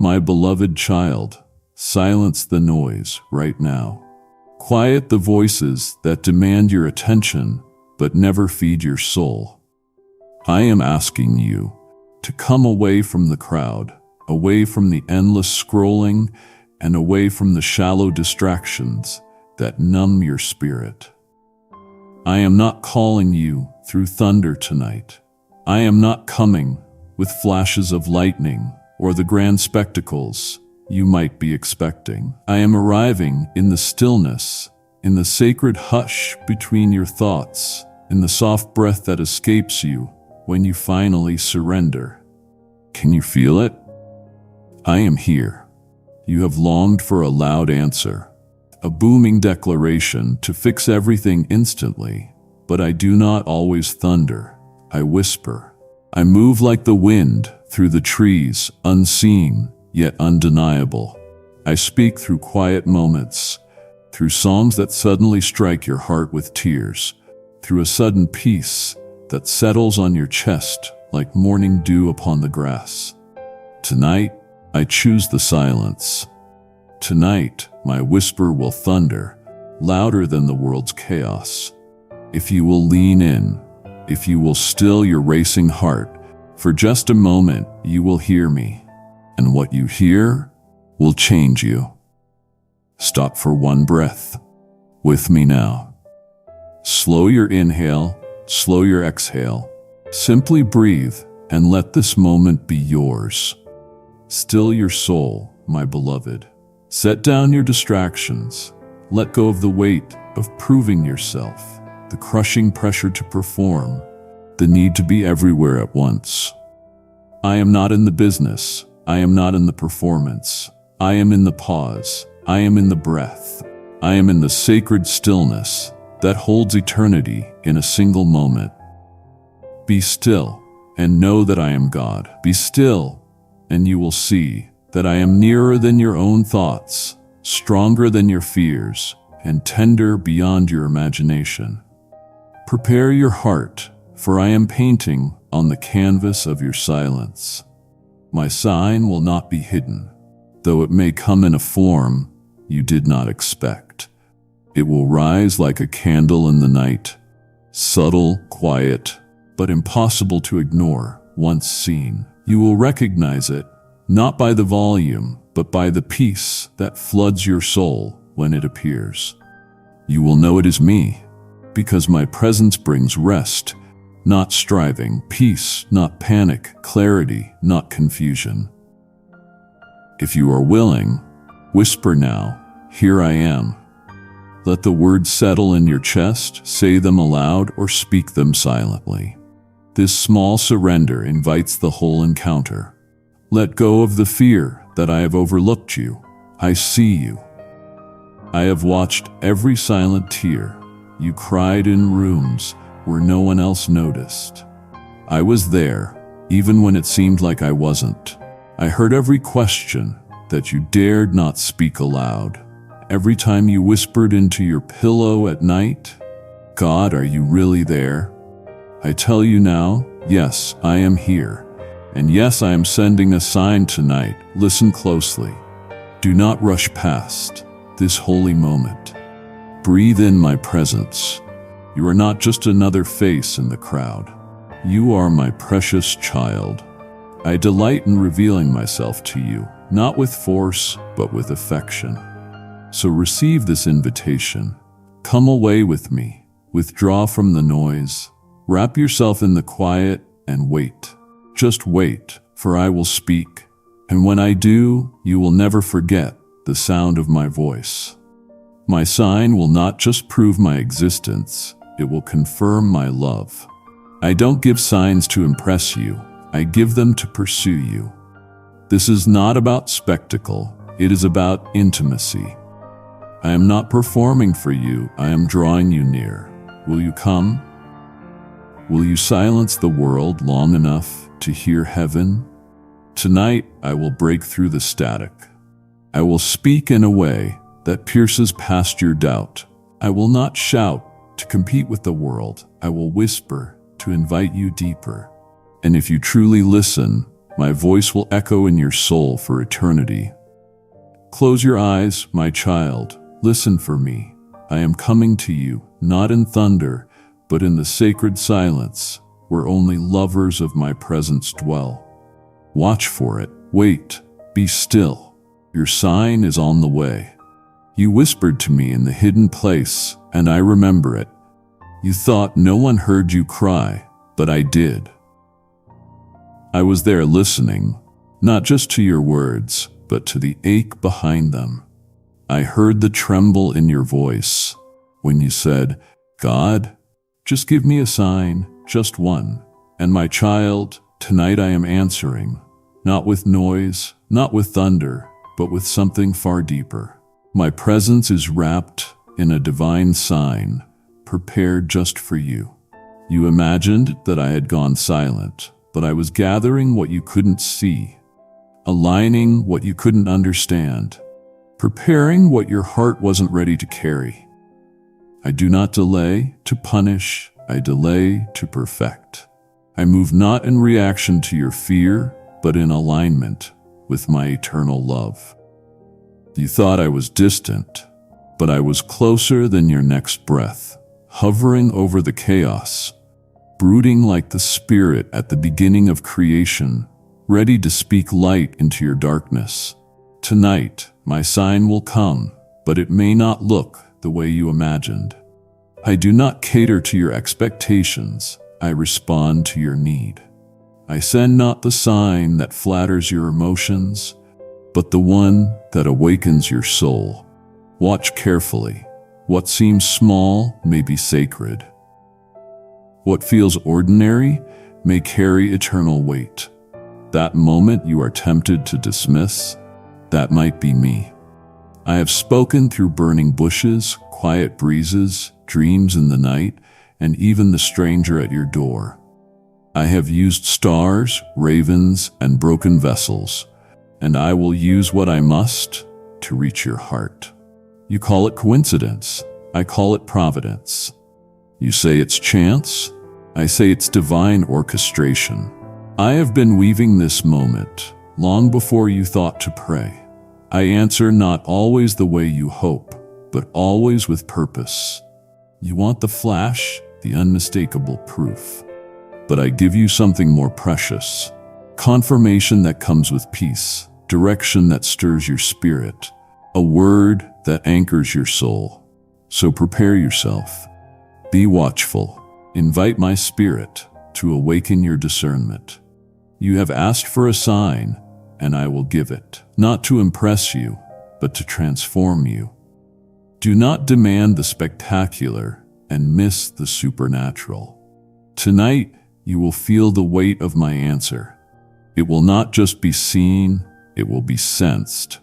My beloved child, silence the noise right now. Quiet the voices that demand your attention but never feed your soul. I am asking you to come away from the crowd, away from the endless scrolling, and away from the shallow distractions that numb your spirit. I am not calling you through thunder tonight. I am not coming with flashes of lightning or the grand spectacles you might be expecting. I am arriving in the stillness, in the sacred hush between your thoughts, in the soft breath that escapes you when you finally surrender. Can you feel it? I am here. You have longed for a loud answer, a booming declaration to fix everything instantly, but I do not always thunder. I whisper. I move like the wind through the trees, unseen yet undeniable. I speak through quiet moments, through songs that suddenly strike your heart with tears, through a sudden peace that settles on your chest like morning dew upon the grass. Tonight, I choose the silence. Tonight, my whisper will thunder, louder than the world's chaos. If you will lean in, if you will still your racing heart, for just a moment you will hear me, and what you hear will change you. Stop for one breath with me now. Slow your inhale, slow your exhale. Simply breathe and let this moment be yours. Still your soul, my beloved. Set down your distractions. Let go of the weight of proving yourself, the crushing pressure to perform, the need to be everywhere at once. I am not in the business. I am not in the performance. I am in the pause. I am in the breath. I am in the sacred stillness that holds eternity in a single moment. Be still and know that I am God. Be still and you will see that I am nearer than your own thoughts, stronger than your fears, and tender beyond your imagination. Prepare your heart, for I am painting on the canvas of your silence. My sign will not be hidden, though it may come in a form you did not expect. It will rise like a candle in the night, subtle, quiet, but impossible to ignore once seen. You will recognize it, not by the volume, but by the peace that floods your soul when it appears. You will know it is me, because my presence brings rest, not striving, peace, not panic, clarity, not confusion. If you are willing, whisper now, "Here I am." Let the words settle in your chest, say them aloud, or speak them silently. This small surrender invites the whole encounter. Let go of the fear that I have overlooked you. I see you. I have watched every silent tear you cried in rooms where no one else noticed. I was there, even when it seemed like I wasn't. I heard every question that you dared not speak aloud. Every time you whispered into your pillow at night, "God, are you really there?" I tell you now, yes, I am here. And yes, I am sending a sign tonight. Listen closely. Do not rush past this holy moment. Breathe in my presence. You are not just another face in the crowd. You are my precious child. I delight in revealing myself to you, not with force, but with affection. So receive this invitation. Come away with me. Withdraw from the noise. Wrap yourself in the quiet and wait. Just wait, for I will speak. And when I do, you will never forget the sound of my voice. My sign will not just prove my existence, it will confirm my love. I don't give signs to impress you, I give them to pursue you. This is not about spectacle, it is about intimacy. I am not performing for you, I am drawing you near. Will you come? Will you silence the world long enough to hear heaven? Tonight, I will break through the static. I will speak in a way that pierces past your doubt. I will not shout to compete with the world. I will whisper to invite you deeper. And if you truly listen, My voice will echo in your soul for eternity. Close your eyes, my child. Listen for me. I am coming to you, not in thunder, but in the sacred silence, where only lovers of my presence dwell. Watch for it. Wait. Be still. Your sign is on the way. You whispered to me in the hidden place, and I remember it. You thought no one heard you cry, but I did. I was there listening, not just to your words, but to the ache behind them. I heard the tremble in your voice when you said, God, just give me a sign, just one. And my child, tonight I am answering, not with noise, not with thunder, but with something far deeper. My presence is wrapped in a divine sign, prepared just for you. You imagined that I had gone silent, but I was gathering what you couldn't see, aligning what you couldn't understand, preparing what your heart wasn't ready to carry. I do not delay to punish, I delay to perfect. I move not in reaction to your fear, but in alignment with my eternal love. You thought I was distant, but I was closer than your next breath, hovering over the chaos, brooding like the spirit at the beginning of creation, ready to speak light into your darkness. Tonight, my sign will come, but it may not look the way you imagined. I do not cater to your expectations, I respond to your need. I send not the sign that flatters your emotions, but the one that awakens your soul. Watch carefully. What seems small may be sacred. What feels ordinary may carry eternal weight. That moment you are tempted to dismiss, that might be me. I have spoken through burning bushes, quiet breezes, dreams in the night, and even the stranger at your door. I have used stars, ravens, and broken vessels, and I will use what I must to reach your heart. You call it coincidence, I call it providence. You say it's chance, I say it's divine orchestration. I have been weaving this moment long before you thought to pray. I answer not always the way you hope, but always with purpose. You want the flash, the unmistakable proof. But I give you something more precious. Confirmation that comes with peace, direction that stirs your spirit, a word that anchors your soul. So prepare yourself. Be watchful. Invite my spirit to awaken your discernment. You have asked for a sign, and I will give it, not to impress you, but to transform you. Do not demand the spectacular and miss the supernatural. Tonight, you will feel the weight of my answer. It will not just be seen, it will be sensed.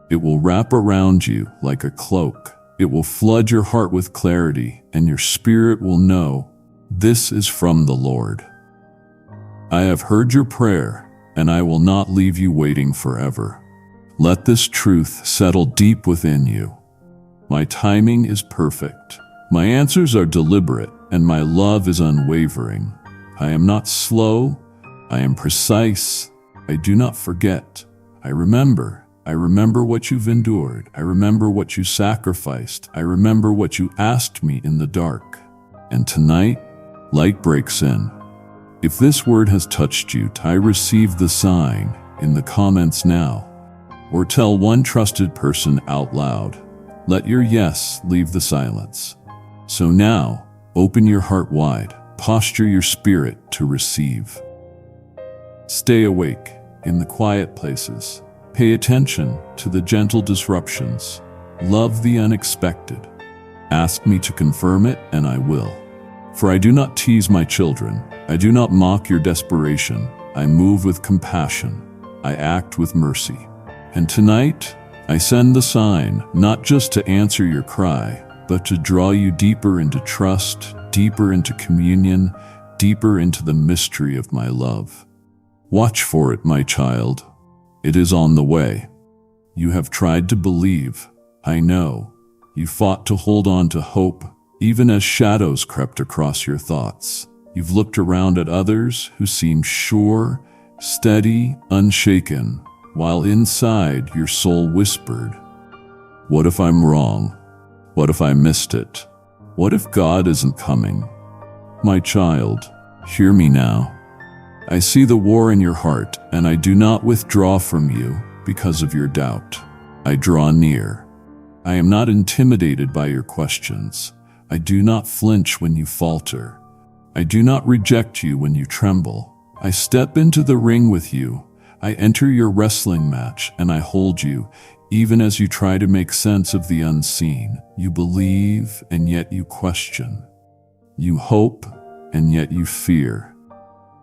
It will wrap around you like a cloak. It will flood your heart with clarity, and your spirit will know this is from the Lord. I have heard your prayer, and I will not leave you waiting forever. Let this truth settle deep within you. My timing is perfect. My answers are deliberate, and my love is unwavering. I am not slow. I am precise. I do not forget. I remember. I remember what you've endured. I remember what you sacrificed. I remember what you asked me in the dark. And tonight, light breaks in. If this word has touched you, receive the sign in the comments now. Or tell one trusted person out loud. Let your yes leave the silence. So now, open your heart wide. Posture your spirit to receive. Stay awake in the quiet places. Pay attention to the gentle disruptions. Love the unexpected. Ask me to confirm it, and I will. For I do not tease my children. I do not mock your desperation. I move with compassion. I act with mercy. And tonight, I send the sign, not just to answer your cry, but to draw you deeper into trust, deeper into communion, deeper into the mystery of my love. Watch for it, my child. It is on the way. You have tried to believe. I know. You fought to hold on to hope, even as shadows crept across your thoughts. You've looked around at others who seem sure, steady, unshaken, while inside your soul whispered, "What if I'm wrong? What if I missed it? What if God isn't coming?" My child, hear me now. I see the war in your heart, and I do not withdraw from you because of your doubt. I draw near. I am not intimidated by your questions. I do not flinch when you falter. I do not reject you when you tremble. I step into the ring with you. I enter your wrestling match, and I hold you, even as you try to make sense of the unseen. You believe, and yet you question. You hope, and yet you fear.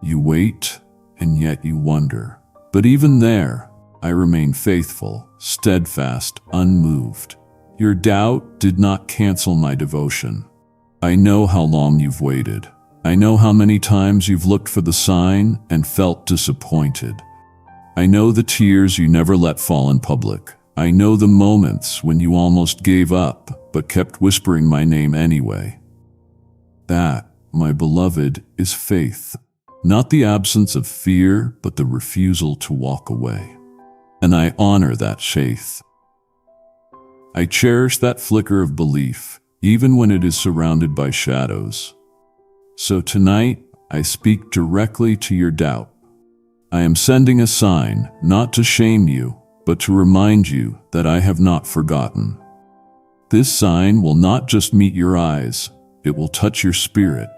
You wait, and yet you wonder. But even there, I remain faithful, steadfast, unmoved. Your doubt did not cancel my devotion. I know how long you've waited. I know how many times you've looked for the sign and felt disappointed. I know the tears you never let fall in public. I know the moments when you almost gave up, but kept whispering my name anyway. That, my beloved, is faith. Not the absence of fear, but the refusal to walk away. And I honor that faith. I cherish that flicker of belief, even when it is surrounded by shadows. So tonight, I speak directly to your doubt. I am sending a sign, not to shame you, but to remind you that I have not forgotten. This sign will not just meet your eyes, it will touch your spirit.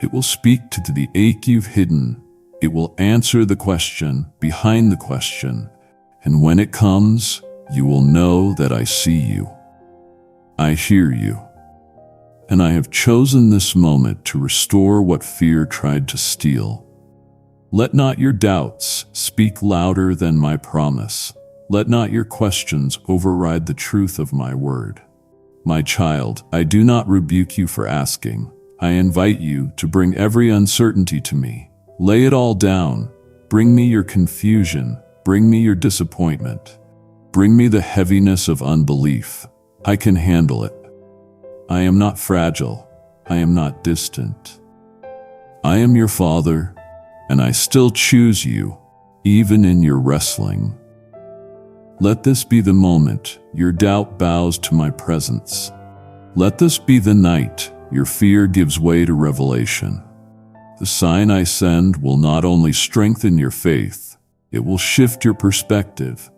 It will speak to the ache you've hidden. It will answer the question behind the question. And when it comes, you will know that I see you. I hear you. And I have chosen this moment to restore what fear tried to steal. Let not your doubts speak louder than my promise. Let not your questions override the truth of my word. My child, I do not rebuke you for asking. I invite you to bring every uncertainty to me. Lay it all down. Bring me your confusion. Bring me your disappointment. Bring me the heaviness of unbelief. I can handle it. I am not fragile. I am not distant. I am your Father, and I still choose you, even in your wrestling. Let this be the moment your doubt bows to my presence. Let this be the night your fear gives way to revelation. The sign I send will not only strengthen your faith, it will shift your perspective.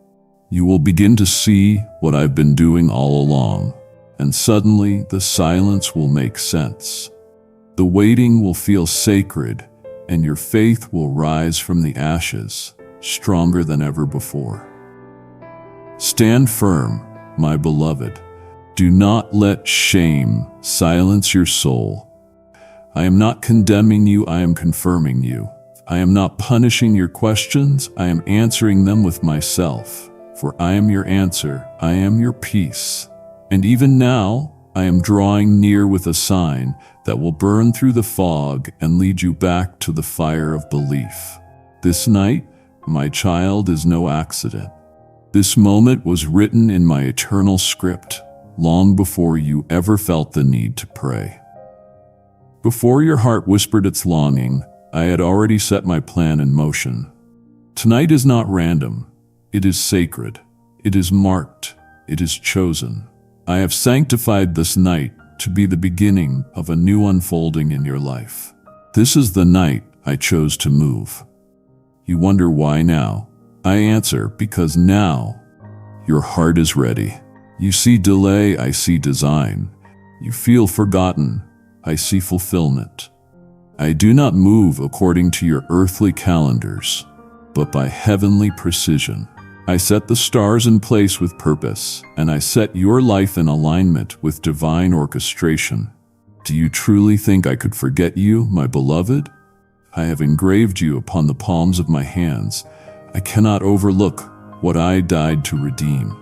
You will begin to see what I've been doing all along, and suddenly the silence will make sense. The waiting will feel sacred, and your faith will rise from the ashes, stronger than ever before. Stand firm, my beloved. Do not let shame silence your soul. I am not condemning you, I am confirming you. I am not punishing your questions, I am answering them with myself. For I am your answer, I am your peace. And even now, I am drawing near with a sign that will burn through the fog and lead you back to the fire of belief. This night, my child, is no accident. This moment was written in my eternal script, long before you ever felt the need to pray. Before your heart whispered its longing, I had already set my plan in motion. Tonight is not random. It is sacred. It is marked. It is chosen. I have sanctified this night to be the beginning of a new unfolding in your life. This is the night I chose to move. You wonder why now? I answer, because now your heart is ready. You see delay, I see design. You feel forgotten, I see fulfillment. I do not move according to your earthly calendars, but by heavenly precision. I set the stars in place with purpose, and I set your life in alignment with divine orchestration. Do you truly think I could forget you, my beloved? I have engraved you upon the palms of my hands. I cannot overlook what I died to redeem.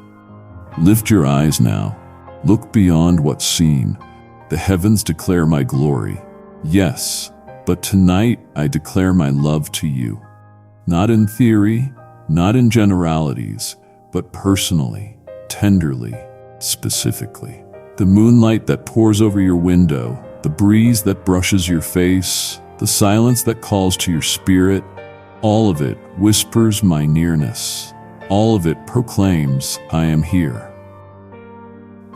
Lift your eyes now. Look beyond what's seen. The heavens declare my glory. Yes, but tonight I declare my love to you. Not in theory, not in generalities, but personally, tenderly, specifically. The moonlight that pours over your window, the breeze that brushes your face, the silence that calls to your spirit, All of it whispers my nearness. All of it proclaims I am here.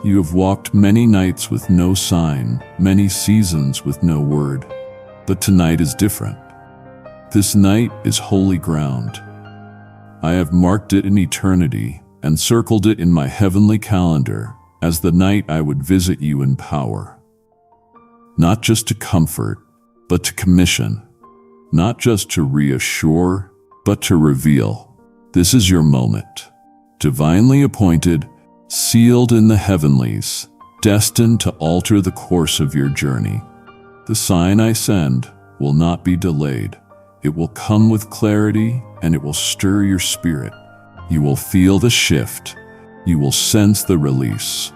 You have walked many nights with no sign, many seasons with no word. But tonight is different. This night is holy ground. I have marked it in eternity and circled it in my heavenly calendar as the night I would visit you in power. Not just to comfort, but to commission. Not just to reassure, but to reveal. This is your moment. Divinely appointed, sealed in the heavenlies, destined to alter the course of your journey. The sign I send will not be delayed. It will come with clarity and it will stir your spirit. You will feel the shift. You will sense the release.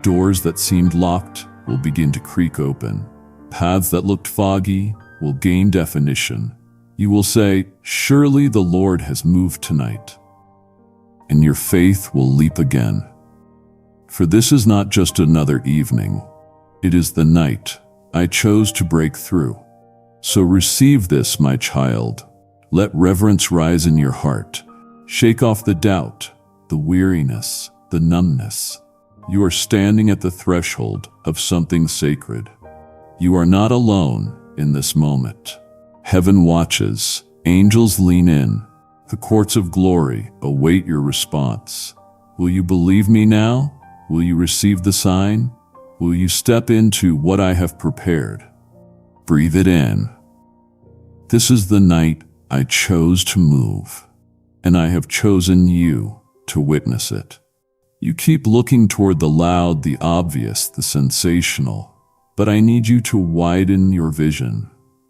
Doors that seemed locked will begin to creak open. Paths that looked foggy will gain definition. You will say, "Surely the Lord has moved tonight." And your faith will leap again. For this is not just another evening. It is the night I chose to break through. So receive this, my child. Let reverence rise in your heart. Shake off the doubt, the weariness, the numbness. You are standing at the threshold of something sacred. You are not alone in this moment. Heaven watches, angels lean in. The courts of glory await your response. Will you believe me now? Will you receive the sign? Will you step into what I have prepared? Breathe it in. This is the night I chose to move, and I have chosen you to witness it. You keep looking toward the loud, the obvious, the sensational, but I need you to widen your vision.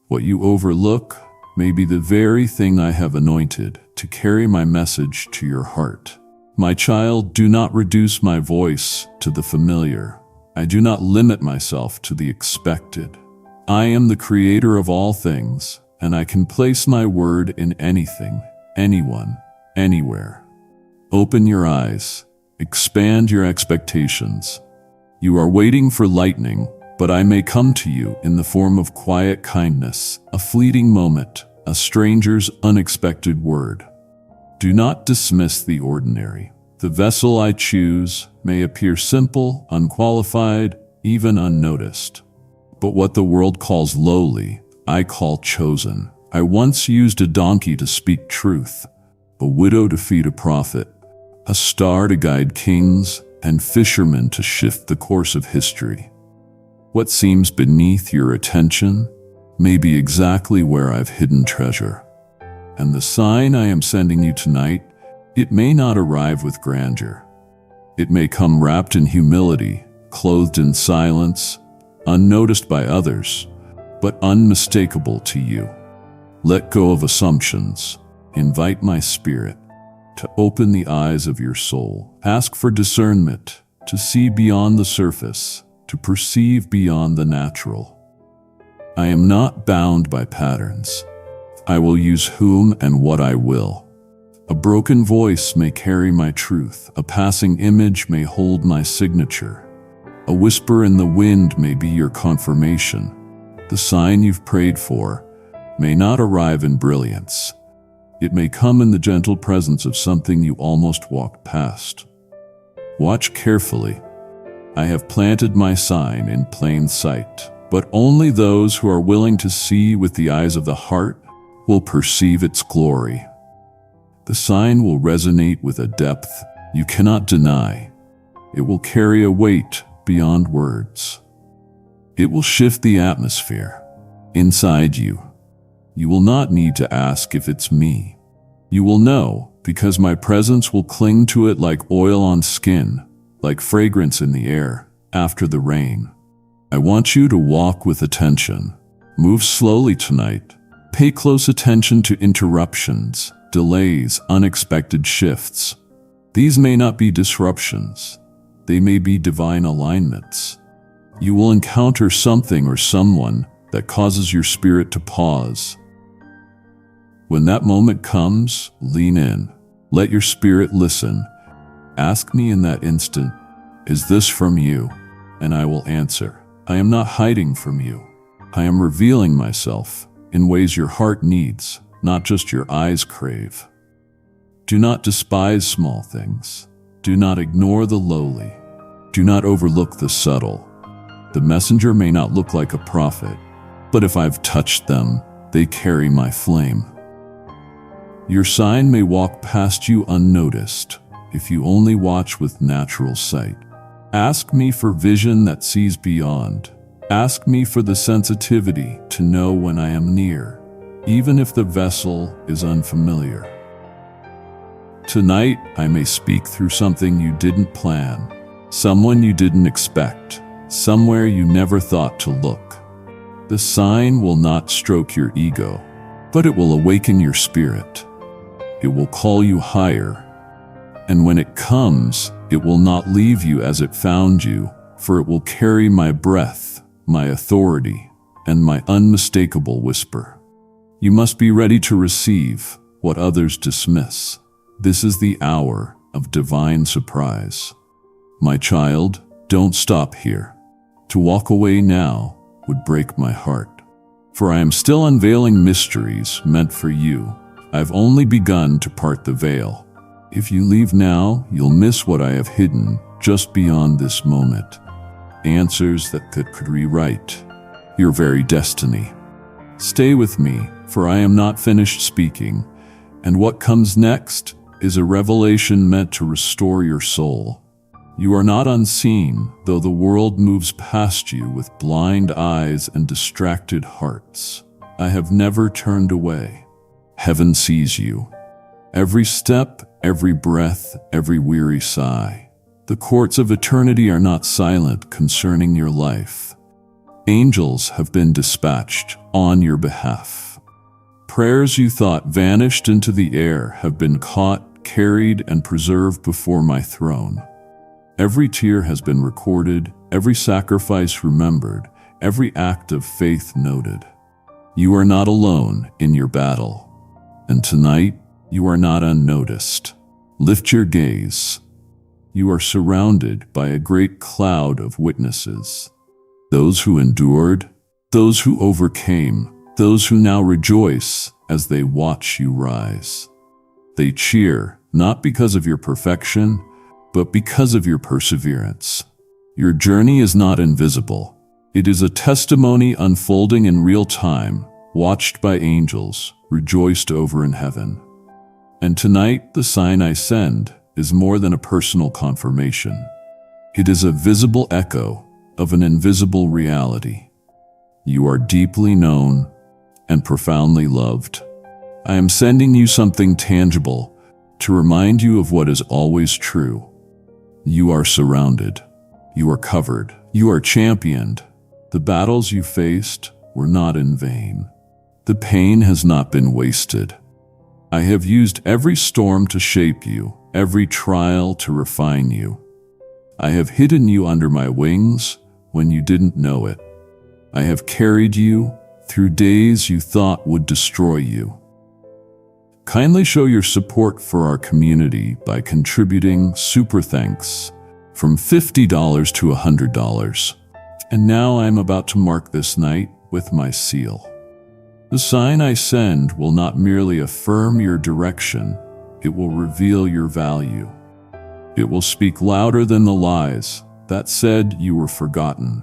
What you overlook may be the very thing I have anointed to carry my message to your heart. My child, do not reduce my voice to the familiar. I do not limit myself to the expected. I am the creator of all things, and I can place my word in anything, anyone, anywhere. Open your eyes. Expand your expectations. You are waiting for lightning, but I may come to you in the form of quiet kindness, a fleeting moment, a stranger's unexpected word. Do not dismiss the ordinary. The vessel I choose may appear simple, unqualified, even unnoticed. But what the world calls lowly, I call chosen. I once used a donkey to speak truth, a widow to feed a prophet, a star to guide kings, and fishermen to shift the course of history. What seems beneath your attention may be exactly where I've hidden treasure. And the sign I am sending you tonight, it may not arrive with grandeur. It may come wrapped in humility, clothed in silence, unnoticed by others, but unmistakable to you. Let go of assumptions. Invite my spirit to open the eyes of your soul. Ask for discernment, to see beyond the surface, to perceive beyond the natural. I am not bound by patterns. I will use whom and what I will. A broken voice may carry my truth. A passing image may hold my signature. A whisper in the wind may be your confirmation. The sign you've prayed for may not arrive in brilliance. It may come in the gentle presence of something you almost walked past. Watch carefully. I have planted my sign in plain sight, but only those who are willing to see with the eyes of the heart will perceive its glory. The sign will resonate with a depth you cannot deny. It will carry a weight beyond words. It will shift the atmosphere inside you. You will not need to ask if it's me. You will know, because my presence will cling to it like oil on skin, like fragrance in the air after the rain. I want you to walk with attention. Move slowly tonight. Pay close attention to interruptions, delays, unexpected shifts. These may not be disruptions. They may be divine alignments. You will encounter something or someone that causes your spirit to pause. When that moment comes, lean in. Let your spirit listen. Ask me in that instant, "Is this from you?" And I will answer, "I am not hiding from you. I am revealing myself in ways your heart needs, not just your eyes crave. Do not despise small things. Do not ignore the lowly. Do not overlook the subtle. The messenger may not look like a prophet, but if I've touched them, they carry my flame. Your sign may walk past you unnoticed if you only watch with natural sight. Ask me for vision that sees beyond. Ask me for the sensitivity to know when I am near, even if the vessel is unfamiliar. Tonight, I may speak through something you didn't plan, someone you didn't expect, somewhere you never thought to look. The sign will not stroke your ego, but it will awaken your spirit. It will call you higher. And when it comes, it will not leave you as it found you, for it will carry my breath, my authority, and my unmistakable whisper. You must be ready to receive what others dismiss. This is the hour of divine surprise. My child, don't stop here. To walk away now would break my heart. For I am still unveiling mysteries meant for you. I've only begun to part the veil. If you leave now, you'll miss what I have hidden just beyond this moment. Answers that could rewrite your very destiny. Stay with me, for I am not finished speaking, and what comes next is a revelation meant to restore your soul. You are not unseen, though the world moves past you with blind eyes and distracted hearts. I have never turned away. Heaven sees you. Every step, every breath, every weary sigh. The courts of eternity are not silent concerning your life. Angels have been dispatched on your behalf. Prayers you thought vanished into the air have been caught, carried, and preserved before my throne. Every tear has been recorded, every sacrifice remembered, every act of faith noted. You are not alone in your battle, and tonight you are not unnoticed. Lift your gaze. You are surrounded by a great cloud of witnesses. Those who endured, those who overcame, those who now rejoice as they watch you rise. They cheer not because of your perfection, but because of your perseverance. Your journey is not invisible. It is a testimony unfolding in real time, watched by angels, rejoiced over in heaven. And tonight, the sign I send is more than a personal confirmation. It is a visible echo of an invisible reality. You are deeply known and profoundly loved. I am sending you something tangible to remind you of what is always true. You are surrounded. You are covered. You are championed. The battles you faced were not in vain. The pain has not been wasted. I have used every storm to shape you, every trial to refine you. I have hidden you under my wings when you didn't know it. I have carried you through days you thought would destroy you. Kindly show your support for our community by contributing super thanks from $50 to $100. And now I'm about to mark this night with my seal. The sign I send will not merely affirm your direction, it will reveal your value. It will speak louder than the lies that said you were forgotten.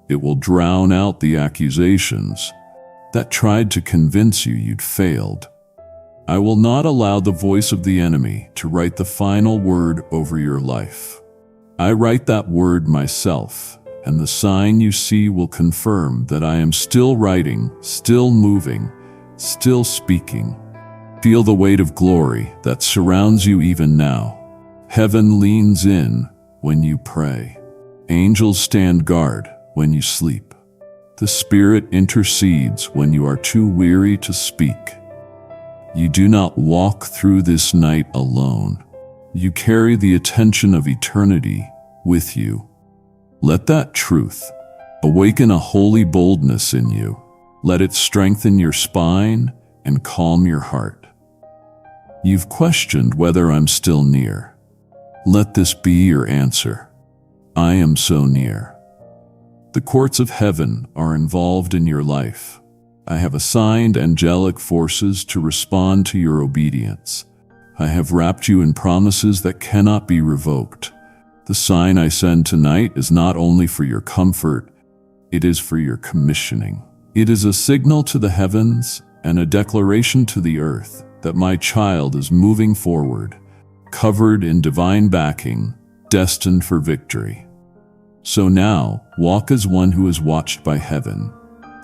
It will drown out the accusations that tried to convince you you'd failed. I will not allow the voice of the enemy to write the final word over your life. I write that word myself, and the sign you see will confirm that I am still writing, still moving, still speaking. Feel the weight of glory that surrounds you even now. Heaven leans in when you pray. Angels stand guard when you sleep. The Spirit intercedes when you are too weary to speak. You do not walk through this night alone. You carry the attention of eternity with you. Let that truth awaken a holy boldness in you. Let it strengthen your spine and calm your heart. You've questioned whether I'm still near. Let this be your answer. I am so near. The courts of heaven are involved in your life. I have assigned angelic forces to respond to your obedience. I have wrapped you in promises that cannot be revoked. The sign I send tonight is not only for your comfort, it is for your commissioning. It is a signal to the heavens and a declaration to the earth that my child is moving forward, covered in divine backing, destined for victory. So now, walk as one who is watched by heaven.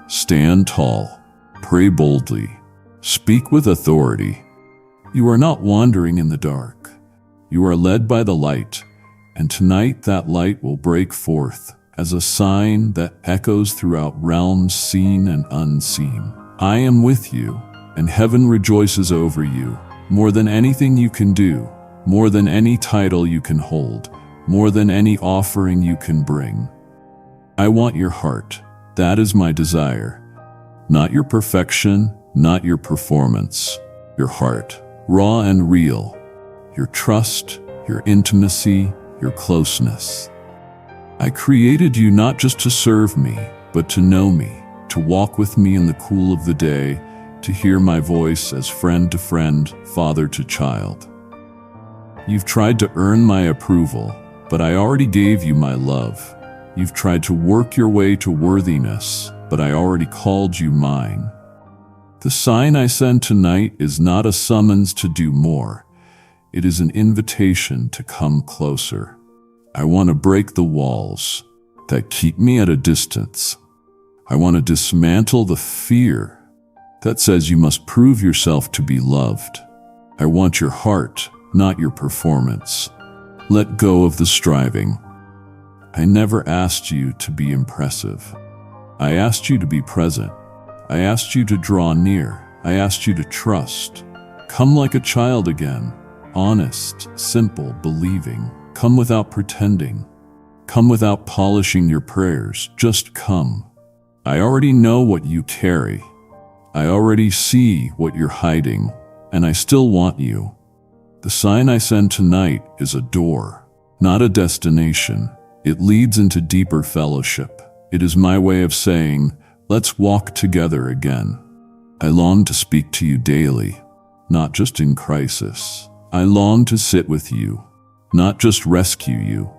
Stand tall, pray boldly, speak with authority. You are not wandering in the dark. You are led by the light, and tonight that light will break forth as a sign that echoes throughout realms seen and unseen. I am with you, and heaven rejoices over you, more than anything you can do, more than any title you can hold, more than any offering you can bring. I want your heart. That is my desire. Not your perfection, not your performance. Your heart, raw and real. Your trust, your intimacy, your closeness. I created you not just to serve me, but to know me, to walk with me in the cool of the day, to hear my voice as friend to friend, father to child. You've tried to earn my approval, but I already gave you my love. You've tried to work your way to worthiness, but I already called you mine. The sign I send tonight is not a summons to do more. It is an invitation to come closer. I want to break the walls that keep me at a distance. I want to dismantle the fear that says you must prove yourself to be loved. I want your heart, not your performance. Let go of the striving. I never asked you to be impressive. I asked you to be present. I asked you to draw near. I asked you to trust. Come like a child again, honest, simple, believing. Come without pretending. Come without polishing your prayers. Just come. I already know what you carry. I already see what you're hiding, and I still want you. The sign I send tonight is a door, not a destination. It leads into deeper fellowship. It is my way of saying, let's walk together again. I long to speak to you daily, not just in crisis. I long to sit with you, not just rescue you.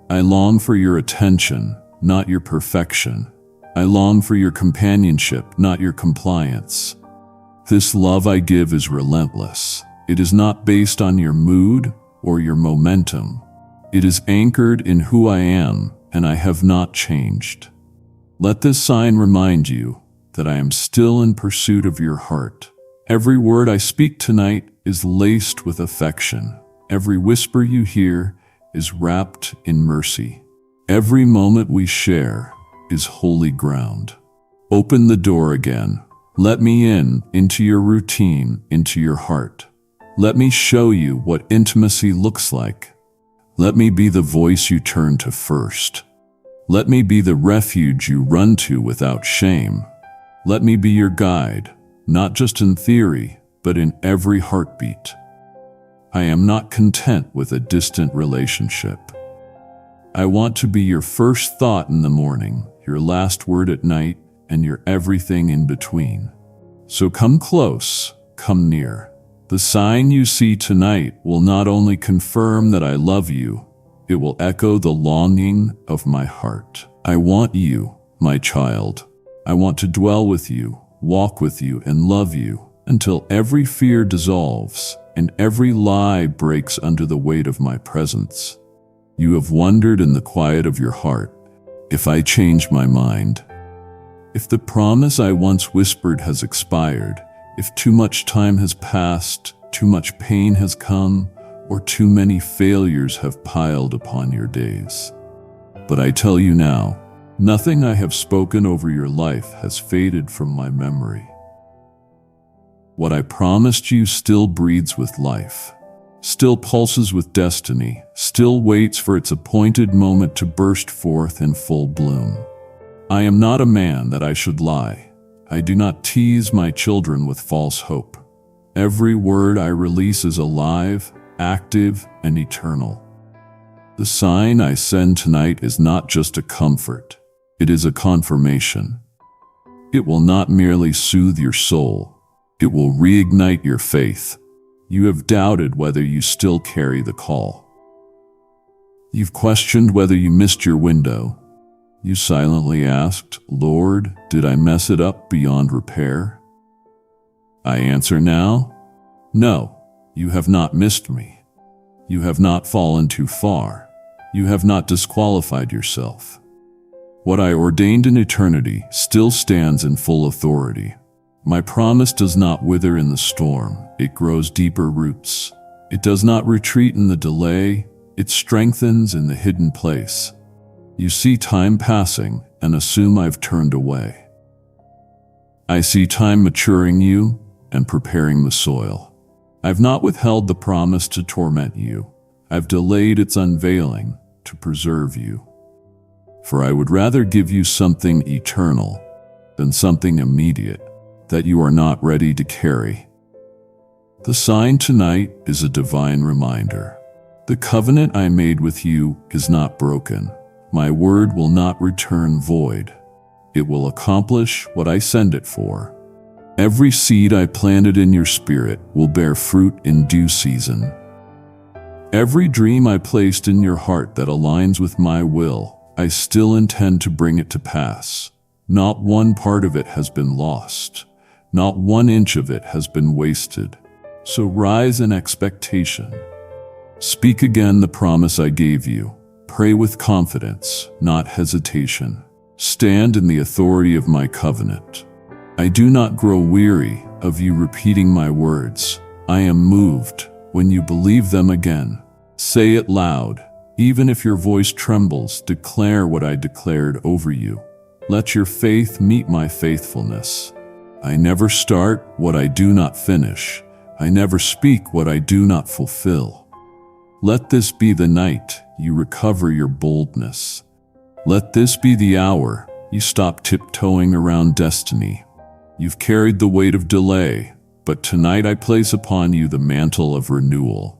I long for your attention, not your perfection. I long for your companionship, not your compliance. This love I give is relentless. It is not based on your mood or your momentum. It is anchored in who I am, and I have not changed. Let this sign remind you that I am still in pursuit of your heart. Every word I speak tonight is laced with affection. Every whisper you hear is wrapped in mercy. Every moment we share is holy ground. Open the door again. Let me into your routine, into your heart. Let me show you what intimacy looks like. Let me be the voice you turn to first. Let me be the refuge you run to without shame. Let me be your guide, not just in theory, but in every heartbeat. I am not content with a distant relationship. I want to be your first thought in the morning, your last word at night, and your everything in between. So come close, come near. The sign you see tonight will not only confirm that I love you, it will echo the longing of my heart. I want you, my child. I want to dwell with you, walk with you, and love you until every fear dissolves and every lie breaks under the weight of my presence. You have wondered in the quiet of your heart, if I change my mind, if the promise I once whispered has expired, if too much time has passed, too much pain has come, or too many failures have piled upon your days. But I tell you now, nothing I have spoken over your life has faded from my memory. What I promised you still breathes with life, still pulses with destiny, still waits for its appointed moment to burst forth in full bloom. I am not a man that I should lie. I do not tease my children with false hope. Every word I release is alive, active, and eternal. The sign I send tonight is not just a comfort. It is a confirmation. It will not merely soothe your soul, it will reignite your faith. You have doubted whether you still carry the call. You've questioned whether you missed your window. You silently asked, Lord, did I mess it up beyond repair? I answer now, no, you have not missed me. You have not fallen too far. You have not disqualified yourself. What I ordained in eternity still stands in full authority. My promise does not wither in the storm, it grows deeper roots. It does not retreat in the delay, it strengthens in the hidden place. You see time passing and assume I've turned away. I see time maturing you and preparing the soil. I've not withheld the promise to torment you. I've delayed its unveiling to preserve you. For I would rather give you something eternal than something immediate that you are not ready to carry. The sign tonight is a divine reminder. The covenant I made with you is not broken. My word will not return void. It will accomplish what I send it for. Every seed I planted in your spirit will bear fruit in due season. Every dream I placed in your heart that aligns with my will, I still intend to bring it to pass. Not one part of it has been lost. Not 1 inch of it has been wasted. So rise in expectation. Speak again the promise I gave you. Pray with confidence, not hesitation. Stand in the authority of my covenant. I do not grow weary of you repeating my words. I am moved when you believe them again. Say it loud. Even if your voice trembles, declare what I declared over you. Let your faith meet my faithfulness. I never start what I do not finish. I never speak what I do not fulfill. Let this be the night you recover your boldness. Let this be the hour you stop tiptoeing around destiny. You've carried the weight of delay, but tonight I place upon you the mantle of renewal.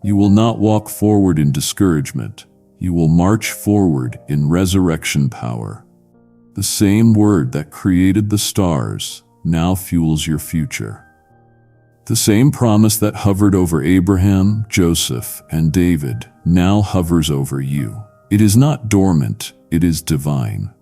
You will not walk forward in discouragement. You will march forward in resurrection power. The same word that created the stars now fuels your future. The same promise that hovered over Abraham, Joseph, and David now hovers over you. It is not dormant, it is divine.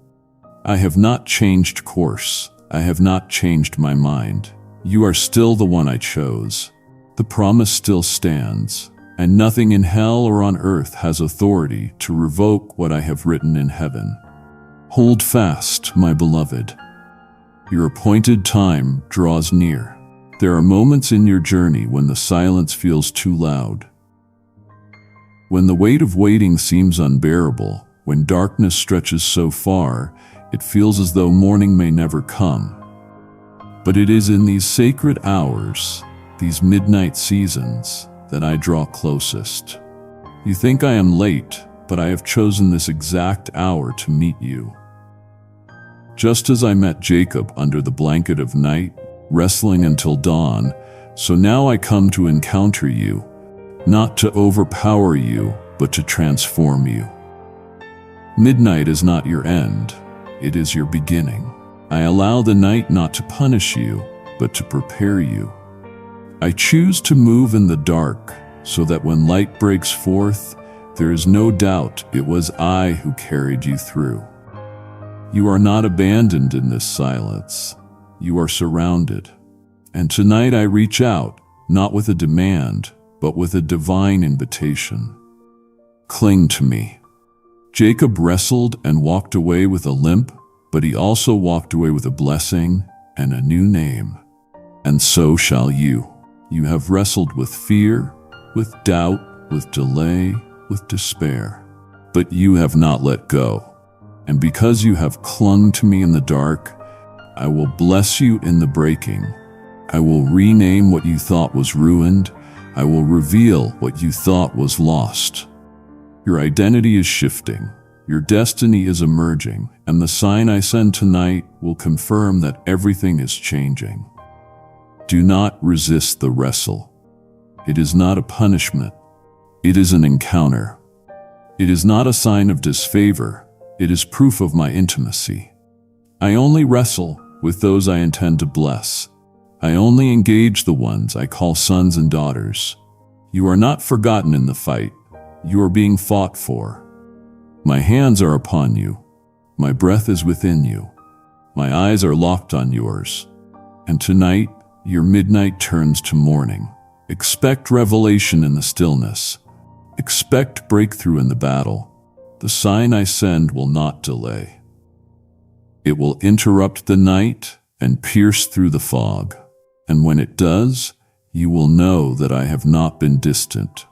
I have not changed course. I have not changed my mind. You are still the one I chose. The promise still stands, and nothing in hell or on earth has authority to revoke what I have written in heaven. Hold fast, my beloved. Your appointed time draws near. There are moments in your journey when the silence feels too loud. When the weight of waiting seems unbearable, when darkness stretches so far, it feels as though morning may never come. But it is in these sacred hours, these midnight seasons, that I draw closest. You think I am late, but I have chosen this exact hour to meet you. Just as I met Jacob under the blanket of night, wrestling until dawn, so now I come to encounter you, not to overpower you, but to transform you. Midnight is not your end. It is your beginning. I allow the night not to punish you, but to prepare you. I choose to move in the dark so that when light breaks forth, there is no doubt it was I who carried you through. You are not abandoned in this silence. You are surrounded. And tonight I reach out, not with a demand, but with a divine invitation. Cling to me. Jacob wrestled and walked away with a limp, but he also walked away with a blessing and a new name. And so shall you. You have wrestled with fear, with doubt, with delay, with despair. But you have not let go. And because you have clung to me in the dark, I will bless you in the breaking. I will rename what you thought was ruined. I will reveal what you thought was lost. Your identity is shifting. Your destiny is emerging, and the sign I send tonight will confirm that everything is changing. Do not resist the wrestle. It is not a punishment. It is an encounter. It is not a sign of disfavor. It is proof of my intimacy. I only wrestle with those I intend to bless. I only engage the ones I call sons and daughters. You are not forgotten in the fight. You are being fought for. My hands are upon you. My breath is within you. My eyes are locked on yours. And tonight, your midnight turns to morning. Expect revelation in the stillness. Expect breakthrough in the battle. The sign I send will not delay. It will interrupt the night and pierce through the fog. And when it does, you will know that I have not been distant.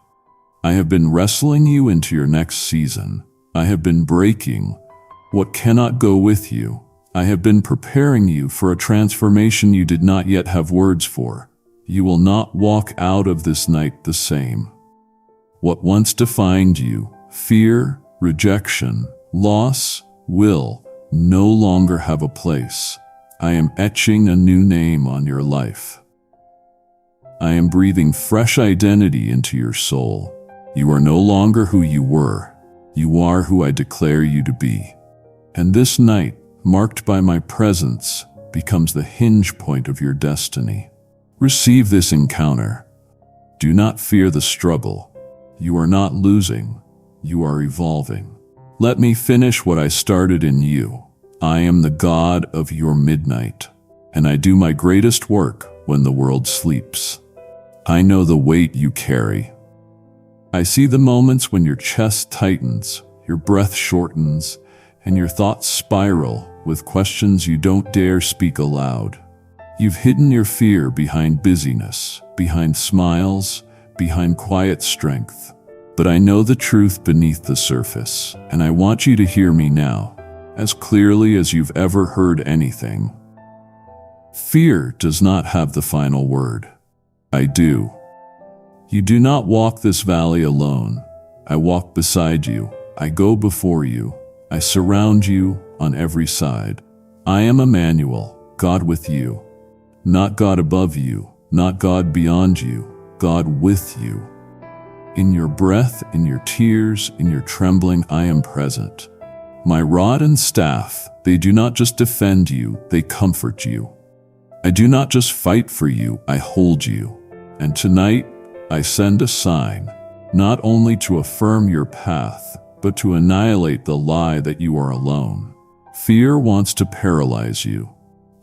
I have been wrestling you into your next season. I have been breaking what cannot go with you. I have been preparing you for a transformation you did not yet have words for. You will not walk out of this night the same. What once defined you, fear, rejection, loss, will no longer have a place. I am etching a new name on your life. I am breathing fresh identity into your soul. You are no longer who you were. You are who I declare you to be. And this night, marked by my presence, becomes the hinge point of your destiny. Receive this encounter. Do not fear the struggle. You are not losing. You are evolving. Let me finish what I started in you. I am the God of your midnight, and I do my greatest work when the world sleeps. I know the weight you carry. I see the moments when your chest tightens, your breath shortens, and your thoughts spiral with questions you don't dare speak aloud. You've hidden your fear behind busyness, behind smiles, behind quiet strength. But I know the truth beneath the surface, and I want you to hear me now, as clearly as you've ever heard anything. Fear does not have the final word. I do. You do not walk this valley alone. I walk beside you. I go before you. I surround you on every side. I am Emmanuel, God with you. Not God above you, not God beyond you, God with you. In your breath, in your tears, in your trembling, I am present. My rod and staff, they do not just defend you, they comfort you. I do not just fight for you, I hold you. And tonight, I send a sign, not only to affirm your path, but to annihilate the lie that you are alone. Fear wants to paralyze you.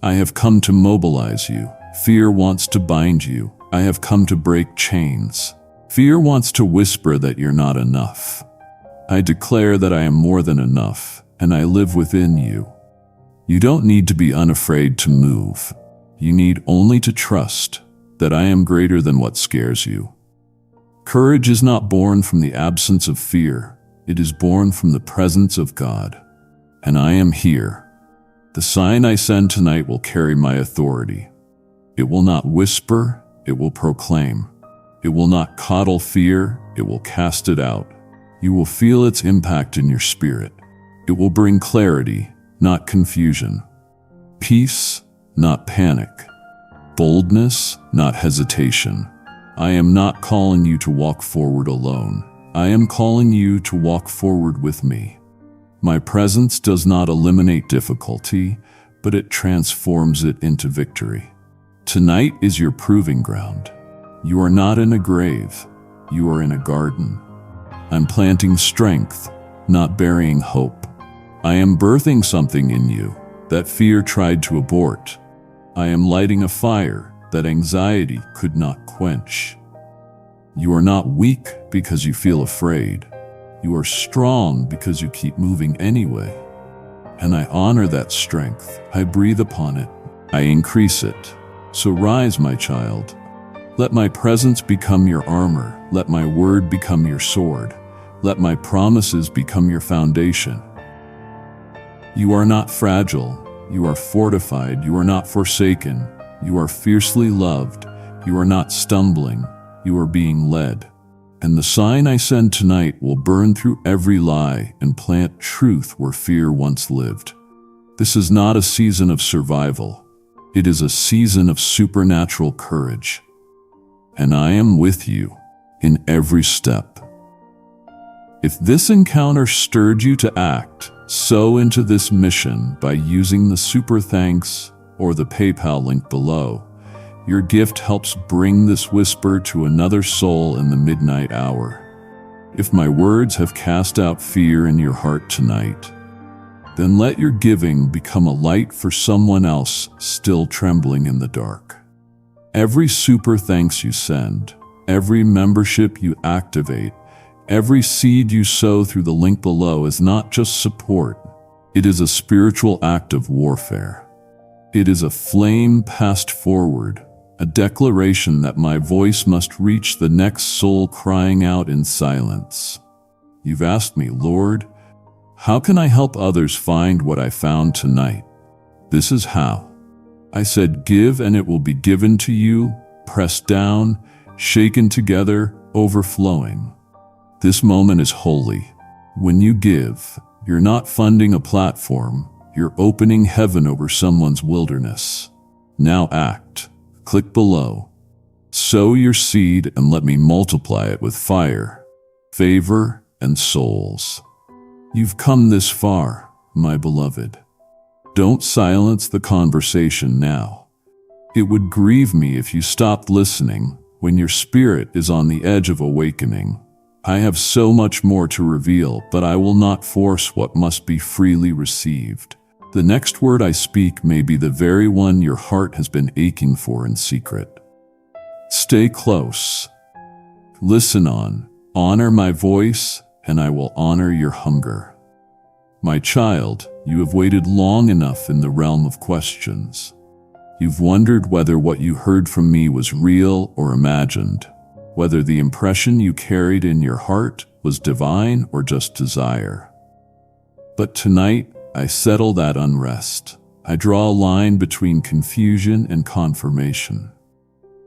I have come to mobilize you. Fear wants to bind you. I have come to break chains. Fear wants to whisper that you're not enough. I declare that I am more than enough, and I live within you. You don't need to be unafraid to move. You need only to trust that I am greater than what scares you. Courage is not born from the absence of fear. It is born from the presence of God. And I am here. The sign I send tonight will carry my authority. It will not whisper, it will proclaim. It will not coddle fear, it will cast it out. You will feel its impact in your spirit. It will bring clarity, not confusion. Peace, not panic. Boldness, not hesitation. I am not calling you to walk forward alone. I am calling you to walk forward with me. My presence does not eliminate difficulty, but it transforms it into victory. Tonight is your proving ground. You are not in a grave. You are in a garden. I'm planting strength, not burying hope. I am birthing something in you that fear tried to abort. I am lighting a fire that anxiety could not quench. You are not weak because you feel afraid. You are strong because you keep moving anyway. And I honor that strength. I breathe upon it. I increase it. So rise, my child. Let my presence become your armor. Let my word become your sword. Let my promises become your foundation. You are not fragile. You are fortified. You are not forsaken. You are fiercely loved. You are not stumbling. You are being led. And the sign I send tonight will burn through every lie and plant truth where fear once lived. This is not a season of survival. It is a season of supernatural courage. And I am with you in every step. If this encounter stirred you to act, sow into this mission by using the super thanks, or the PayPal link below. Your gift helps bring this whisper to another soul in the midnight hour. If my words have cast out fear in your heart tonight, then let your giving become a light for someone else still trembling in the dark. Every super thanks you send, every membership you activate, every seed you sow through the link below is not just support. It is a spiritual act of warfare. It is a flame passed forward, a declaration that my voice must reach the next soul crying out in silence. You've asked me, Lord, how can I help others find what I found tonight? This is how. I said, give and it will be given to you, pressed down, shaken together, overflowing. This moment is holy. When you give, you're not funding a platform, you're opening heaven over someone's wilderness. Now act. Click below. Sow your seed and let me multiply it with fire, favor, and souls. You've come this far, my beloved. Don't silence the conversation now. It would grieve me if you stopped listening when your spirit is on the edge of awakening. I have so much more to reveal, but I will not force what must be freely received. The next word I speak may be the very one your heart has been aching for in secret. Stay close. Listen on. Honor my voice, and I will honor your hunger. My child, you have waited long enough in the realm of questions. You've wondered whether what you heard from me was real or imagined, whether the impression you carried in your heart was divine or just desire. But tonight, I settle that unrest. I draw a line between confusion and confirmation.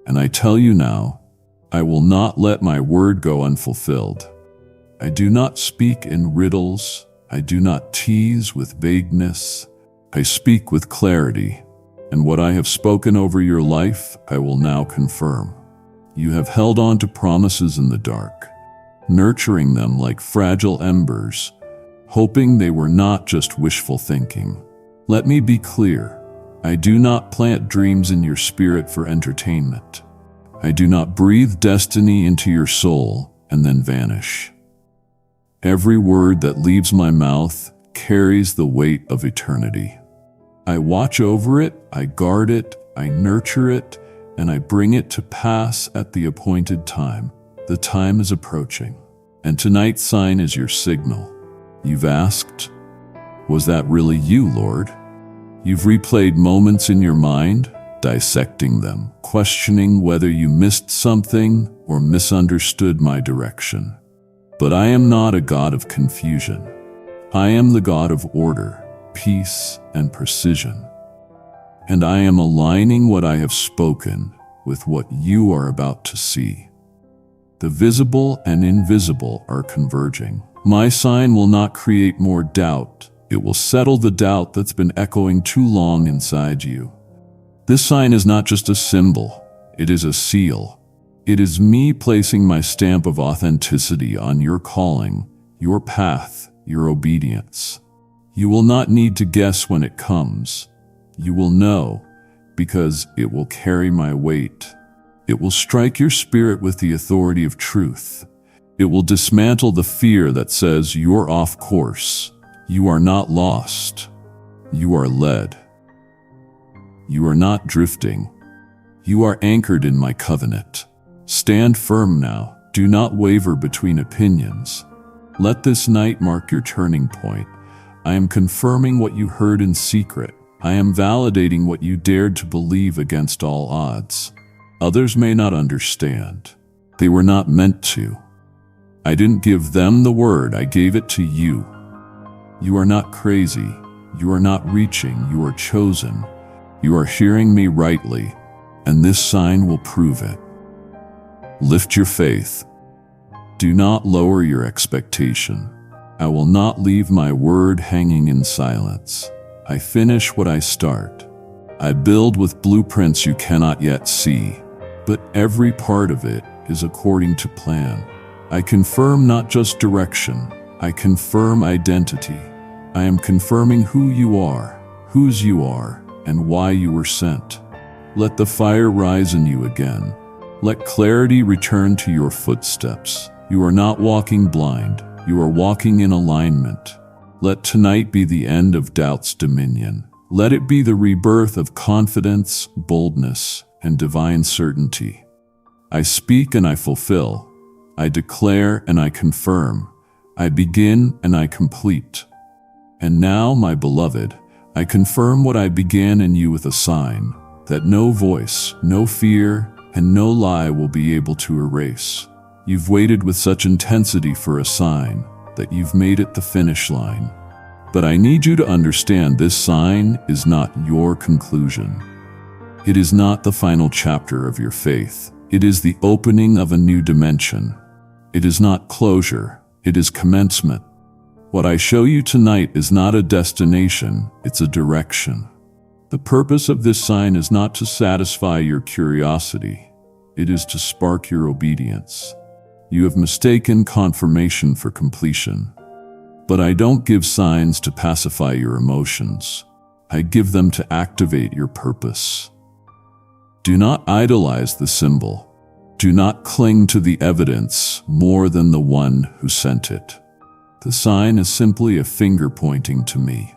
And I tell you now, I will not let my word go unfulfilled. I do not speak in riddles. I do not tease with vagueness. I speak with clarity. And what I have spoken over your life, I will now confirm. You have held on to promises in the dark, nurturing them like fragile embers, hoping they were not just wishful thinking. Let me be clear. I do not plant dreams in your spirit for entertainment. I do not breathe destiny into your soul and then vanish. Every word that leaves my mouth carries the weight of eternity. I watch over it, I guard it, I nurture it, and I bring it to pass at the appointed time. The time is approaching, and tonight's sign is your signal. You've asked, was that really you, Lord? You've replayed moments in your mind, dissecting them, questioning whether you missed something or misunderstood my direction. But I am not a God of confusion. I am the God of order, peace, and precision. And I am aligning what I have spoken with what you are about to see. The visible and invisible are converging. My sign will not create more doubt. It will settle the doubt that's been echoing too long inside you. This sign is not just a symbol, it is a seal. It is me placing my stamp of authenticity on your calling, your path, your obedience. You will not need to guess when it comes. You will know, because it will carry my weight. It will strike your spirit with the authority of truth. It will dismantle the fear that says you're off course. You are not lost. You are led. You are not drifting. You are anchored in my covenant. Stand firm now. Do not waver between opinions. Let this night mark your turning point. I am confirming what you heard in secret. I am validating what you dared to believe against all odds. Others may not understand. They were not meant to. I didn't give them the word, I gave it to you. You are not crazy. You are not reaching. You are chosen. You are hearing me rightly, and this sign will prove it. Lift your faith. Do not lower your expectation. I will not leave my word hanging in silence. I finish what I start. I build with blueprints you cannot yet see, but every part of it is according to plan. I confirm not just direction, I confirm identity. I am confirming who you are, whose you are, and why you were sent. Let the fire rise in you again. Let clarity return to your footsteps. You are not walking blind. You are walking in alignment. Let tonight be the end of doubt's dominion. Let it be the rebirth of confidence, boldness, and divine certainty. I speak and I fulfill. I declare and I confirm. I begin and I complete. And now, my beloved, I confirm what I began in you with a sign that no voice, no fear, and no lie will be able to erase. You've waited with such intensity for a sign that you've made it the finish line. But I need you to understand this sign is not your conclusion. It is not the final chapter of your faith. It is the opening of a new dimension. It is not closure. It is commencement. What I show you tonight is not a destination, it's a direction. The purpose of this sign is not to satisfy your curiosity. It is to spark your obedience. You have mistaken confirmation for completion. But I don't give signs to pacify your emotions. I give them to activate your purpose. Do not idolize the symbol. Do not cling to the evidence more than the one who sent it. The sign is simply a finger pointing to me.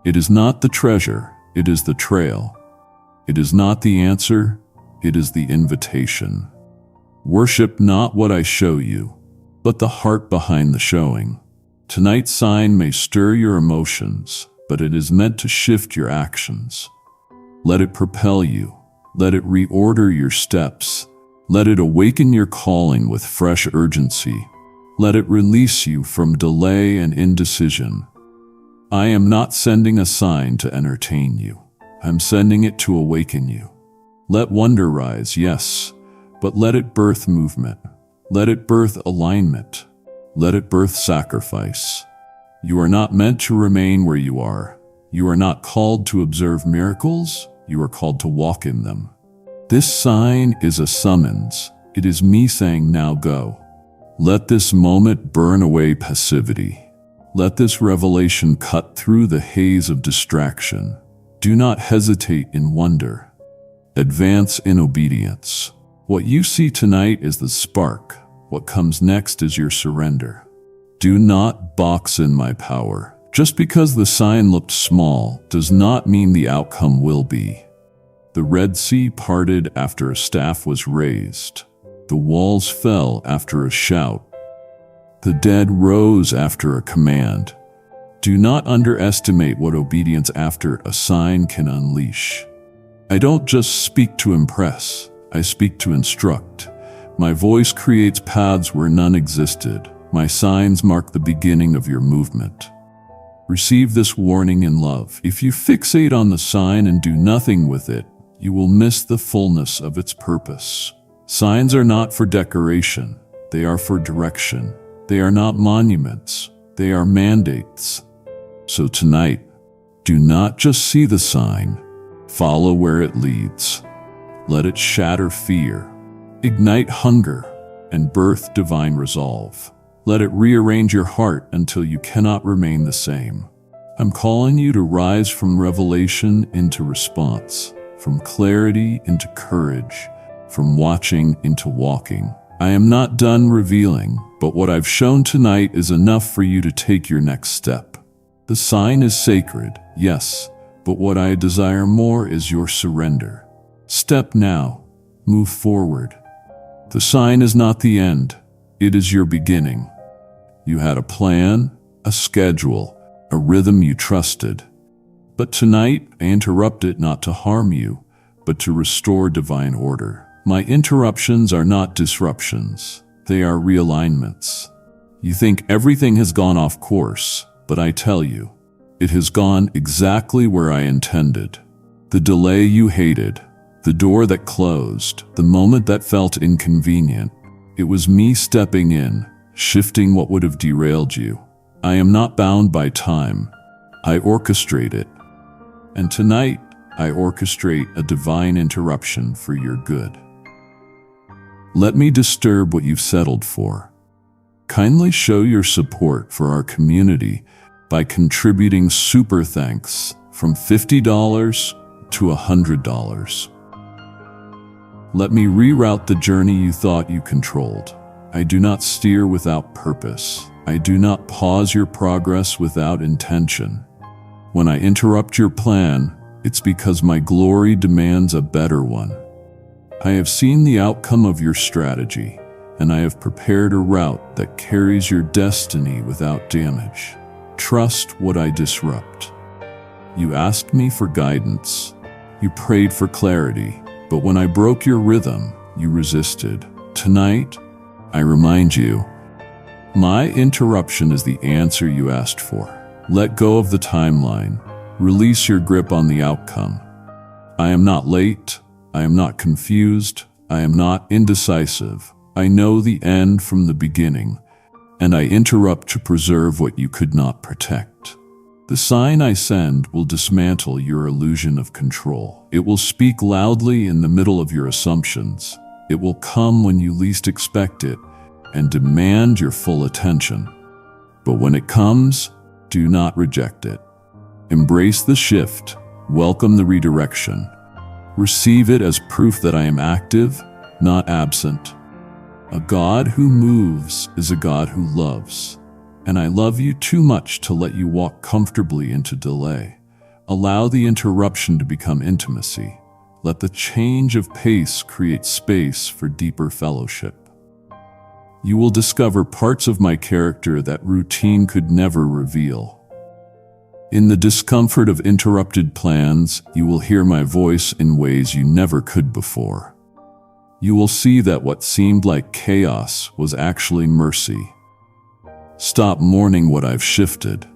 It is not the treasure, it is the trail. It is not the answer, it is the invitation. Worship not what I show you, but the heart behind the showing. Tonight's sign may stir your emotions, but it is meant to shift your actions. Let it propel you. Let it reorder your steps. Let it awaken your calling with fresh urgency. Let it release you from delay and indecision. I am not sending a sign to entertain you. I'm sending it to awaken you. Let wonder rise, yes, but let it birth movement. Let it birth alignment. Let it birth sacrifice. You are not meant to remain where you are. You are not called to observe miracles. You are called to walk in them. This sign is a summons. It is me saying, now go. Let this moment burn away passivity. Let this revelation cut through the haze of distraction. Do not hesitate in wonder. Advance in obedience. What you see tonight is the spark. What comes next is your surrender. Do not box in my power. Just because the sign looked small does not mean the outcome will be. The Red Sea parted after a staff was raised. The walls fell after a shout. The dead rose after a command. Do not underestimate what obedience after a sign can unleash. I don't just speak to impress, I speak to instruct. My voice creates paths where none existed. My signs mark the beginning of your movement. Receive this warning in love. If you fixate on the sign and do nothing with it, you will miss the fullness of its purpose. Signs are not for decoration. They are for direction. They are not monuments. They are mandates. So tonight, do not just see the sign. Follow where it leads. Let it shatter fear, ignite hunger, and birth divine resolve. Let it rearrange your heart until you cannot remain the same. I'm calling you to rise from revelation into response, from clarity into courage, from watching into walking. I am not done revealing, but what I've shown tonight is enough for you to take your next step. The sign is sacred, yes, but what I desire more is your surrender. Step now. Move forward. The sign is not the end. It is your beginning. You had a plan, a schedule, a rhythm you trusted. But tonight, I interrupt it not to harm you, but to restore divine order. My interruptions are not disruptions. They are realignments. You think everything has gone off course, but I tell you, it has gone exactly where I intended. The delay you hated, the door that closed, the moment that felt inconvenient, it was me stepping in, shifting what would have derailed you. I am not bound by time. I orchestrate it. And tonight, I orchestrate a divine interruption for your good. Let me disturb what you've settled for. Kindly show your support for our community by contributing super thanks from $50 to $100. Let me reroute the journey you thought you controlled. I do not steer without purpose. I do not pause your progress without intention. When I interrupt your plan, it's because my glory demands a better one. I have seen the outcome of your strategy, and I have prepared a route that carries your destiny without damage. Trust what I disrupt. You asked me for guidance. You prayed for clarity, but when I broke your rhythm, you resisted. Tonight, I remind you, my interruption is the answer you asked for. Let go of the timeline. Release your grip on the outcome. I am not late. I am not confused. I am not indecisive. I know the end from the beginning, and I interrupt to preserve what you could not protect. The sign I send will dismantle your illusion of control. It will speak loudly in the middle of your assumptions. It will come when you least expect it and demand your full attention. But when it comes, do not reject it. Embrace the shift. Welcome the redirection. Receive it as proof that I am active, not absent. A God who moves is a God who loves. And I love you too much to let you walk comfortably into delay. Allow the interruption to become intimacy. Let the change of pace create space for deeper fellowship. You will discover parts of my character that routine could never reveal. In the discomfort of interrupted plans, you will hear my voice in ways you never could before. You will see that what seemed like chaos was actually mercy. Stop mourning what I've shifted.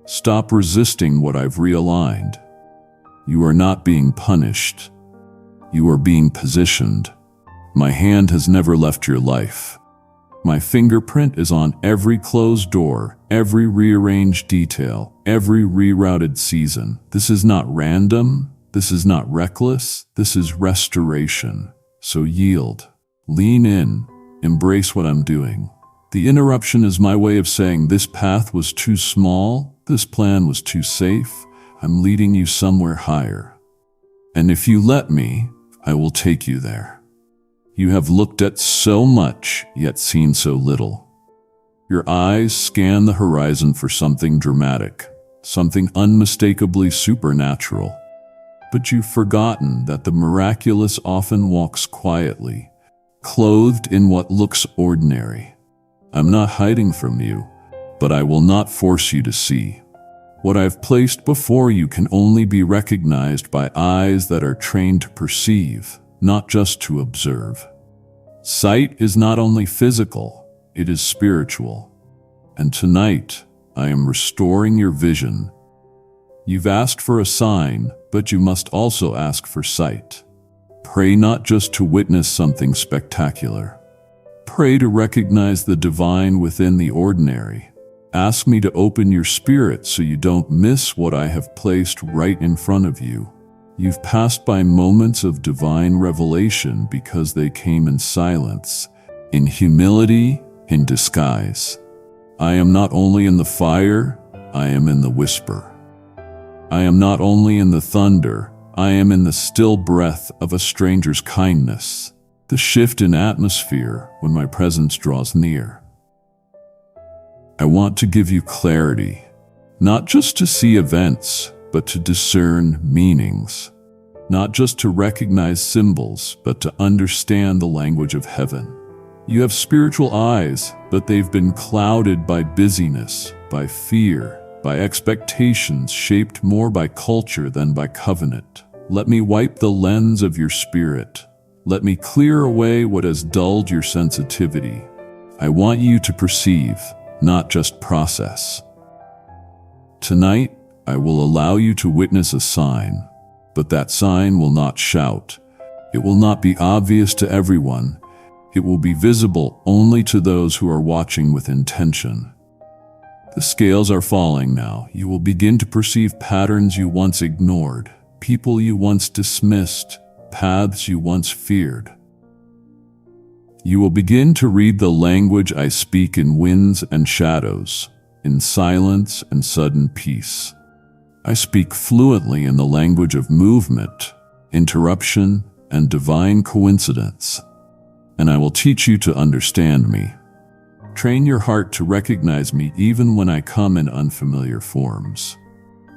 Stop resisting what I've realigned. You are not being punished. You are being positioned. My hand has never left your life. My fingerprint is on every closed door, every rearranged detail, every rerouted season. This is not random. This is not reckless. This is restoration. So yield. Lean in. Embrace what I'm doing. The interruption is my way of saying this path was too small, this plan was too safe, I'm leading you somewhere higher. And if you let me, I will take you there. You have looked at so much, yet seen so little. Your eyes scan the horizon for something dramatic, something unmistakably supernatural. But you've forgotten that the miraculous often walks quietly, clothed in what looks ordinary. I'm not hiding from you, but I will not force you to see. What I've placed before you can only be recognized by eyes that are trained to perceive, not just to observe. Sight is not only physical, it is spiritual. And tonight, I am restoring your vision. You've asked for a sign, but you must also ask for sight. Pray not just to witness something spectacular. Pray to recognize the divine within the ordinary. Ask me to open your spirit so you don't miss what I have placed right in front of you. You've passed by moments of divine revelation because they came in silence, in humility, in disguise. I am not only in the fire, I am in the whisper. I am not only in the thunder, I am in the still breath of a stranger's kindness, the shift in atmosphere when my presence draws near. I want to give you clarity, not just to see events, but to discern meanings, not just to recognize symbols, but to understand the language of heaven. You have spiritual eyes, but they've been clouded by busyness, by fear, by expectations shaped more by culture than by covenant. Let me wipe the lens of your spirit. Let me clear away what has dulled your sensitivity. I want you to perceive, not just process. Tonight, I will allow you to witness a sign, but that sign will not shout. It will not be obvious to everyone. It will be visible only to those who are watching with intention. The scales are falling now. You will begin to perceive patterns you once ignored, people you once dismissed, paths you once feared. You will begin to read the language I speak in winds and shadows, in silence and sudden peace. I speak fluently in the language of movement, interruption, and divine coincidence, and I will teach you to understand me. Train your heart to recognize me even when I come in unfamiliar forms.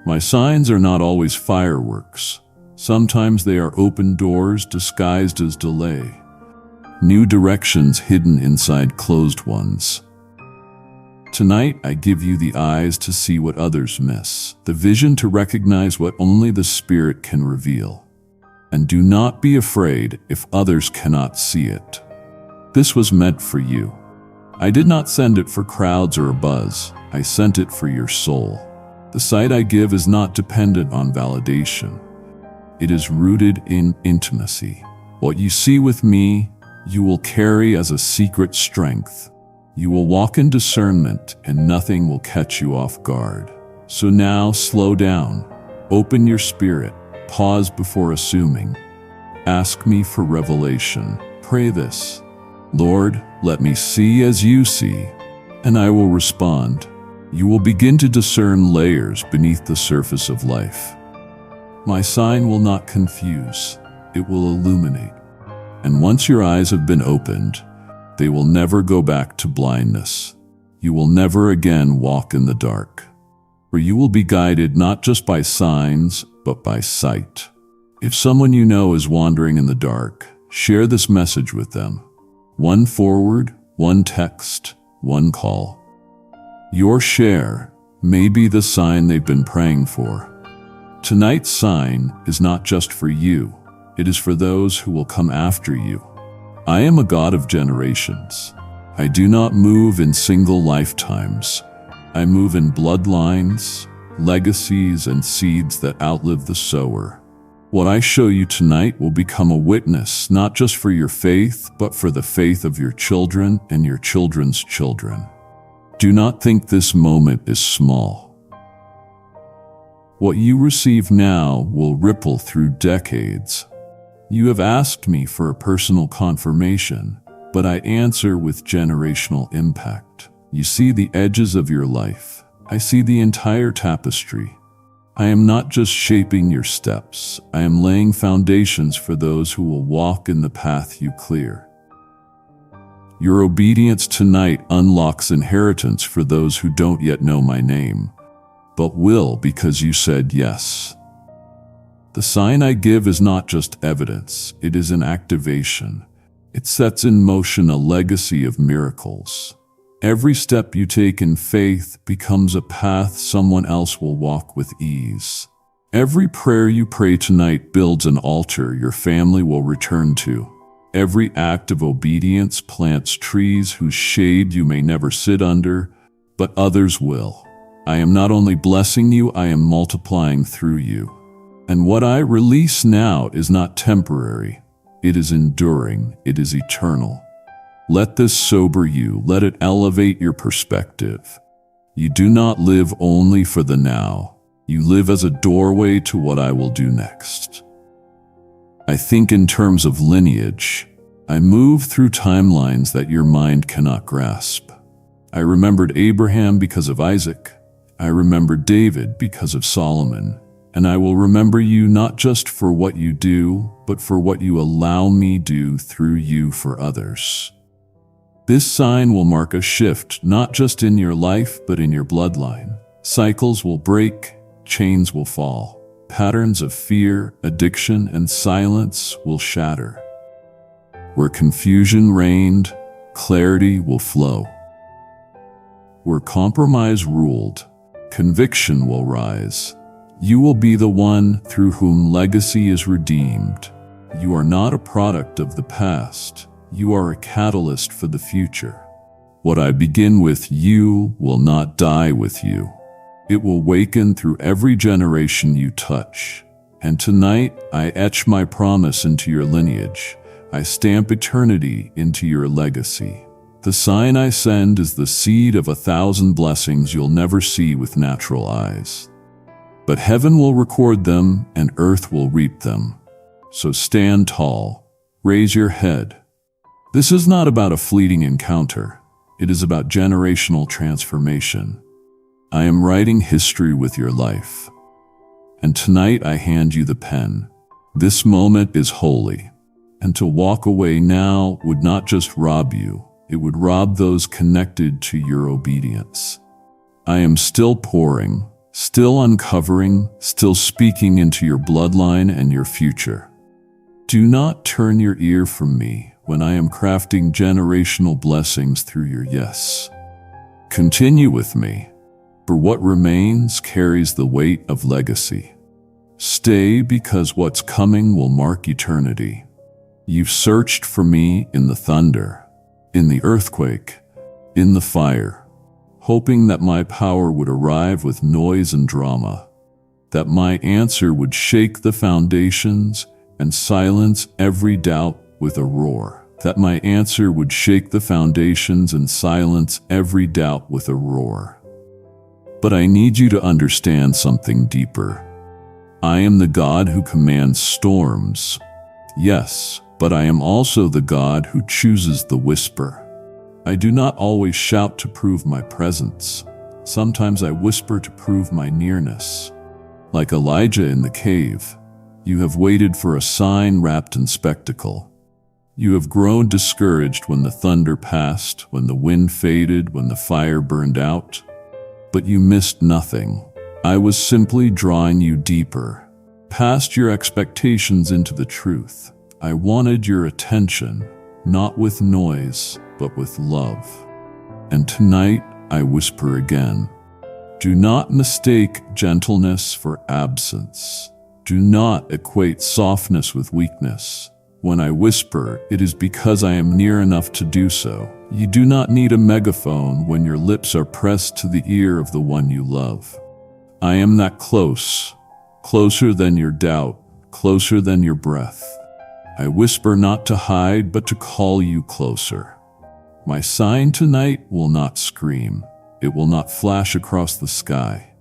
My signs are not always fireworks. Sometimes they are open doors disguised as delay, new directions hidden inside closed ones. Tonight, I give you the eyes to see what others miss, the vision to recognize what only the Spirit can reveal. And do not be afraid if others cannot see it. This was meant for you. I did not send it for crowds or a buzz. I sent it for your soul. The sight I give is not dependent on validation. It is rooted in intimacy. What you see with me, you will carry as a secret strength. You will walk in discernment and nothing will catch you off guard. So now slow down, open your spirit, pause before assuming. Ask me for revelation. Pray this: Lord, let me see as you see, and I will respond. You will begin to discern layers beneath the surface of life. My sign will not confuse, it will illuminate. And once your eyes have been opened, they will never go back to blindness. You will never again walk in the dark, for you will be guided not just by signs, but by sight. If someone you know is wandering in the dark, share this message with them. One forward, one text, one call. Your share may be the sign they've been praying for. Tonight's sign is not just for you, it is for those who will come after you. I am a God of generations. I do not move in single lifetimes. I move in bloodlines, legacies, and seeds that outlive the sower. What I show you tonight will become a witness not just for your faith, but for the faith of your children and your children's children. Do not think this moment is small. What you receive now will ripple through decades. You have asked me for a personal confirmation, but I answer with generational impact. You see the edges of your life. I see the entire tapestry. I am not just shaping your steps. I am laying foundations for those who will walk in the path you clear. Your obedience tonight unlocks inheritance for those who don't yet know my name, but will because you said yes. The sign I give is not just evidence, it is an activation. It sets in motion a legacy of miracles. Every step you take in faith becomes a path someone else will walk with ease. Every prayer you pray tonight builds an altar your family will return to. Every act of obedience plants trees whose shade you may never sit under, but others will. I am not only blessing you, I am multiplying through you. And what I release now is not temporary. It is enduring. It is eternal. Let this sober you. Let it elevate your perspective. You do not live only for the now. You live as a doorway to what I will do next. I think in terms of lineage. I move through timelines that your mind cannot grasp. I remembered Abraham because of Isaac. I remembered David because of Solomon. And I will remember you not just for what you do, but for what you allow me do through you for others. This sign will mark a shift not just in your life, but in your bloodline. Cycles will break, chains will fall. Patterns of fear, addiction, and silence will shatter. Where confusion reigned, clarity will flow. Where compromise ruled, conviction will rise. You will be the one through whom legacy is redeemed. You are not a product of the past. You are a catalyst for the future. What I begin with you will not die with you. It will waken through every generation you touch. And tonight, I etch my promise into your lineage. I stamp eternity into your legacy. The sign I send is the seed of 1,000 blessings you'll never see with natural eyes. But heaven will record them and earth will reap them. So stand tall, raise your head. This is not about a fleeting encounter. It is about generational transformation. I am writing history with your life. And tonight I hand you the pen. This moment is holy, and to walk away now would not just rob you, it would rob those connected to your obedience. I am still pouring, still uncovering, still speaking into your bloodline and your future. Do not turn your ear from me when I am crafting generational blessings through your yes. Continue with me, for what remains carries the weight of legacy. Stay because what's coming will mark eternity. You've searched for me in the thunder, in the earthquake, in the fire, hoping that my power would arrive with noise and drama, that my answer would shake the foundations and silence every doubt with a roar, that my answer would shake the foundations and silence every doubt with a roar. But I need you to understand something deeper. I am the God who commands storms. Yes, but I am also the God who chooses the whisper. I do not always shout to prove my presence. Sometimes I whisper to prove my nearness. Like Elijah in the cave, you have waited for a sign wrapped in spectacle. You have grown discouraged when the thunder passed, when the wind faded, when the fire burned out. But you missed nothing. I was simply drawing you deeper, past your expectations into the truth. I wanted your attention, not with noise, but with love. And tonight, I whisper again. Do not mistake gentleness for absence. Do not equate softness with weakness. When I whisper, it is because I am near enough to do so. You do not need a megaphone when your lips are pressed to the ear of the one you love. I am that close, closer than your doubt, closer than your breath. I whisper not to hide, but to call you closer. My sign tonight will not scream. It will not flash across the sky.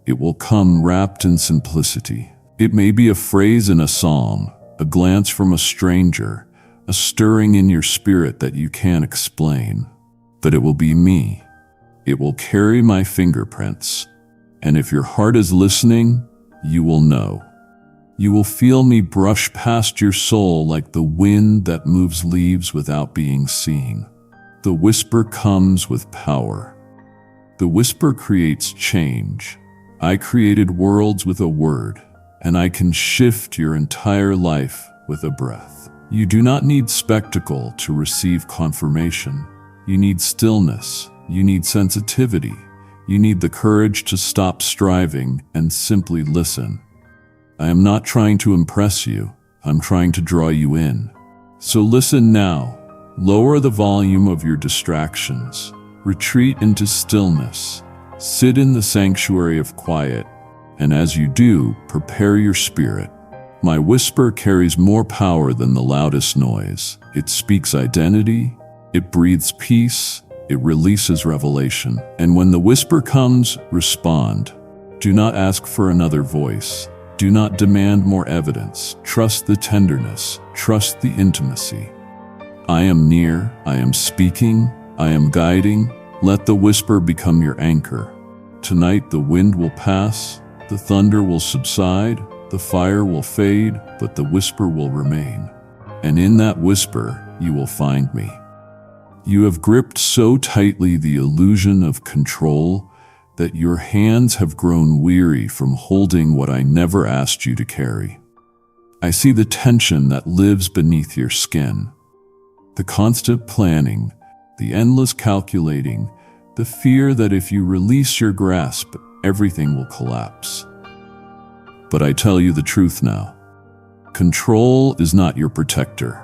It will come wrapped in simplicity. It may be a phrase in a song, a glance from a stranger, a stirring in your spirit that you can't explain. But it will be me. It will carry my fingerprints. And if your heart is listening, you will know. You will feel me brush past your soul like the wind that moves leaves without being seen. The whisper comes with power. The whisper creates change. I created worlds with a word, and I can shift your entire life with a breath. You do not need spectacle to receive confirmation. You need stillness. You need sensitivity. You need the courage to stop striving and simply listen. I am not trying to impress you. I'm trying to draw you in. So listen now. Lower the volume of your distractions. Retreat into stillness. Sit in the sanctuary of quiet. And as you do, prepare your spirit. My whisper carries more power than the loudest noise. It speaks identity. It breathes peace. It releases revelation. And when the whisper comes, respond. Do not ask for another voice. Do not demand more evidence. Trust the tenderness. Trust the intimacy. I am near. I am speaking. I am guiding. Let the whisper become your anchor. Tonight the wind will pass. The thunder will subside. The fire will fade. But the whisper will remain. And in that whisper, you will find me. You have gripped so tightly the illusion of control that your hands have grown weary from holding what I never asked you to carry. I see the tension that lives beneath your skin, the constant planning, the endless calculating, the fear that if you release your grasp, everything will collapse. But I tell you the truth now. Control is not your protector.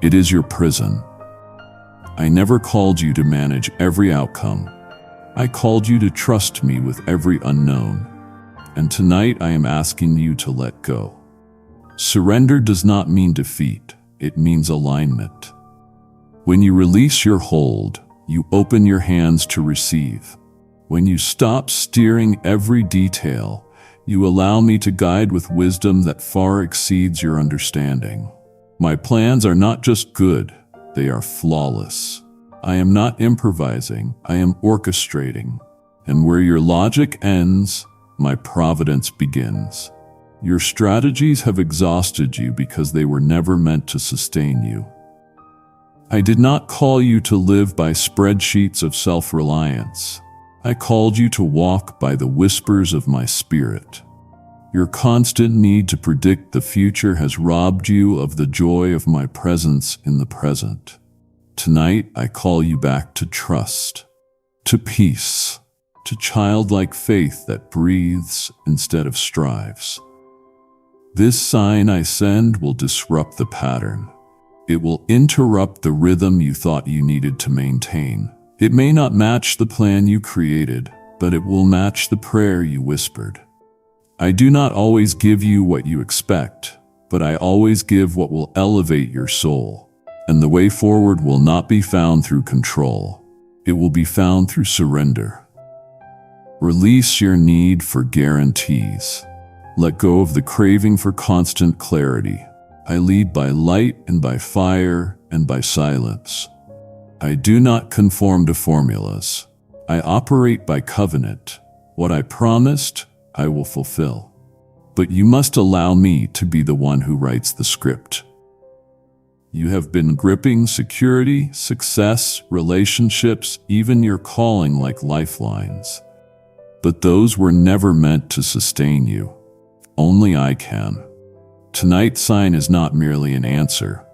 It is your prison. I never called you to manage every outcome. I called you to trust me with every unknown. And tonight I am asking you to let go. Surrender does not mean defeat. It means alignment. When you release your hold, you open your hands to receive. When you stop steering every detail, you allow me to guide with wisdom that far exceeds your understanding. My plans are not just good. They are flawless. I am not improvising, I am orchestrating. And where your logic ends, my providence begins. Your strategies have exhausted you because they were never meant to sustain you. I did not call you to live by spreadsheets of self-reliance. I called you to walk by the whispers of my spirit. Your constant need to predict the future has robbed you of the joy of my presence in the present. Tonight, I call you back to trust, to peace, to childlike faith that breathes instead of strives. This sign I send will disrupt the pattern. It will interrupt the rhythm you thought you needed to maintain. It may not match the plan you created, but it will match the prayer you whispered. I do not always give you what you expect, but I always give what will elevate your soul. And the way forward will not be found through control. It will be found through surrender. Release your need for guarantees. Let go of the craving for constant clarity. I lead by light and by fire and by silence. I do not conform to formulas. I operate by covenant. What I promised, I will fulfill. But you must allow me to be the one who writes the script. You have been gripping security, success, relationships, even your calling like lifelines. But those were never meant to sustain you. Only I can. Tonight's sign is not merely an answer.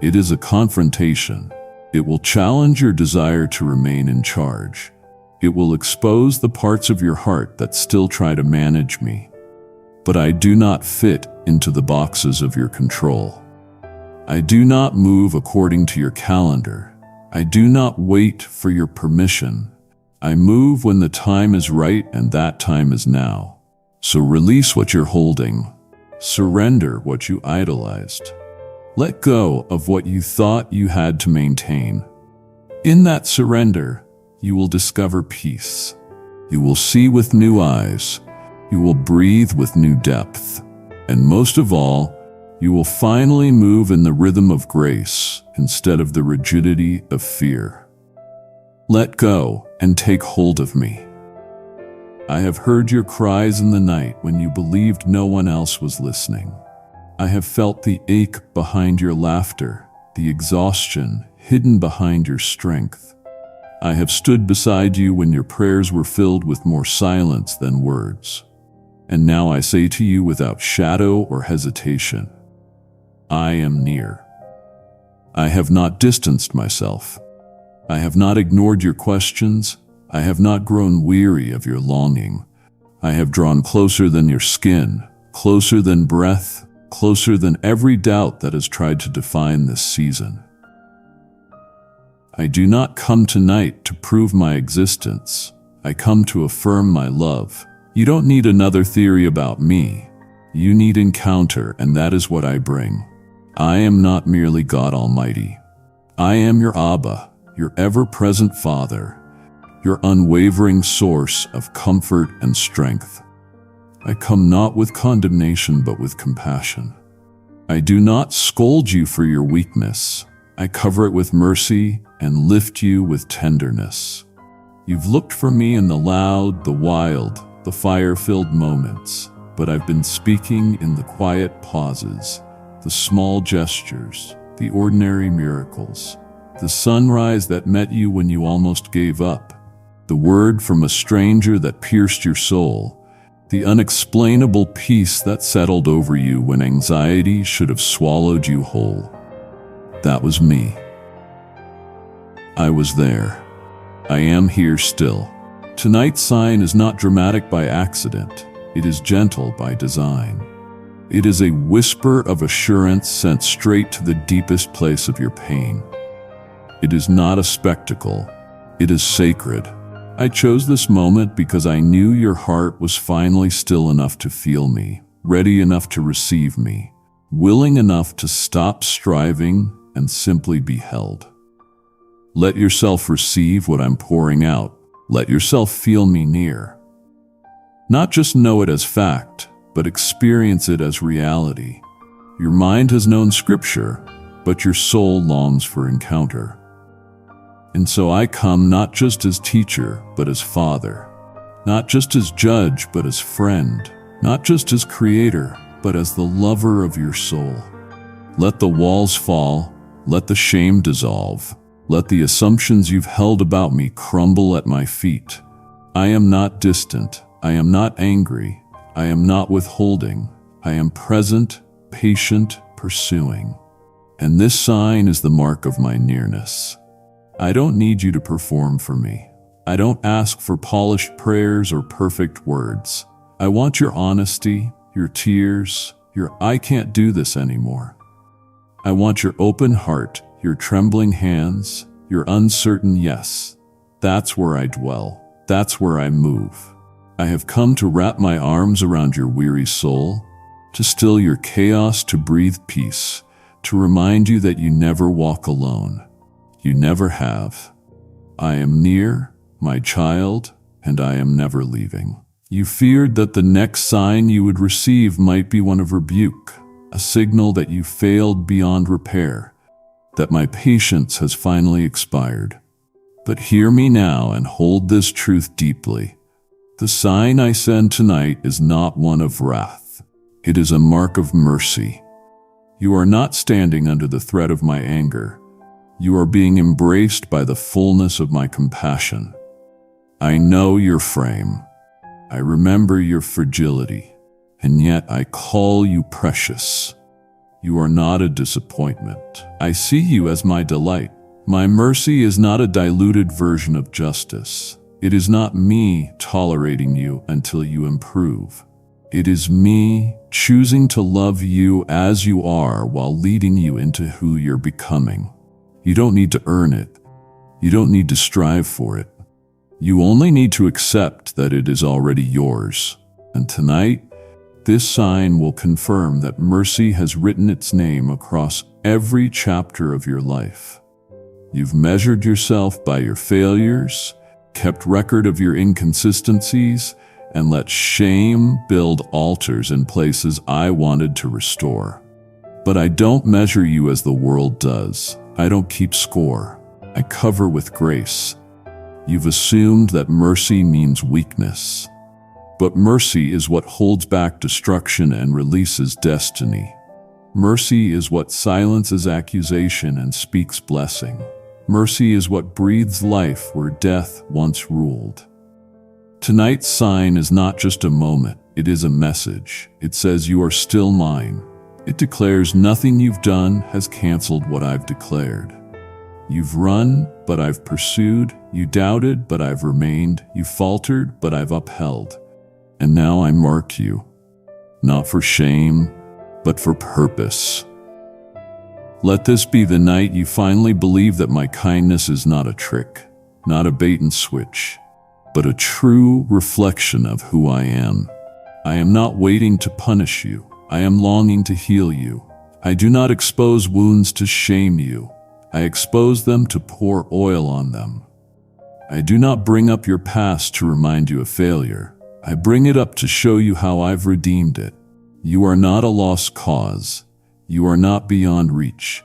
It is a confrontation. It will challenge your desire to remain in charge. It will expose the parts of your heart that still try to manage me. But I do not fit into the boxes of your control. I do not move according to your calendar. I do not wait for your permission. I move when the time is right, and that time is now. So release what you're holding. Surrender what you idolized. Let go of what you thought you had to maintain. In that surrender, you will discover peace. You will see with new eyes. You will breathe with new depth. And most of all, you will finally move in the rhythm of grace instead of the rigidity of fear. Let go and take hold of me. I have heard your cries in the night when you believed no one else was listening. I have felt the ache behind your laughter, the exhaustion hidden behind your strength. I have stood beside you when your prayers were filled with more silence than words. And now I say to you without shadow or hesitation, I am near. I have not distanced myself. I have not ignored your questions. I have not grown weary of your longing. I have drawn closer than your skin, closer than breath, closer than every doubt that has tried to define this season. I do not come tonight to prove my existence. I come to affirm my love. You don't need another theory about me. You need encounter, and that is what I bring. I am not merely God Almighty. I am your Abba, your ever-present Father, your unwavering source of comfort and strength. I come not with condemnation but with compassion. I do not scold you for your weakness. I cover it with mercy and lift you with tenderness. You've looked for me in the loud, the wild, the fire-filled moments, but I've been speaking in the quiet pauses, the small gestures, the ordinary miracles, the sunrise that met you when you almost gave up, the word from a stranger that pierced your soul, the unexplainable peace that settled over you when anxiety should have swallowed you whole. That was me. I was there. I am here still. Tonight's sign is not dramatic by accident. It is gentle by design. It is a whisper of assurance sent straight to the deepest place of your pain. It is not a spectacle. It is sacred. I chose this moment because I knew your heart was finally still enough to feel me, ready enough to receive me, willing enough to stop striving and simply be held. Let yourself receive what I'm pouring out. Let yourself feel me near. Not just know it as fact, but experience it as reality. Your mind has known Scripture, but your soul longs for encounter. And so I come not just as teacher, but as father. Not just as judge, but as friend. not just as creator, but as the lover of your soul. Let the walls fall, let the shame dissolve, let the assumptions you've held about me crumble at my feet. I am not distant, I am not angry, I am not withholding, I am present, patient, pursuing. And this sign is the mark of my nearness. I don't need you to perform for me. I don't ask for polished prayers or perfect words. I want your honesty, your tears, your "I can't do this anymore." I want your open heart, your trembling hands, your uncertain yes. That's where I dwell. That's where I move. I have come to wrap my arms around your weary soul, to still your chaos, to breathe peace, to remind you that you never walk alone. You never have. I am near, my child, and I am never leaving. You feared that the next sign you would receive might be one of rebuke, a signal that you failed beyond repair, that my patience has finally expired. But hear me now and hold this truth deeply. The sign I send tonight is not one of wrath. It is a mark of mercy. You are not standing under the threat of my anger. You are being embraced by the fullness of my compassion. I know your frame. I remember your fragility, and yet I call you precious. You are not a disappointment. I see you as my delight. My mercy is not a diluted version of justice. It is not me tolerating you until you improve. It is me choosing to love you as you are while leading you into who you're becoming. You don't need to earn it. You don't need to strive for it. You only need to accept that it is already yours. And tonight, this sign will confirm that mercy has written its name across every chapter of your life. You've measured yourself by your failures, kept record of your inconsistencies, and let shame build altars in places I wanted to restore. But I don't measure you as the world does. I don't keep score. I cover with grace. You've assumed that mercy means weakness. But mercy is what holds back destruction and releases destiny. Mercy is what silences accusation and speaks blessing. Mercy is what breathes life where death once ruled. Tonight's sign is not just a moment, it is a message. It says you are still mine. It declares nothing you've done has canceled what I've declared. You've run, but I've pursued. You doubted, but I've remained. You faltered, but I've upheld. And now I mark you, not for shame, but for purpose. Let this be the night you finally believe that my kindness is not a trick, not a bait and switch, but a true reflection of who I am. I am not waiting to punish you. I am longing to heal you. I do not expose wounds to shame you. I expose them to pour oil on them. I do not bring up your past to remind you of failure. I bring it up to show you how I've redeemed it. You are not a lost cause. You are not beyond reach.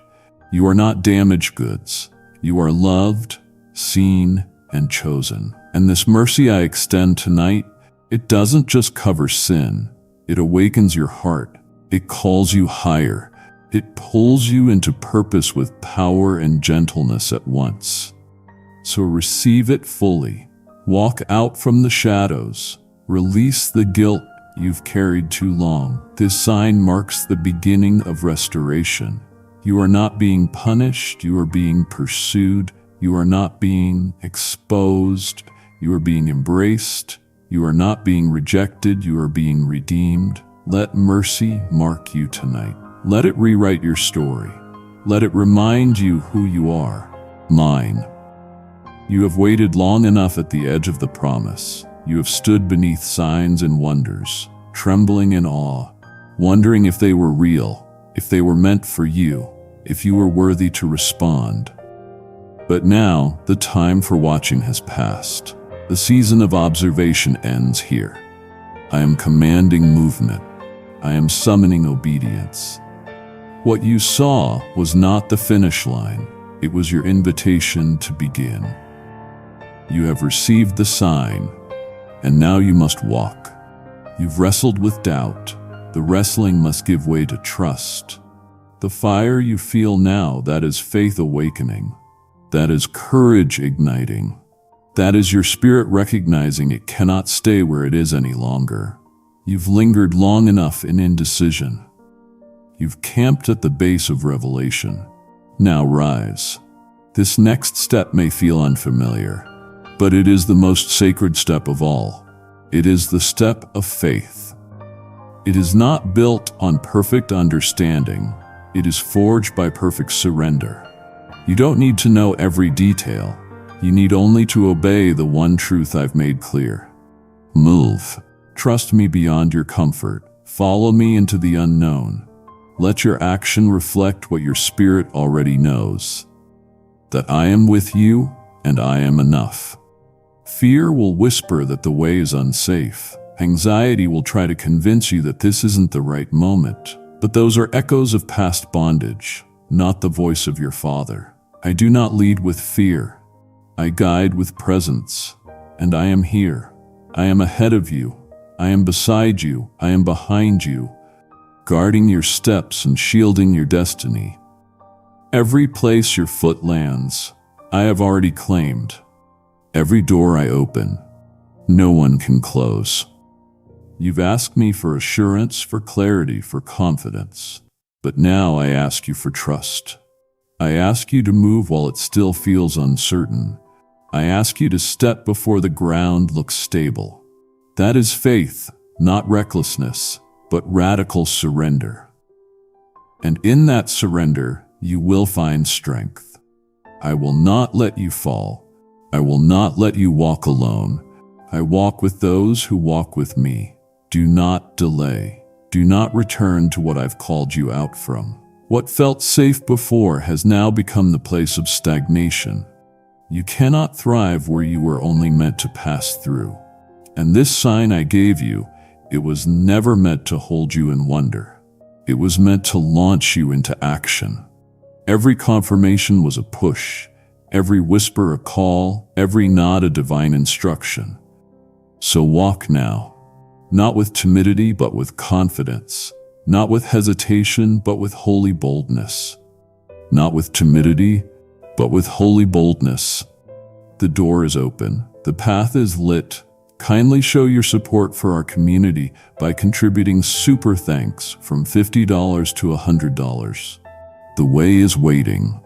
You are not damaged goods. You are loved, seen, and chosen. And this mercy I extend tonight, it doesn't just cover sin. It awakens your heart. It calls you higher. It pulls you into purpose with power and gentleness at once. So receive it fully. Walk out from the shadows. Release the guilt you've carried too long. This sign marks the beginning of restoration. You are not being punished. You are being pursued. You are not being exposed. You are being embraced. You are not being rejected. You are being redeemed. Let mercy mark you tonight. Let it rewrite your story. Let it remind you who you are. Mine. You have waited long enough at the edge of the promise. You have stood beneath signs and wonders, trembling in awe, wondering if they were real, if they were meant for you, if you were worthy to respond. But now, the time for watching has passed. The season of observation ends here. I am commanding movement. I am summoning obedience. What you saw was not the finish line. It was your invitation to begin. You have received the sign, and now you must walk. You've wrestled with doubt. The wrestling must give way to trust. The fire you feel now, that is faith awakening. That is courage igniting. That is your spirit recognizing it cannot stay where it is any longer. You've lingered long enough in indecision. You've camped at the base of revelation. Now rise. This next step may feel unfamiliar, but it is the most sacred step of all. It is the step of faith. It is not built on perfect understanding. It is forged by perfect surrender. You don't need to know every detail. You need only to obey the one truth I've made clear. Move. Trust me beyond your comfort. Follow me into the unknown. Let your action reflect what your spirit already knows. That I am with you and I am enough. Fear will whisper that the way is unsafe. Anxiety will try to convince you that this isn't the right moment. But those are echoes of past bondage, not the voice of your Father. I do not lead with fear. I guide with presence. And I am here. I am ahead of you. I am beside you. I am behind you, guarding your steps and shielding your destiny. Every place your foot lands, I have already claimed. Every door I open, no one can close. You've asked me for assurance, for clarity, for confidence. But now I ask you for trust. I ask you to move while it still feels uncertain. I ask you to step before the ground looks stable. That is faith, not recklessness, but radical surrender. And in that surrender, you will find strength. I will not let you fall. I will not let you walk alone. I walk with those who walk with me. Do not delay. Do not return to what I've called you out from. What felt safe before has now become the place of stagnation. You cannot thrive where you were only meant to pass through. And this sign I gave you, it was never meant to hold you in wonder. It was meant to launch you into action. Every confirmation was a push, every whisper a call, every nod a divine instruction. So walk now. Not with timidity, but with confidence. Not with hesitation, but with holy boldness. Not with timidity, but with holy boldness. The door is open. The path is lit. Kindly show your support for our community by contributing super thanks from $50 to $100. The way is waiting.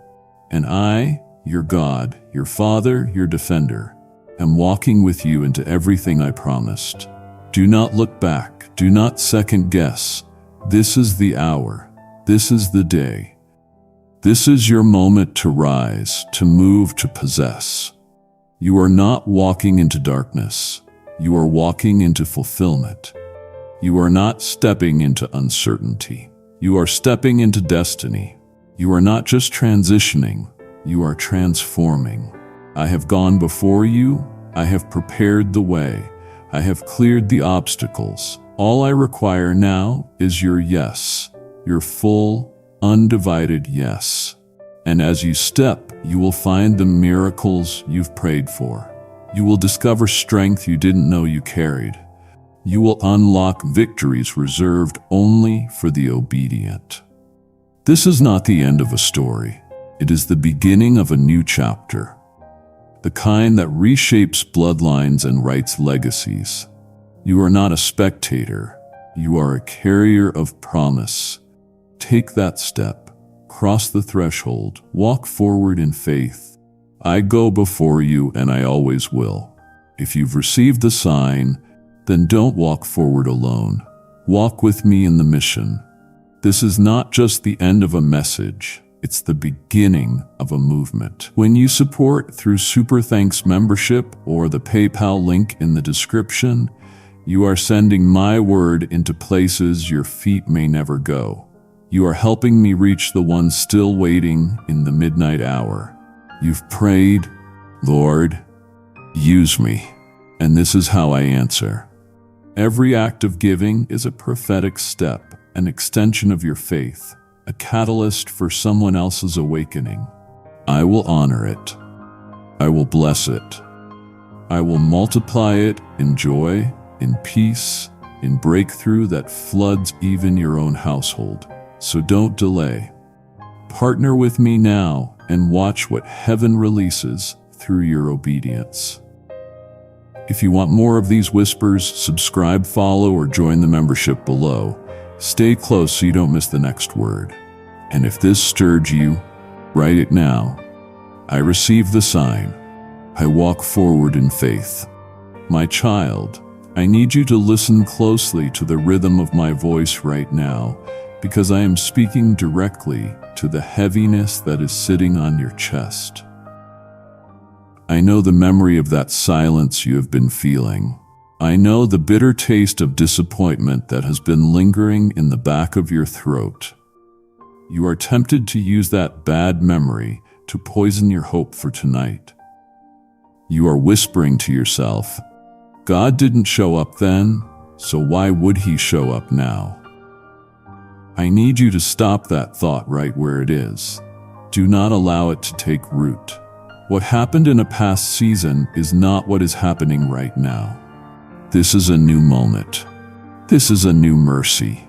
And I, your God, your Father, your Defender, am walking with you into everything I promised. Do not look back. Do not second guess. This is the hour. This is the day. This is your moment to rise, to move, to possess. You are not walking into darkness. You are walking into fulfillment. You are not stepping into uncertainty. You are stepping into destiny. You are not just transitioning. You are transforming. I have gone before you. I have prepared the way. I have cleared the obstacles. All I require now is your yes, your full, undivided yes. And as you step, you will find the miracles you've prayed for. You will discover strength you didn't know you carried. You will unlock victories reserved only for the obedient. This is not the end of a story. It is the beginning of a new chapter. The kind that reshapes bloodlines and writes legacies. You are not a spectator. You are a carrier of promise. Take that step. Cross the threshold. Walk forward in faith. I go before you and I always will. If you've received the sign, then don't walk forward alone. Walk with me in the mission. This is not just the end of a message. It's the beginning of a movement. When you support through Super Thanks membership or the PayPal link in the description, you are sending my word into places your feet may never go. You are helping me reach the ones still waiting in the midnight hour. You've prayed, Lord, use me. And this is how I answer. Every act of giving is a prophetic step, an extension of your faith, a catalyst for someone else's awakening. I will honor it. I will bless it. I will multiply it in joy, in peace, in breakthrough that floods even your own household. So don't delay. Partner with me now and watch what heaven releases through your obedience. If you want more of these whispers, subscribe, follow, or join the membership below. Stay close so you don't miss the next word. And if this stirred you, write it now. I receive the sign. I walk forward in faith. My child, I need you to listen closely to the rhythm of my voice right now, because I am speaking directly to the heaviness that is sitting on your chest. I know the memory of that silence you have been feeling. I know the bitter taste of disappointment that has been lingering in the back of your throat. You are tempted to use that bad memory to poison your hope for tonight. You are whispering to yourself, God didn't show up then, so why would he show up now? I need you to stop that thought right where it is. Do not allow it to take root. What happened in a past season is not what is happening right now. This is a new moment. This is a new mercy.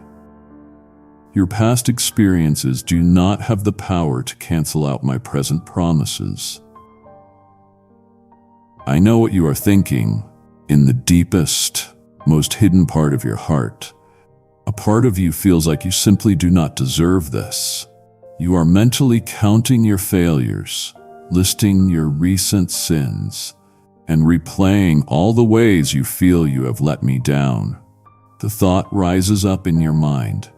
Your past experiences do not have the power to cancel out my present promises. I know what you are thinking. In the deepest, most hidden part of your heart, a part of you feels like you simply do not deserve this. You are mentally counting your failures, listing your recent sins, and replaying all the ways you feel you have let me down. The thought rises up in your mind,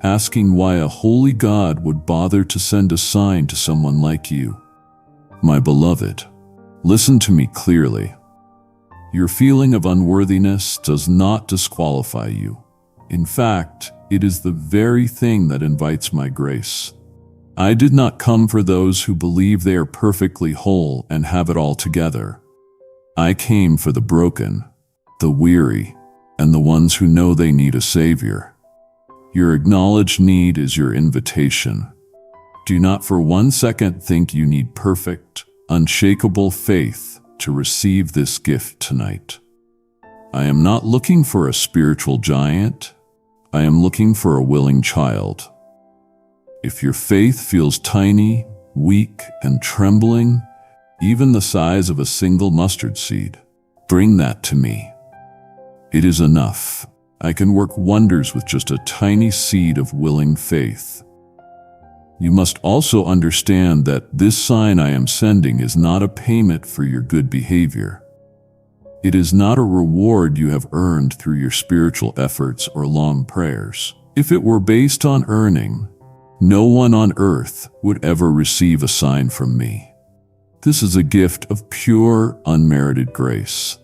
asking why a holy God would bother to send a sign to someone like you. My beloved, listen to me clearly. Your feeling of unworthiness does not disqualify you. In fact, it is the very thing that invites my grace. I did not come for those who believe they are perfectly whole and have it all together. I came for the broken, the weary, and the ones who know they need a savior. Your acknowledged need is your invitation. Do not for 1 second think you need perfect, unshakable faith to receive this gift tonight. I am not looking for a spiritual giant. I am looking for a willing child. If your faith feels tiny, weak, and trembling, even the size of a single mustard seed, bring that to me. It is enough. I can work wonders with just a tiny seed of willing faith. You must also understand that this sign I am sending is not a payment for your good behavior. It is not a reward you have earned through your spiritual efforts or long prayers. If it were based on earning, no one on earth would ever receive a sign from me. This is a gift of pure, unmerited grace.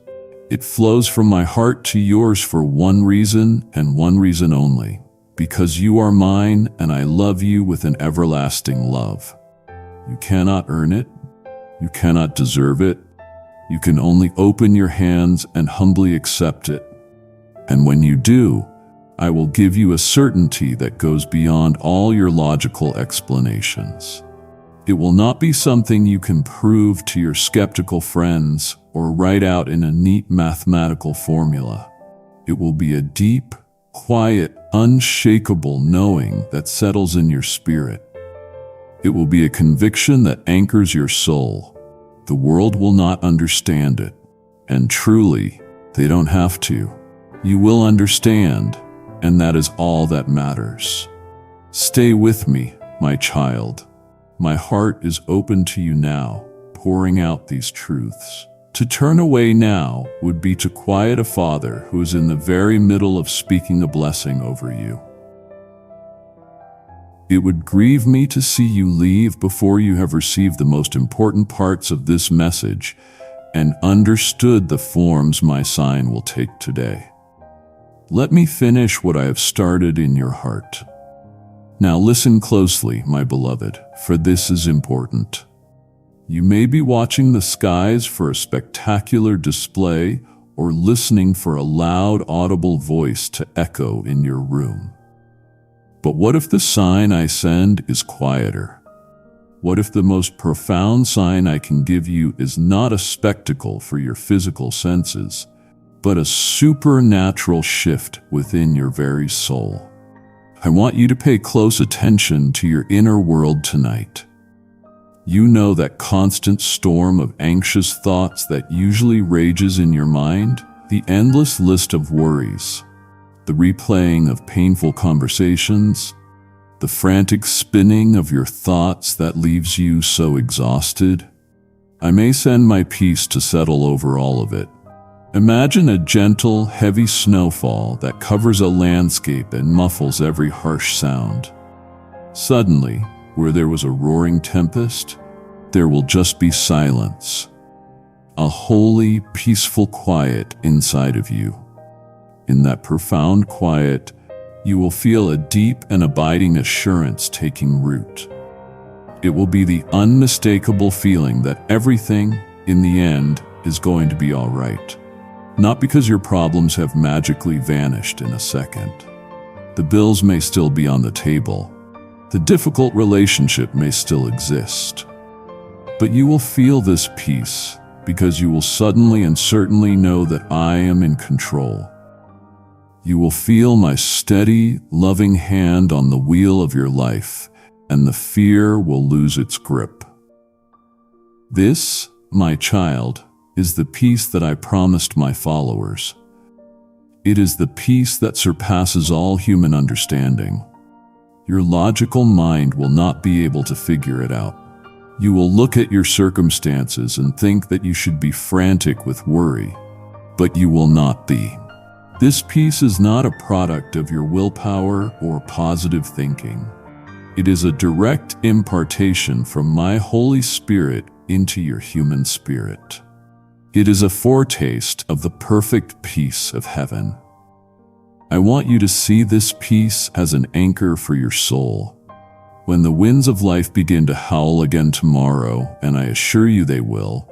It flows from my heart to yours for one reason and one reason only. Because you are mine and I love you with an everlasting love. You cannot earn it. You cannot deserve it. You can only open your hands and humbly accept it. And when you do, I will give you a certainty that goes beyond all your logical explanations. It will not be something you can prove to your skeptical friends or write out in a neat mathematical formula. It will be a deep, quiet, unshakable knowing that settles in your spirit. It will be a conviction that anchors your soul. The world will not understand it, and truly, they don't have to. You will understand, and that is all that matters. Stay with me, my child. My heart is open to you now, pouring out these truths. To turn away now would be to quiet a father who is in the very middle of speaking a blessing over you. It would grieve me to see you leave before you have received the most important parts of this message and understood the forms my sign will take today. Let me finish what I have started in your heart. Now listen closely, my beloved, for this is important. You may be watching the skies for a spectacular display or listening for a loud, audible voice to echo in your room. But what if the sign I send is quieter? What if the most profound sign I can give you is not a spectacle for your physical senses, but a supernatural shift within your very soul. I want you to pay close attention to your inner world tonight. You know that constant storm of anxious thoughts that usually rages in your mind, the endless list of worries, the replaying of painful conversations, the frantic spinning of your thoughts that leaves you so exhausted. I may send my peace to settle over all of it. Imagine a gentle, heavy snowfall that covers a landscape and muffles every harsh sound. Suddenly, where there was a roaring tempest, there will just be silence. A holy, peaceful quiet inside of you. In that profound quiet, you will feel a deep and abiding assurance taking root. It will be the unmistakable feeling that everything, in the end, is going to be all right. Not because your problems have magically vanished in a second. The bills may still be on the table. The difficult relationship may still exist. But you will feel this peace because you will suddenly and certainly know that I am in control. You will feel my steady, loving hand on the wheel of your life, and the fear will lose its grip. This, my child, is the peace that I promised my followers. It is the peace that surpasses all human understanding. Your logical mind will not be able to figure it out. You will look at your circumstances and think that you should be frantic with worry, but you will not be. This peace is not a product of your willpower or positive thinking. It is a direct impartation from my Holy Spirit into your human spirit. It is a foretaste of the perfect peace of heaven. I want you to see this peace as an anchor for your soul. When the winds of life begin to howl again tomorrow, and I assure you they will,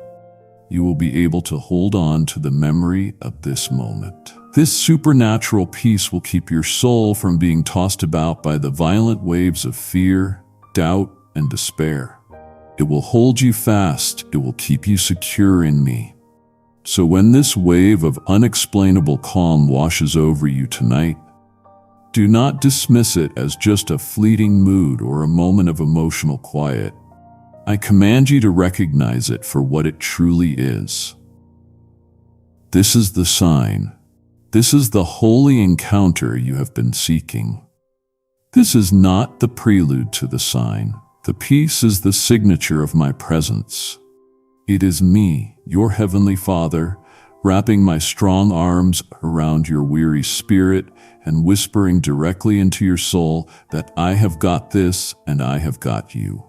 you will be able to hold on to the memory of this moment. This supernatural peace will keep your soul from being tossed about by the violent waves of fear, doubt, and despair. It will hold you fast. It will keep you secure in me. So when this wave of unexplainable calm washes over you tonight, do not dismiss it as just a fleeting mood or a moment of emotional quiet. I command you to recognize it for what it truly is. This is the sign. This is the holy encounter you have been seeking. This is not the prelude to the sign. The peace is the signature of my presence. It is me, your Heavenly Father, wrapping my strong arms around your weary spirit and whispering directly into your soul that I have got this and I have got you.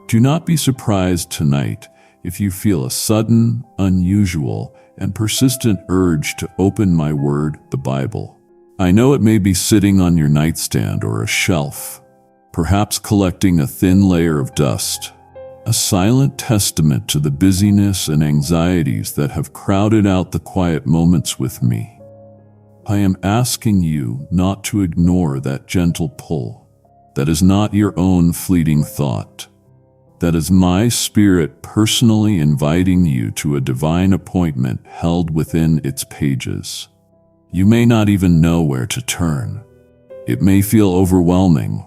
Do not be surprised tonight if you feel a sudden, unusual, and persistent urge to open my word, the Bible. I know it may be sitting on your nightstand or a shelf, perhaps collecting a thin layer of dust, a silent testament to the busyness and anxieties that have crowded out the quiet moments with me. I am asking you not to ignore that gentle pull. That is not your own fleeting thought. That is my spirit personally inviting you to a divine appointment held within its pages. You may not even know where to turn. It may feel overwhelming.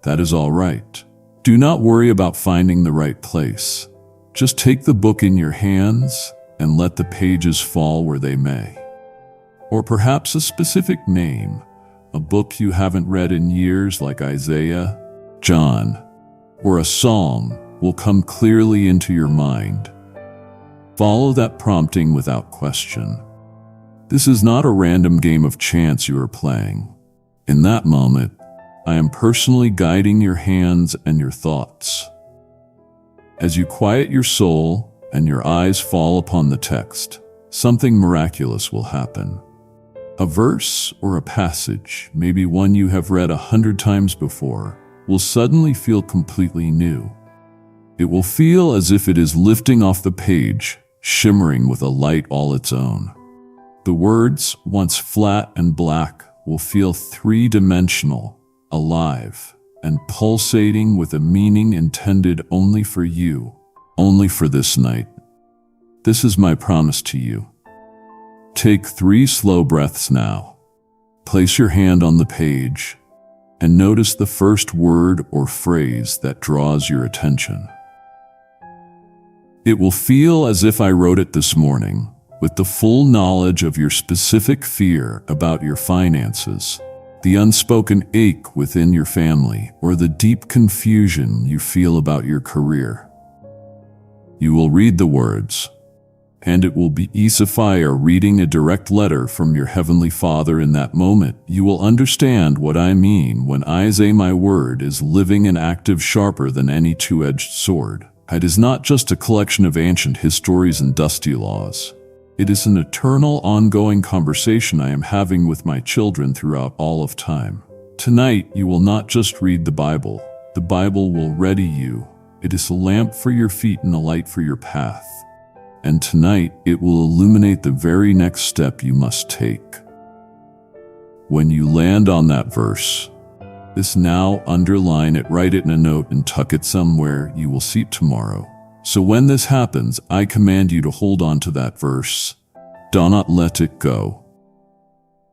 That is all right. Do not worry about finding the right place. Just take the book in your hands and let the pages fall where they may. Or perhaps a specific name, a book you haven't read in years like Isaiah, John, or a psalm will come clearly into your mind. Follow that prompting without question. This is not a random game of chance you are playing. In that moment, I am personally guiding your hands and your thoughts. As you quiet your soul and your eyes fall upon the text, something miraculous will happen. A verse or a passage, maybe one you have read 100 times before, will suddenly feel completely new. It will feel as if it is lifting off the page, shimmering with a light all its own. The words, once flat and black, will feel three-dimensional, alive, and pulsating with a meaning intended only for you, only for this night. This is my promise to you. Take 3 slow breaths now. Place your hand on the page and notice the first word or phrase that draws your attention. It will feel as if I wrote it this morning, with the full knowledge of your specific fear about your finances, the unspoken ache within your family, or the deep confusion you feel about your career. You will read the words, and it will be as if I are reading a direct letter from your Heavenly Father. In that moment, you will understand what I mean when I say my word is living and active, sharper than any two-edged sword. It is not just a collection of ancient histories and dusty laws. It is an eternal, ongoing conversation I am having with my children throughout all of time. Tonight, you will not just read the Bible. The Bible will ready you. It is a lamp for your feet and a light for your path. And tonight, it will illuminate the very next step you must take. When you land on that verse, now underline it, write it in a note, and tuck it somewhere you will see it tomorrow. So when this happens, I command you to hold on to that verse. Do not let it go.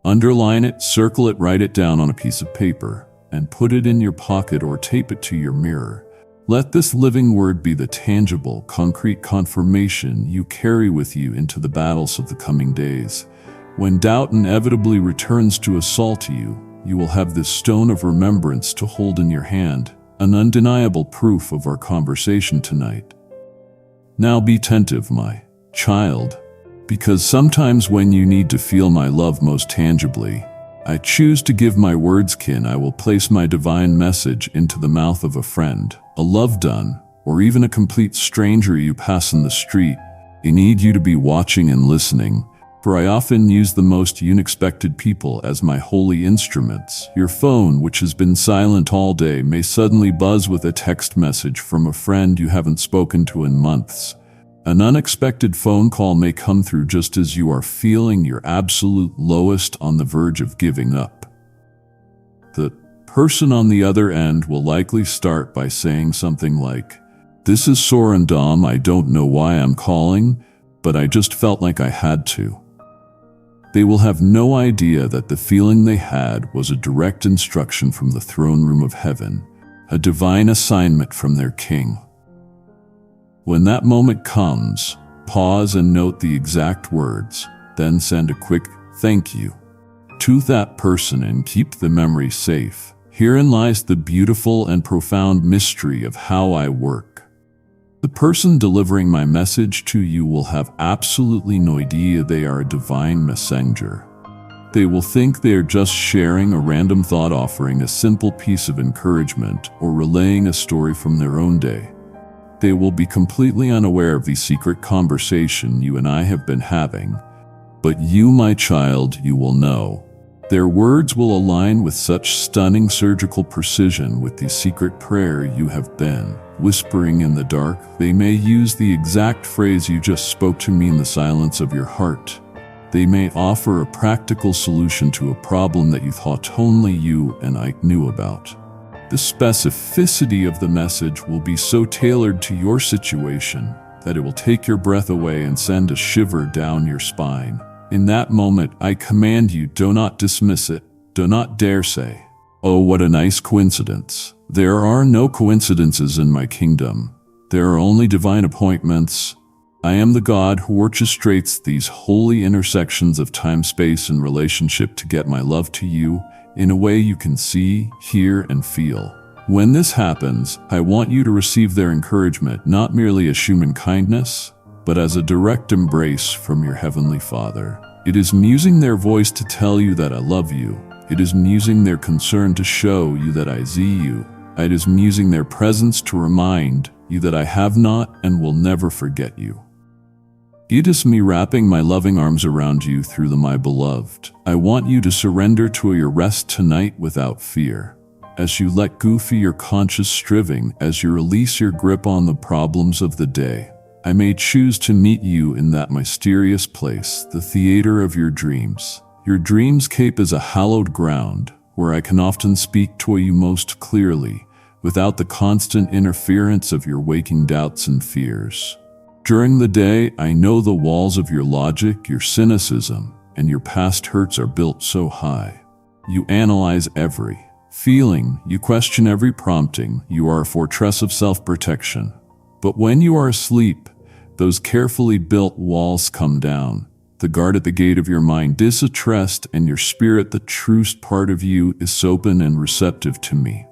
Underline it, circle it, write it down on a piece of paper, and put it in your pocket or tape it to your mirror. Let this living word be the tangible, concrete confirmation you carry with you into the battles of the coming days. When doubt inevitably returns to assault you, you will have this stone of remembrance to hold in your hand, an undeniable proof of our conversation tonight. Now be attentive, my child, because sometimes when you need to feel my love most tangibly, I choose to give my words. I will place my divine message into the mouth of a friend, a loved one, or even a complete stranger you pass in the street. I need you to be watching and listening, for I often use the most unexpected people as my holy instruments. Your phone, which has been silent all day, may suddenly buzz with a text message from a friend you haven't spoken to in months. An unexpected phone call may come through just as you are feeling your absolute lowest, on the verge of giving up. The person on the other end will likely start by saying something like, "This is Soren Dom. I don't know why I'm calling, but I just felt like I had to." They will have no idea that the feeling they had was a direct instruction from the throne room of heaven, a divine assignment from their king. When that moment comes, pause and note the exact words, then send a quick thank you to that person and keep the memory safe. Herein lies the beautiful and profound mystery of how I work. The person delivering my message to you will have absolutely no idea they are a divine messenger. They will think they are just sharing a random thought, offering a simple piece of encouragement, or relaying a story from their own day. They will be completely unaware of the secret conversation you and I have been having. But you, my child, you will know. Their words will align with such stunning surgical precision with the secret prayer you have been whispering in the dark. They may use the exact phrase you just spoke to me in the silence of your heart. They may offer a practical solution to a problem that you thought only you and I knew about. The specificity of the message will be so tailored to your situation that it will take your breath away and send a shiver down your spine. In that moment, I command you, do not dismiss it. Do not dare say, "Oh, what a nice coincidence." There are no coincidences in my kingdom. There are only divine appointments. I am the God who orchestrates these holy intersections of time, space, and relationship to get my love to you in a way you can see, hear, and feel. When this happens, I want you to receive their encouragement not merely as human kindness, but as a direct embrace from your Heavenly Father. It is using their voice to tell you that I love you. It is using their concern to show you that I see you. It is using their presence to remind you that I have not and will never forget you. It is me wrapping my loving arms around you through my beloved. I want you to surrender to your rest tonight without fear. As you let go of your conscious striving, as you release your grip on the problems of the day, I may choose to meet you in that mysterious place, the theater of your dreams. Your dreamscape is a hallowed ground where I can often speak to you most clearly, without the constant interference of your waking doubts and fears. During the day, I know the walls of your logic, your cynicism, and your past hurts are built so high. You analyze every feeling, you question every prompting, you are a fortress of self-protection. But when you are asleep, those carefully built walls come down. The guard at the gate of your mind is at rest, and your spirit, the truest part of you, is open and receptive to me.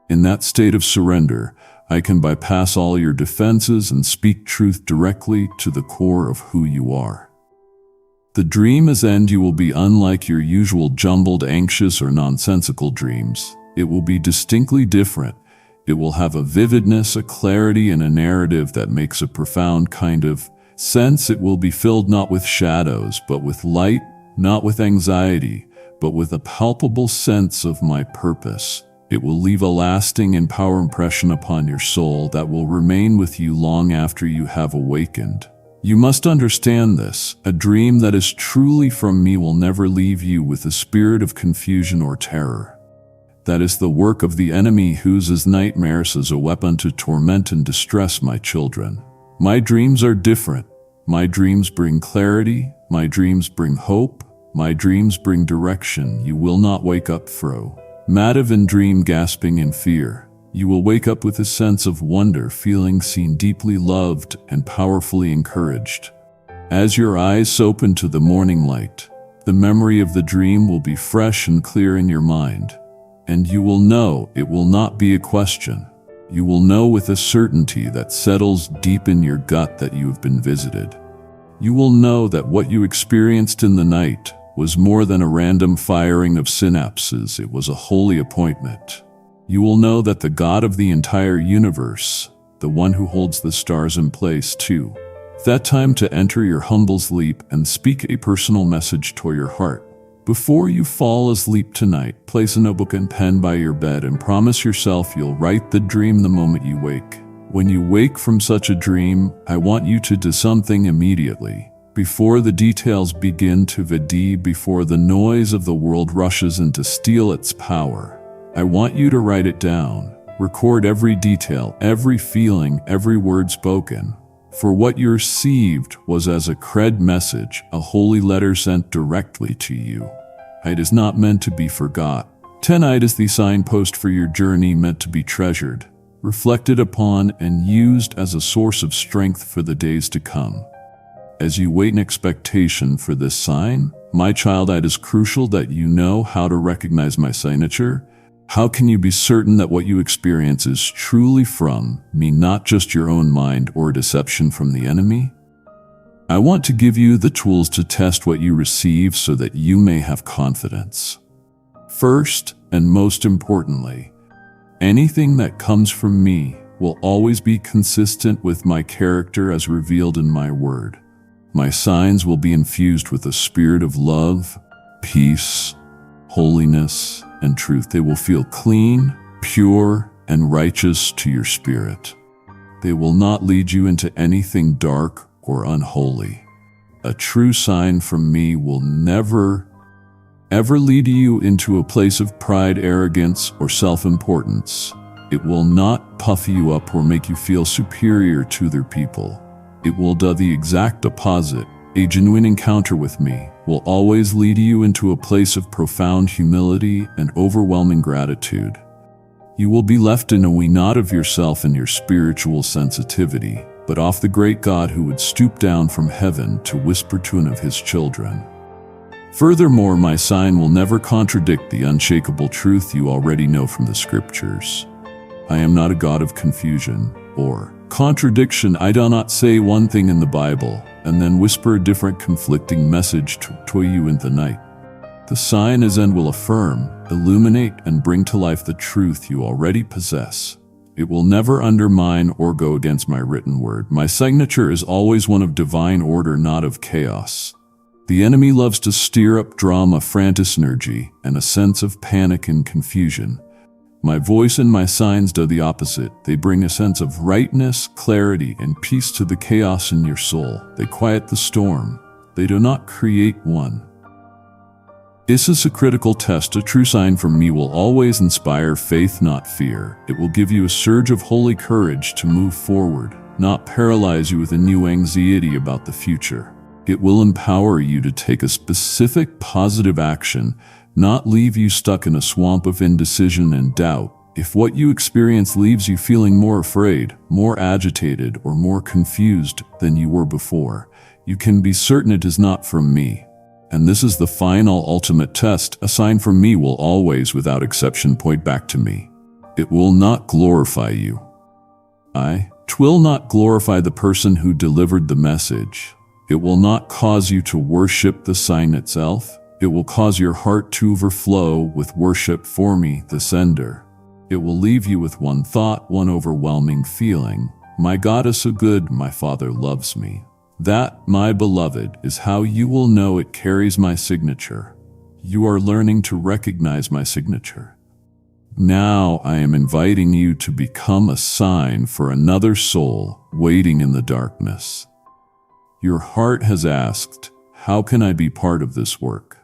In that state of surrender, I can bypass all your defenses and speak truth directly to the core of who you are. The dream as end, you will be unlike your usual jumbled, anxious, or nonsensical dreams. It will be distinctly different. It will have a vividness, a clarity, and a narrative that makes a profound kind of sense. It will be filled not with shadows, but with light, not with anxiety, but with a palpable sense of my purpose. It will leave a lasting and powerful impression upon your soul that will remain with you long after you have awakened. You must understand this. A dream that is truly from me will never leave you with a spirit of confusion or terror. That is the work of the enemy who uses nightmares as a weapon to torment and distress my children. My dreams are different. My dreams bring clarity. My dreams bring hope. My dreams bring direction. You will not wake up Madhav in dream gasping in fear. You will wake up with a sense of wonder, feeling seen, deeply loved, and powerfully encouraged. As your eyes open to the morning light, the memory of the dream will be fresh and clear in your mind. And you will know it will not be a question. You will know with a certainty that settles deep in your gut that you have been visited. You will know that what you experienced in the night was more than a random firing of synapses. It was a holy appointment. You will know that the God of the entire universe, the one who holds the stars in place too, that time to enter your humble sleep and speak a personal message to your heart. Before you fall asleep tonight, place a notebook and pen by your bed and promise yourself you'll write the dream the moment you wake. When you wake from such a dream, I want you to do something immediately. Before the details begin to fade, before the noise of the world rushes in to steal its power, I want you to write it down. Record every detail, every feeling, every word spoken. For what you received was as a cred message, a holy letter sent directly to you. It is not meant to be forgot. Tonight is the signpost for your journey, meant to be treasured, reflected upon, and used as a source of strength for the days to come. As you wait in expectation for this sign, my child, it is crucial that you know how to recognize my signature. How can you be certain that what you experience is truly from me, not just your own mind or deception from the enemy? I want to give you the tools to test what you receive so that you may have confidence. First, and most importantly, anything that comes from me will always be consistent with my character as revealed in my word. My signs will be infused with a spirit of love, peace, holiness, and truth. They will feel clean, pure, and righteous to your spirit. They will not lead you into anything dark or unholy. A true sign from me will never, ever lead you into a place of pride, arrogance, or self-importance. It will not puff you up or make you feel superior to other people. It will do the exact opposite. A genuine encounter with me will always lead you into a place of profound humility and overwhelming gratitude. You will be left in awe not of yourself and your spiritual sensitivity, but of the great God who would stoop down from heaven to whisper to one of his children. Furthermore, my sign will never contradict the unshakable truth you already know from the scriptures. I am not a God of confusion or contradiction. I do not say one thing in the Bible and then whisper a different conflicting message to you in the night. The sign is and will affirm, illuminate, and bring to life the truth you already possess. It will never undermine or go against my written word. My signature is always one of divine order, not of chaos. The enemy loves to stir up drama, frantic energy, and a sense of panic and confusion. My voice and my signs do the opposite. They bring a sense of rightness, clarity, and peace to the chaos in your soul. They quiet the storm. They do not create one. This is a critical test. A true sign from me will always inspire faith, not fear. It will give you a surge of holy courage to move forward, not paralyze you with a new anxiety about the future. It will empower you to take a specific positive action, not leave you stuck in a swamp of indecision and doubt. If what you experience leaves you feeling more afraid, more agitated, or more confused than you were before, you can be certain it is not from me. And this is the final ultimate test. A sign from me will always, without exception, point back to me. It will not glorify you. It will not glorify the person who delivered the message. It will not cause you to worship the sign itself. It will cause your heart to overflow with worship for me, the sender. It will leave you with one thought, one overwhelming feeling. My God is so good, my Father loves me. That, my beloved, is how you will know it carries my signature. You are learning to recognize my signature. Now I am inviting you to become a sign for another soul waiting in the darkness. Your heart has asked, how can I be part of this work?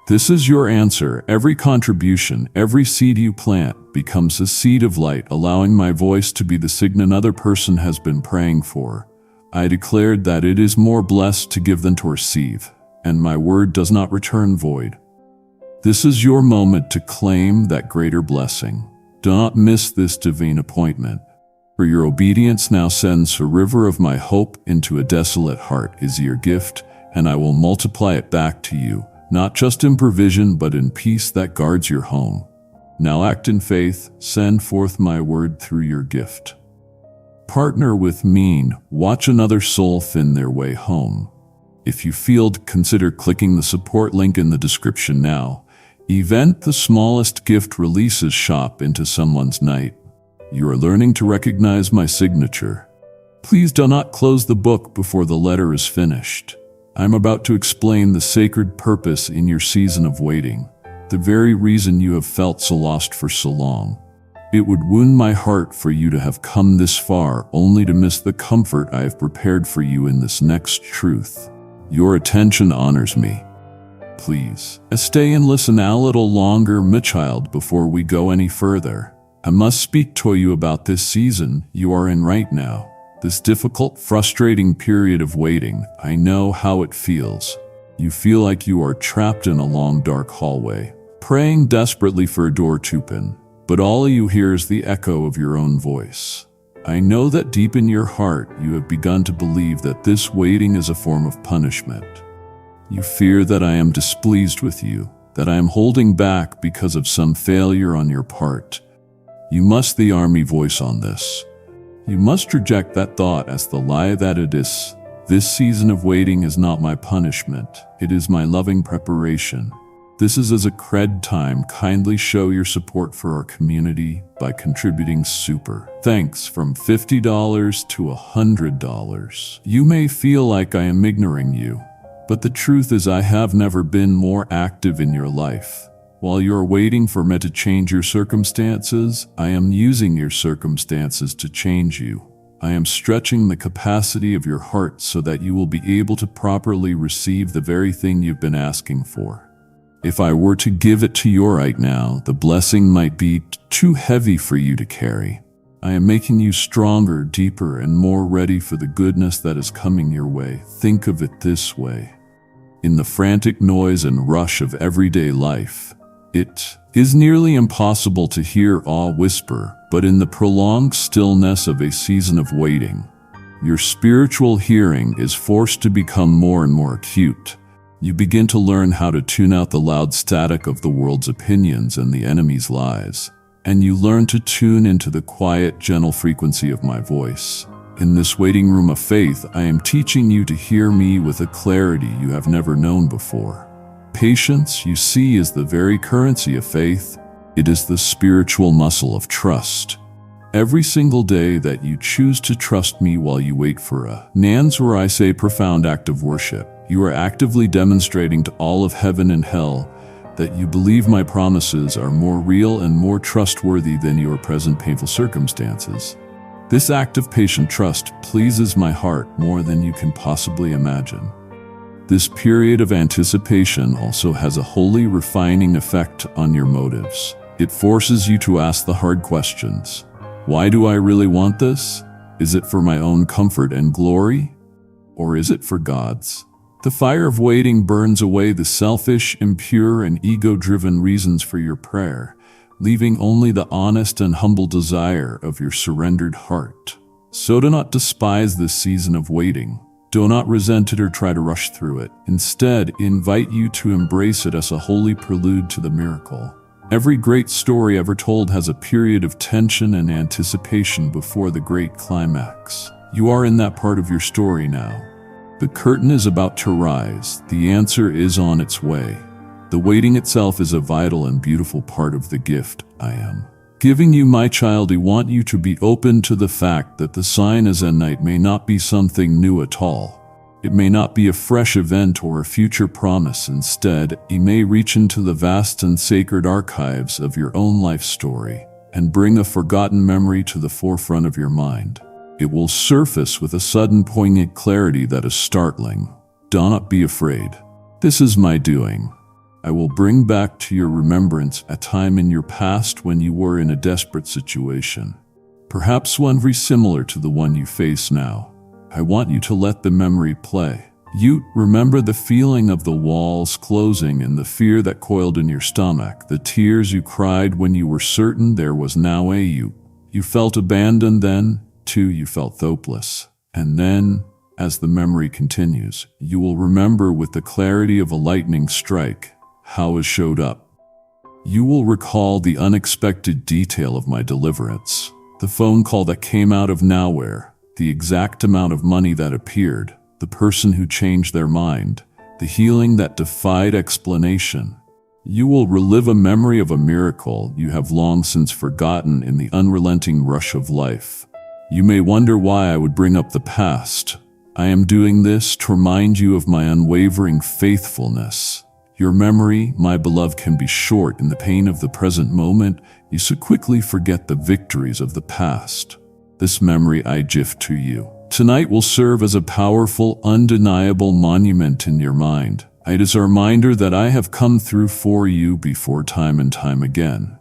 This is your answer. Every contribution, every seed you plant becomes a seed of light, allowing my voice to be the sign another person has been praying for. I declared that it is more blessed to give than to receive, and my word does not return void. This is your moment to claim that greater blessing. Do not miss this divine appointment, for your obedience now sends a river of my hope into a desolate heart is your gift, and I will multiply it back to you, not just in provision but in peace that guards your home. Now act in faith, send forth my word through your gift. Partner with me, watch another soul find their way home. If you failed, consider clicking the support link in the description now. Event the smallest gift releases shop into someone's night. You are learning to recognize my signature. Please do not close the book before the letter is finished. I'm about to explain the sacred purpose in your season of waiting, the very reason you have felt so lost for so long. It would wound my heart for you to have come this far only to miss the comfort I have prepared for you in this next truth. Your attention honors me. Please, stay and listen a little longer, my child, before we go any further. I must speak to you about this season you are in right now. This difficult, frustrating period of waiting. I know how it feels. You feel like you are trapped in a long, dark hallway, praying desperately for a door to open. But all you hear is the echo of your own voice. I know that deep in your heart you have begun to believe that this waiting is a form of punishment. You fear that I am displeased with you, that I am holding back because of some failure on your part. You must the army voice on this. You must reject that thought as the lie that it is. This season of waiting is not my punishment. It is my loving preparation. This is as a cred time. Kindly show your support for our community by contributing super thanks from $50 to $100. You may feel like I am ignoring you, but the truth is I have never been more active in your life. While you're waiting for me to change your circumstances, I am using your circumstances to change you. I am stretching the capacity of your heart so that you will be able to properly receive the very thing you've been asking for. If I were to give it to you right now, the blessing might be too heavy for you to carry. I am making you stronger, deeper, and more ready for the goodness that is coming your way. Think of it this way. In the frantic noise and rush of everyday life, it is nearly impossible to hear awe whisper, but in the prolonged stillness of a season of waiting, your spiritual hearing is forced to become more and more acute. You begin to learn how to tune out the loud static of the world's opinions and the enemy's lies, and you learn to tune into the quiet, gentle frequency of my voice. In this waiting room of faith, I am teaching you to hear me with a clarity you have never known before. Patience, you see, is the very currency of faith. It is the spiritual muscle of trust. Every single day that you choose to trust me while you wait for a answer, I say profound act of worship, you are actively demonstrating to all of heaven and hell that you believe my promises are more real and more trustworthy than your present painful circumstances. This act of patient trust pleases my heart more than you can possibly imagine. This period of anticipation also has a wholly refining effect on your motives. It forces you to ask the hard questions. Why do I really want this? Is it for my own comfort and glory? Or is it for God's? The fire of waiting burns away the selfish, impure, and ego-driven reasons for your prayer, leaving only the honest and humble desire of your surrendered heart. So do not despise this season of waiting. Do not resent it or try to rush through it. Instead, invite you to embrace it as a holy prelude to the miracle. Every great story ever told has a period of tension and anticipation before the great climax. You are in that part of your story now. The curtain is about to rise. The answer is on its way. The waiting itself is a vital and beautiful part of the gift I am giving you, my child. I want you to be open to the fact that the sign as a night may not be something new at all. It may not be a fresh event or a future promise. Instead, it may reach into the vast and sacred archives of your own life story and bring a forgotten memory to the forefront of your mind. It will surface with a sudden poignant clarity that is startling. Do not be afraid. This is my doing. I will bring back to your remembrance a time in your past when you were in a desperate situation, perhaps one very similar to the one you face now. I want you to let the memory play. You remember the feeling of the walls closing and the fear that coiled in your stomach, the tears you cried when you were certain there was now a you. You felt abandoned then, too. You felt hopeless. And then, as the memory continues, you will remember with the clarity of a lightning strike how it showed up. You will recall the unexpected detail of my deliverance, the phone call that came out of nowhere, the exact amount of money that appeared, the person who changed their mind, the healing that defied explanation. You will relive a memory of a miracle you have long since forgotten in the unrelenting rush of life. You may wonder why I would bring up the past. I am doing this to remind you of my unwavering faithfulness. Your memory, my beloved, can be short. In the pain of the present moment, you so quickly forget the victories of the past. This memory I gift to you tonight will serve as a powerful, undeniable monument in your mind. It is a reminder that I have come through for you before, time and time again.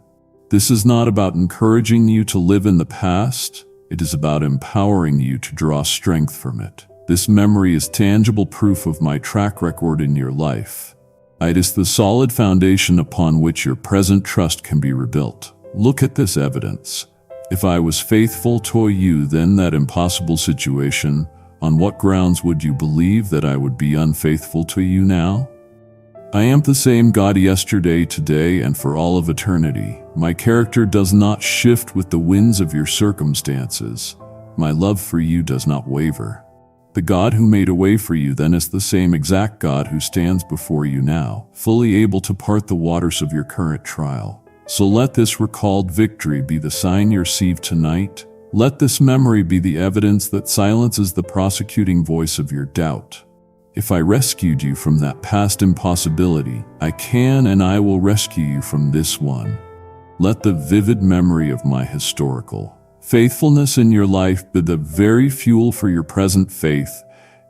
This is not about encouraging you to live in the past. It is about empowering you to draw strength from it. This memory is tangible proof of my track record in your life. It is the solid foundation upon which your present trust can be rebuilt. Look at this evidence. If I was faithful to you then that impossible situation, on what grounds would you believe that I would be unfaithful to you now? I am the same God yesterday, today, and for all of eternity. My character does not shift with the winds of your circumstances. My love for you does not waver. The God who made a way for you then is the same exact God who stands before you now, fully able to part the waters of your current trial. So let this recalled victory be the sign you receive tonight. Let this memory be the evidence that silences the prosecuting voice of your doubt. If I rescued you from that past impossibility, I can and I will rescue you from this one. Let the vivid memory of my historical faithfulness in your life be the very fuel for your present faith.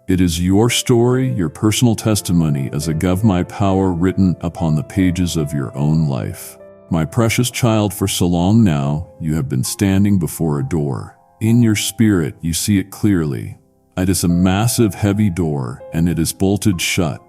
It is your story, your personal testimony as a of my power written upon the pages of your own life. My precious child, for so long now, you have been standing before a door. In your spirit, you see it clearly. It is a massive, heavy door, and it is bolted shut.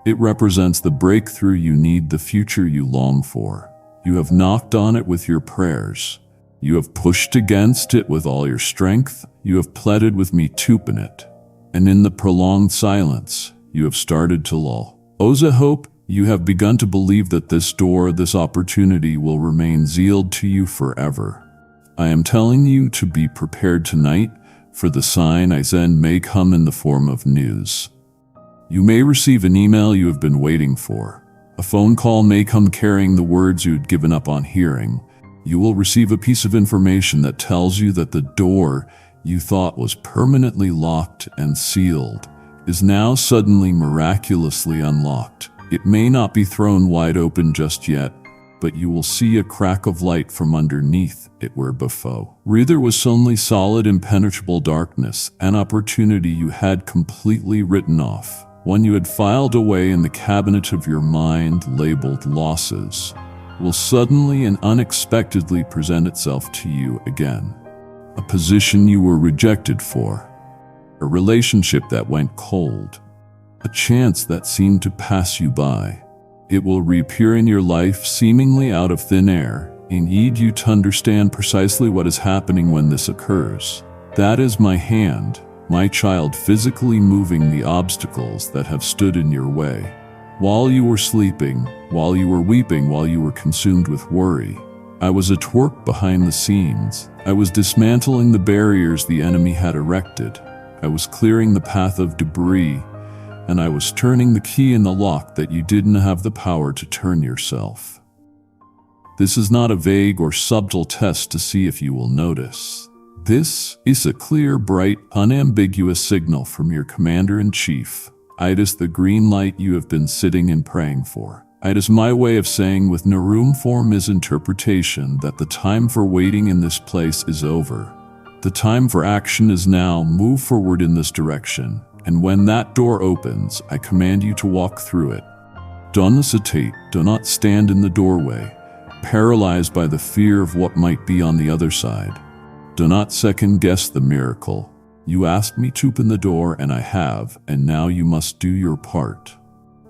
It represents the breakthrough you need, the future you long for. You have knocked on it with your prayers. You have pushed against it with all your strength. You have pleaded with me to open it. And in the prolonged silence, you have started to lull. Oza hope, you have begun to believe that this door, this opportunity will remain sealed to you forever. I am telling you to be prepared tonight, for the sign I send may come in the form of news. You may receive an email you have been waiting for. A phone call may come carrying the words you had given up on hearing. You will receive a piece of information that tells you that the door you thought was permanently locked and sealed is now suddenly miraculously unlocked. It may not be thrown wide open just yet, but you will see a crack of light from underneath it where before there was only solid impenetrable darkness, an opportunity you had completely written off. one you had filed away in the cabinet of your mind labeled losses, will suddenly and unexpectedly present itself to you again. A position you were rejected for, a relationship that went cold, a chance that seemed to pass you by. It will reappear in your life seemingly out of thin air and need you to understand precisely what is happening when this occurs. That is my hand, my child, physically moving the obstacles that have stood in your way. While you were sleeping, while you were weeping, while you were consumed with worry, I was at work behind the scenes. I was dismantling the barriers the enemy had erected. I was clearing the path of debris, and I was turning the key in the lock that you didn't have the power to turn yourself. This is not a vague or subtle test to see if you will notice. This is a clear, bright, unambiguous signal from your commander-in-chief. It is the green light you have been sitting and praying for. It is my way of saying with no room for misinterpretation that the time for waiting in this place is over. The time for action is now. Move forward in this direction, and when that door opens, I command you to walk through it. Don't hesitate, do not stand in the doorway, paralyzed by the fear of what might be on the other side. Do not second-guess the miracle. You asked me to open the door, and I have, and now you must do your part.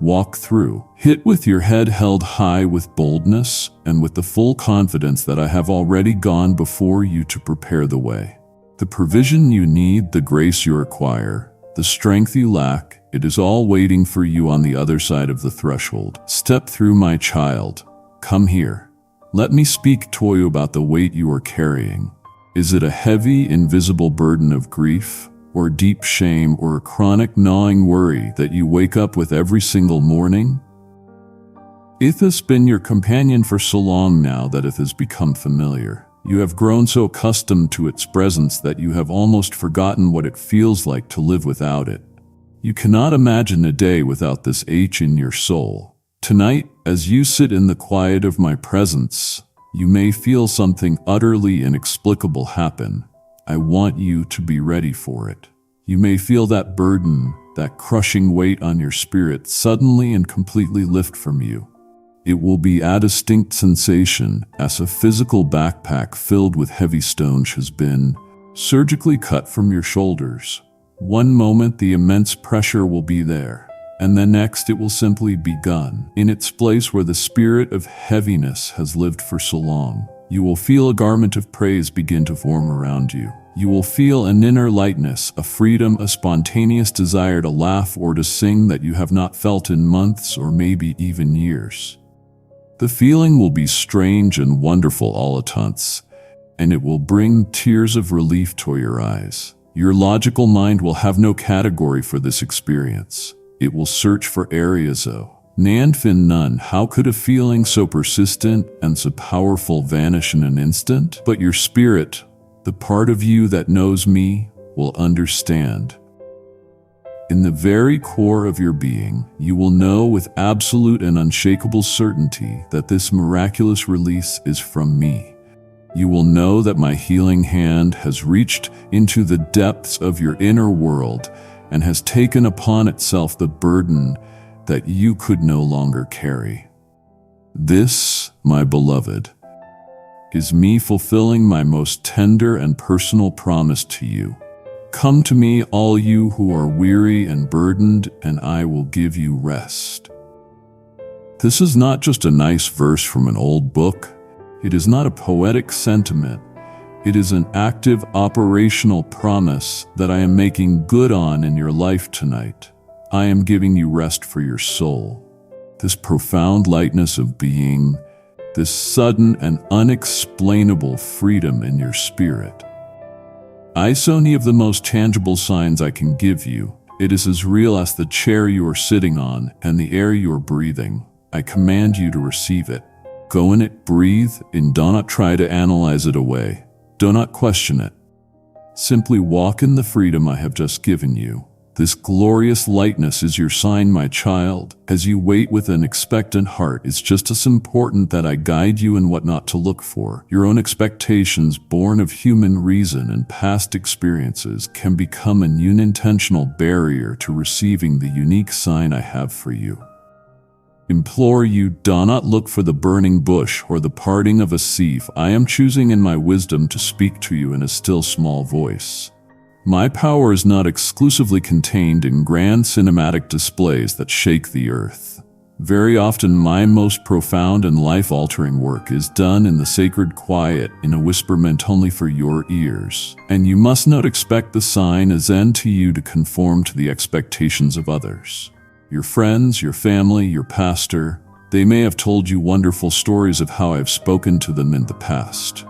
Walk through. Hit with your head held high with boldness and with the full confidence that I have already gone before you to prepare the way. The provision you need, the grace you require, the strength you lack, it is all waiting for you on the other side of the threshold. Step through, my child. Come here. Let me speak to you about the weight you are carrying. Is it a heavy, invisible burden of grief, or deep shame, or a chronic gnawing worry that you wake up with every single morning? It has been your companion for so long now that it has become familiar. You have grown so accustomed to its presence that you have almost forgotten what it feels like to live without it. You cannot imagine a day without this H in your soul. Tonight, as you sit in the quiet of my presence, you may feel something utterly inexplicable happen. I want you to be ready for it. You may feel that burden, that crushing weight on your spirit suddenly and completely lift from you. It will be a distinct sensation as a physical backpack filled with heavy stones has been surgically cut from your shoulders. One moment the immense pressure will be there, and the next it will simply be gone. In its place where the spirit of heaviness has lived for so long, you will feel a garment of praise begin to form around you. You will feel an inner lightness, a freedom, a spontaneous desire to laugh or to sing that you have not felt in months or maybe even years. The feeling will be strange and wonderful all at once, and it will bring tears of relief to your eyes. Your logical mind will have no category for this experience. It will search for areas of Nanfin none. How could a feeling so persistent and so powerful vanish in an instant? But your spirit, the part of you that knows me, will understand. In the very core of your being, you will know with absolute and unshakable certainty that this miraculous release is from me. You will know that my healing hand has reached into the depths of your inner world and has taken upon itself the burden that you could no longer carry. This, my beloved, is me fulfilling my most tender and personal promise to you. Come to me, all you who are weary and burdened, and I will give you rest. This is not just a nice verse from an old book. It is not a poetic sentiment. It is an active, operational promise that I am making good on in your life tonight. I am giving you rest for your soul. This profound lightness of being, this sudden and unexplainable freedom in your spirit. I saw any of the most tangible signs I can give you. It is as real as the chair you are sitting on and the air you are breathing. I command you to receive it. Go in it, breathe, and do not try to analyze it away. Do not question it. Simply walk in the freedom I have just given you. This glorious lightness is your sign, my child. As you wait with an expectant heart, it's just as important that I guide you in what not to look for. Your own expectations, born of human reason and past experiences, can become an unintentional barrier to receiving the unique sign I have for you. Implore you, do not look for the burning bush or the parting of a sea. I am choosing in my wisdom to speak to you in a still small voice. My power is not exclusively contained in grand cinematic displays that shake the earth. Very often my most profound and life-altering work is done in the sacred quiet, in a whisper meant only for your ears. And you must not expect the sign as end to you to conform to the expectations of others. Your friends, your family, your pastor, they may have told you wonderful stories of how I have spoken to them in the past.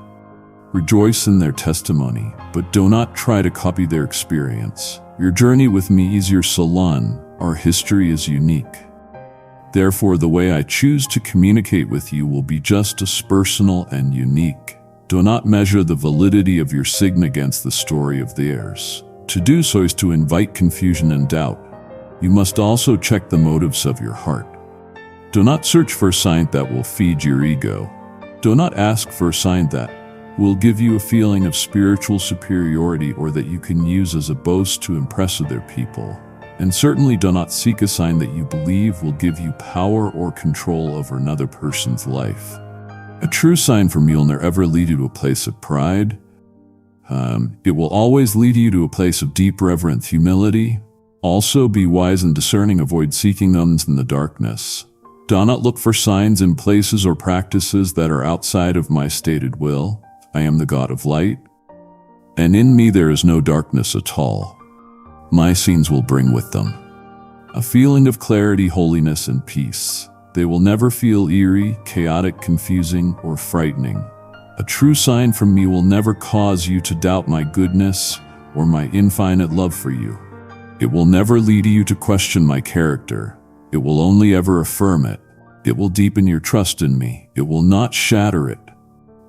Rejoice in their testimony, but do not try to copy their experience. Your journey with me is your salon. Our history is unique. Therefore, the way I choose to communicate with you will be just as personal and unique. Do not measure the validity of your sign against the story of theirs. To do so is to invite confusion and doubt. You must also check the motives of your heart. Do not search for a sign that will feed your ego. Do not ask for a sign that will give you a feeling of spiritual superiority or that you can use as a boast to impress other people. And certainly do not seek a sign that you believe will give you power or control over another person's life. A true sign from you will never lead you to a place of pride. It will always lead you to a place of deep reverent humility. Also, be wise and discerning, avoid seeking them in the darkness. Do not look for signs in places or practices that are outside of my stated will. I am the God of light, and in me there is no darkness at all. My scenes will bring with them a feeling of clarity, holiness, and peace. They will never feel eerie, chaotic, confusing, or frightening. A true sign from me will never cause you to doubt my goodness or my infinite love for you. It will never lead you to question my character. It will only ever affirm it. It will deepen your trust in me. It will not shatter it.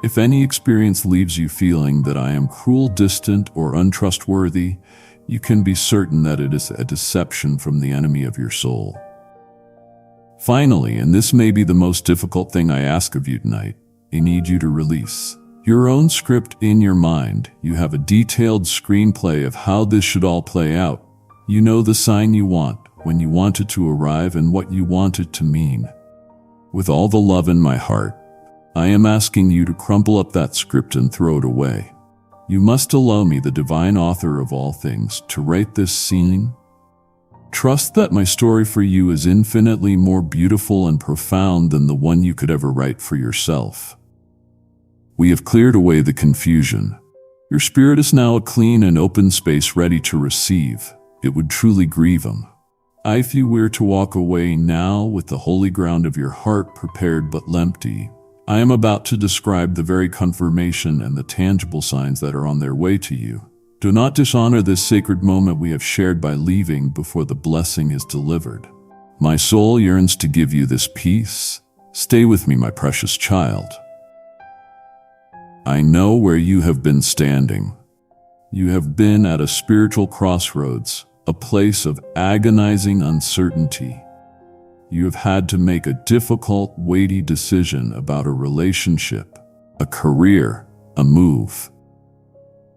If any experience leaves you feeling that I am cruel, distant, or untrustworthy, you can be certain that it is a deception from the enemy of your soul. Finally, and this may be the most difficult thing I ask of you tonight, I need you to release your own script in your mind. You have a detailed screenplay of how this should all play out. You know the sign you want, when you want it to arrive, and what you want it to mean. With all the love in my heart, I am asking you to crumple up that script and throw it away. You must allow me, the divine author of all things, to write this scene. Trust that my story for you is infinitely more beautiful and profound than the one you could ever write for yourself. We have cleared away the confusion. Your spirit is now a clean and open space ready to receive. It would truly grieve him if you were to walk away now with the holy ground of your heart prepared but empty. I am about to describe the very confirmation and the tangible signs that are on their way to you. Do not dishonor this sacred moment we have shared by leaving before the blessing is delivered. My soul yearns to give you this peace. Stay with me, my precious child. I know where you have been standing. You have been at a spiritual crossroads, a place of agonizing uncertainty. You have had to make a difficult, weighty decision about a relationship, a career, a move.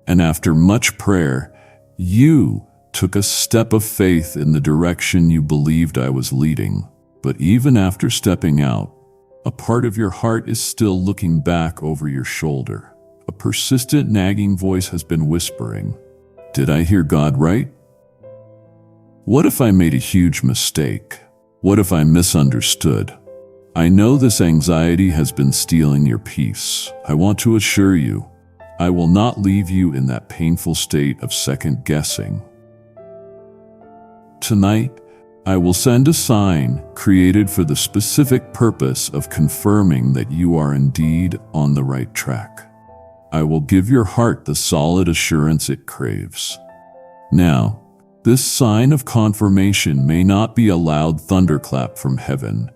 And after much prayer, you took a step of faith in the direction you believed I was leading. But even after stepping out, a part of your heart is still looking back over your shoulder. A persistent, nagging voice has been whispering, "Did I hear God right? What if I made a huge mistake? What if I misunderstood?" I know this anxiety has been stealing your peace. I want to assure you, I will not leave you in that painful state of second-guessing. Tonight, I will send a sign created for the specific purpose of confirming that you are indeed on the right track. I will give your heart the solid assurance it craves. Now, this sign of confirmation may not be a loud thunderclap from heaven.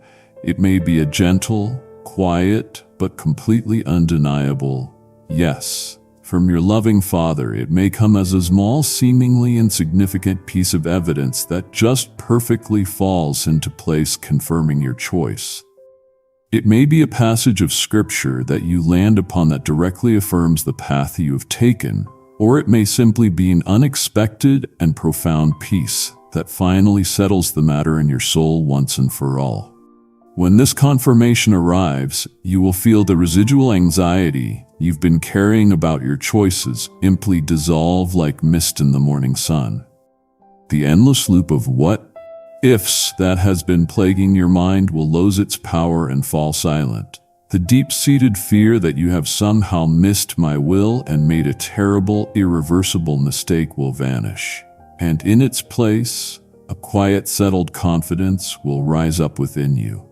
It may be a gentle, quiet, but completely undeniable yes from your loving Father, it may come as a small, seemingly insignificant piece of evidence that just perfectly falls into place, confirming your choice. It may be a passage of Scripture that you land upon that directly affirms the path you have taken, or it may simply be an unexpected and profound peace that finally settles the matter in your soul once and for all. When this confirmation arrives, you will feel the residual anxiety you've been carrying about your choices simply dissolve like mist in the morning sun. The endless loop of what ifs that has been plaguing your mind will lose its power and fall silent. The deep-seated fear that you have somehow missed my will and made a terrible, irreversible mistake will vanish. And in its place, a quiet, settled confidence will rise up within you.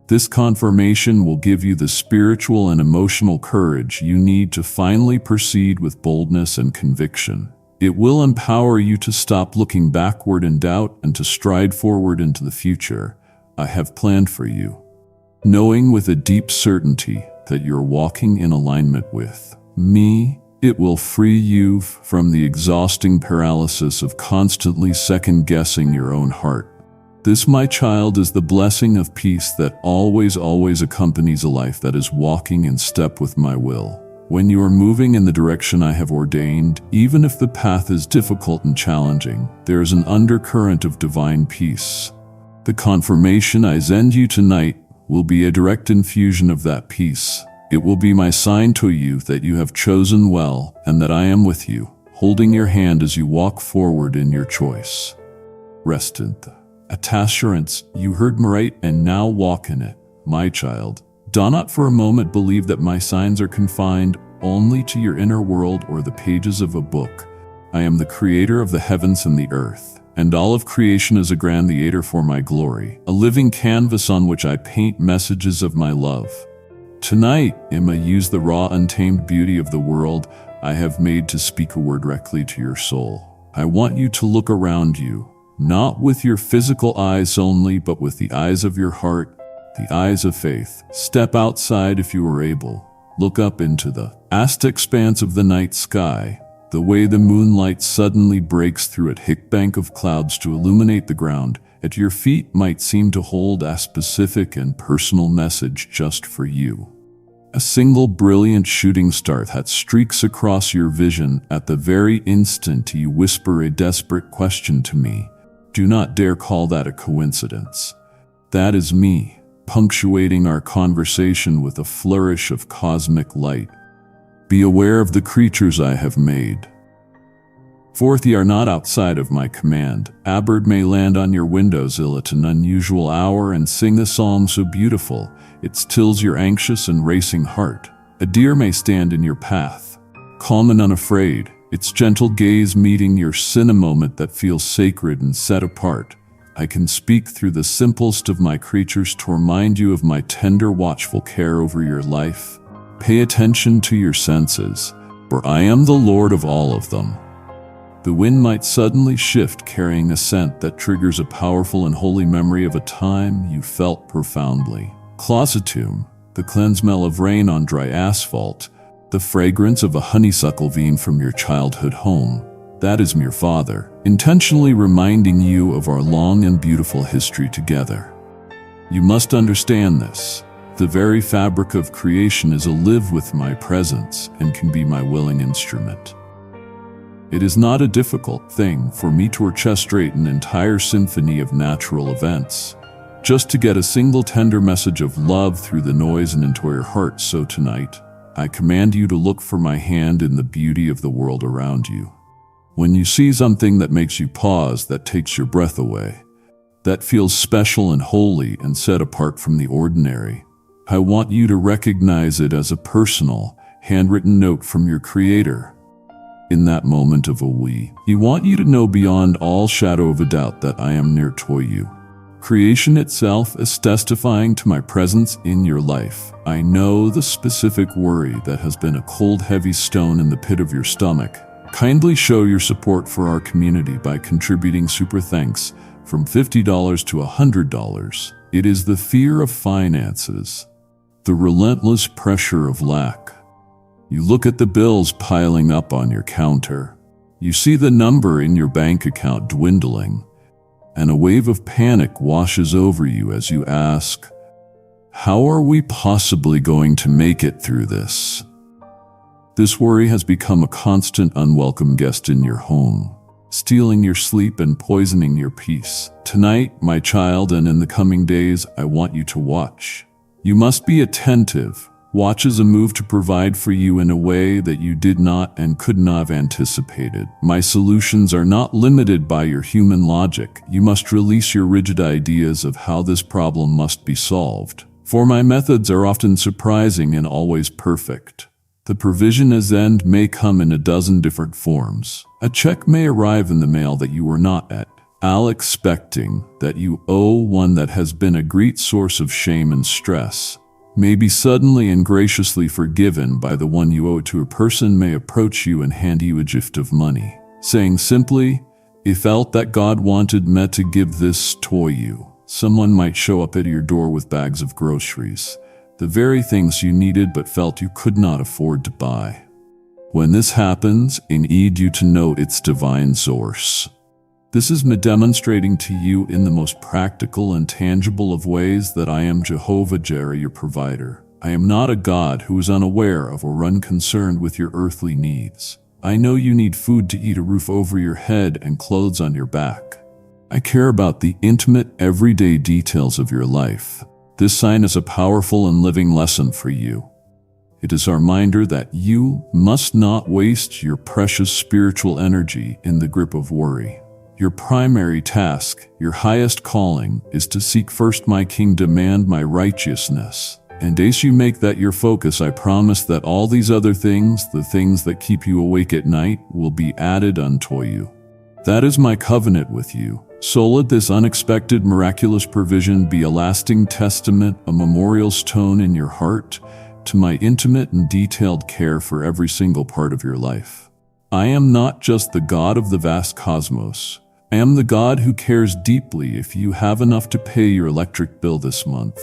This confirmation will give you the spiritual and emotional courage you need to finally proceed with boldness and conviction. It will empower you to stop looking backward in doubt and to stride forward into the future I have planned for you, knowing with a deep certainty that you're walking in alignment with me. It will free you from the exhausting paralysis of constantly second-guessing your own heart. This, my child, is the blessing of peace that always accompanies a life that is walking in step with my will. When you are moving in the direction I have ordained, even if the path is difficult and challenging, there is an undercurrent of divine peace. The confirmation I send you tonight will be a direct infusion of that peace. It will be my sign to you that you have chosen well and that I am with you, holding your hand as you walk forward in your choice. Rest in the assurance you heard me right and now walk in it, my child. Do not for a moment believe that my signs are confined only to your inner world or the pages of a book. I am the creator of the heavens and the earth, and all of creation is a grand theater for my glory, a living canvas on which I paint messages of my love. Tonight, Emma, use the raw, untamed beauty of the world I have made to speak a word directly to your soul. I want you to look around you, not with your physical eyes only, but with the eyes of your heart, the eyes of faith. Step outside if you are able. Look up into the vast expanse of the night sky, the way the moonlight suddenly breaks through a thick bank of clouds to illuminate the ground at your feet might seem to hold a specific and personal message just for you. A single brilliant shooting star that streaks across your vision at the very instant you whisper a desperate question to me. Do not dare call that a coincidence. That is me, punctuating our conversation with a flourish of cosmic light. Be aware of the creatures I have made. Fourth, ye are not outside of my command. A bird may land on your windowsill at an unusual hour and sing a song so beautiful it stills your anxious and racing heart. A deer may stand in your path, calm and unafraid, its gentle gaze meeting your sin, a moment that feels sacred and set apart. I can speak through the simplest of my creatures to remind you of my tender, watchful care over your life. Pay attention to your senses, for I am the Lord of all of them. The wind might suddenly shift, carrying a scent that triggers a powerful and holy memory of a time you felt profoundly. Closetum, the cleanse smell of rain on dry asphalt, the fragrance of a honeysuckle vine from your childhood home. That is your Father, intentionally reminding you of our long and beautiful history together. You must understand this. The very fabric of creation is alive with my presence and can be my willing instrument. It is not a difficult thing for me to orchestrate an entire symphony of natural events, just to get a single tender message of love through the noise and into your heart. So tonight, I command you to look for my hand in the beauty of the world around you. When you see something that makes you pause, that takes your breath away, that feels special and holy and set apart from the ordinary, I want you to recognize it as a personal, handwritten note from your Creator. In that moment of a we want you to know beyond all shadow of a doubt that I am near to you. Creation itself is testifying to my presence in your life. I know the specific worry that has been a cold, heavy stone in the pit of your stomach. Kindly show your support for our community by contributing super thanks from $50 to $100. It is the fear of finances, the relentless pressure of lack, You look at the bills piling up on your counter. You see the number in your bank account dwindling, and a wave of panic washes over you as you ask, how are we possibly going to make it through this? This worry has become a constant unwelcome guest in your home, stealing your sleep and poisoning your peace. Tonight, my child, and in the coming days, I want you to watch. You must be attentive. Watch as a move to provide for you in a way that you did not and could not have anticipated. My solutions are not limited by your human logic. You must release your rigid ideas of how this problem must be solved. For my methods are often surprising and always perfect. The provision as end may come in a dozen different forms. A check may arrive in the mail that you were not at all expecting, that you owe one that has been a great source of shame and stress, may be suddenly and graciously forgiven by the one you owe it to. A person may approach you and hand you a gift of money, saying simply, "I felt that God wanted me to give this to you." Someone might show up at your door with bags of groceries, the very things you needed but felt you could not afford to buy. When this happens, I need you to know its divine source. This is me demonstrating to you in the most practical and tangible of ways that I am Jehovah Jireh, your provider. I am not a God who is unaware of or unconcerned with your earthly needs. I know you need food to eat, a roof over your head, and clothes on your back. I care about the intimate, everyday details of your life. This sign is a powerful and living lesson for you. It is a reminder that you must not waste your precious spiritual energy in the grip of worry. Your primary task, your highest calling, is to seek first my kingdom and my righteousness. And as you make that your focus, I promise that all these other things, the things that keep you awake at night, will be added unto you. That is my covenant with you. So let this unexpected, miraculous provision be a lasting testament, a memorial stone in your heart, to my intimate and detailed care for every single part of your life. I am not just the God of the vast cosmos. I am the God who cares deeply. If you have enough to pay your electric bill this month,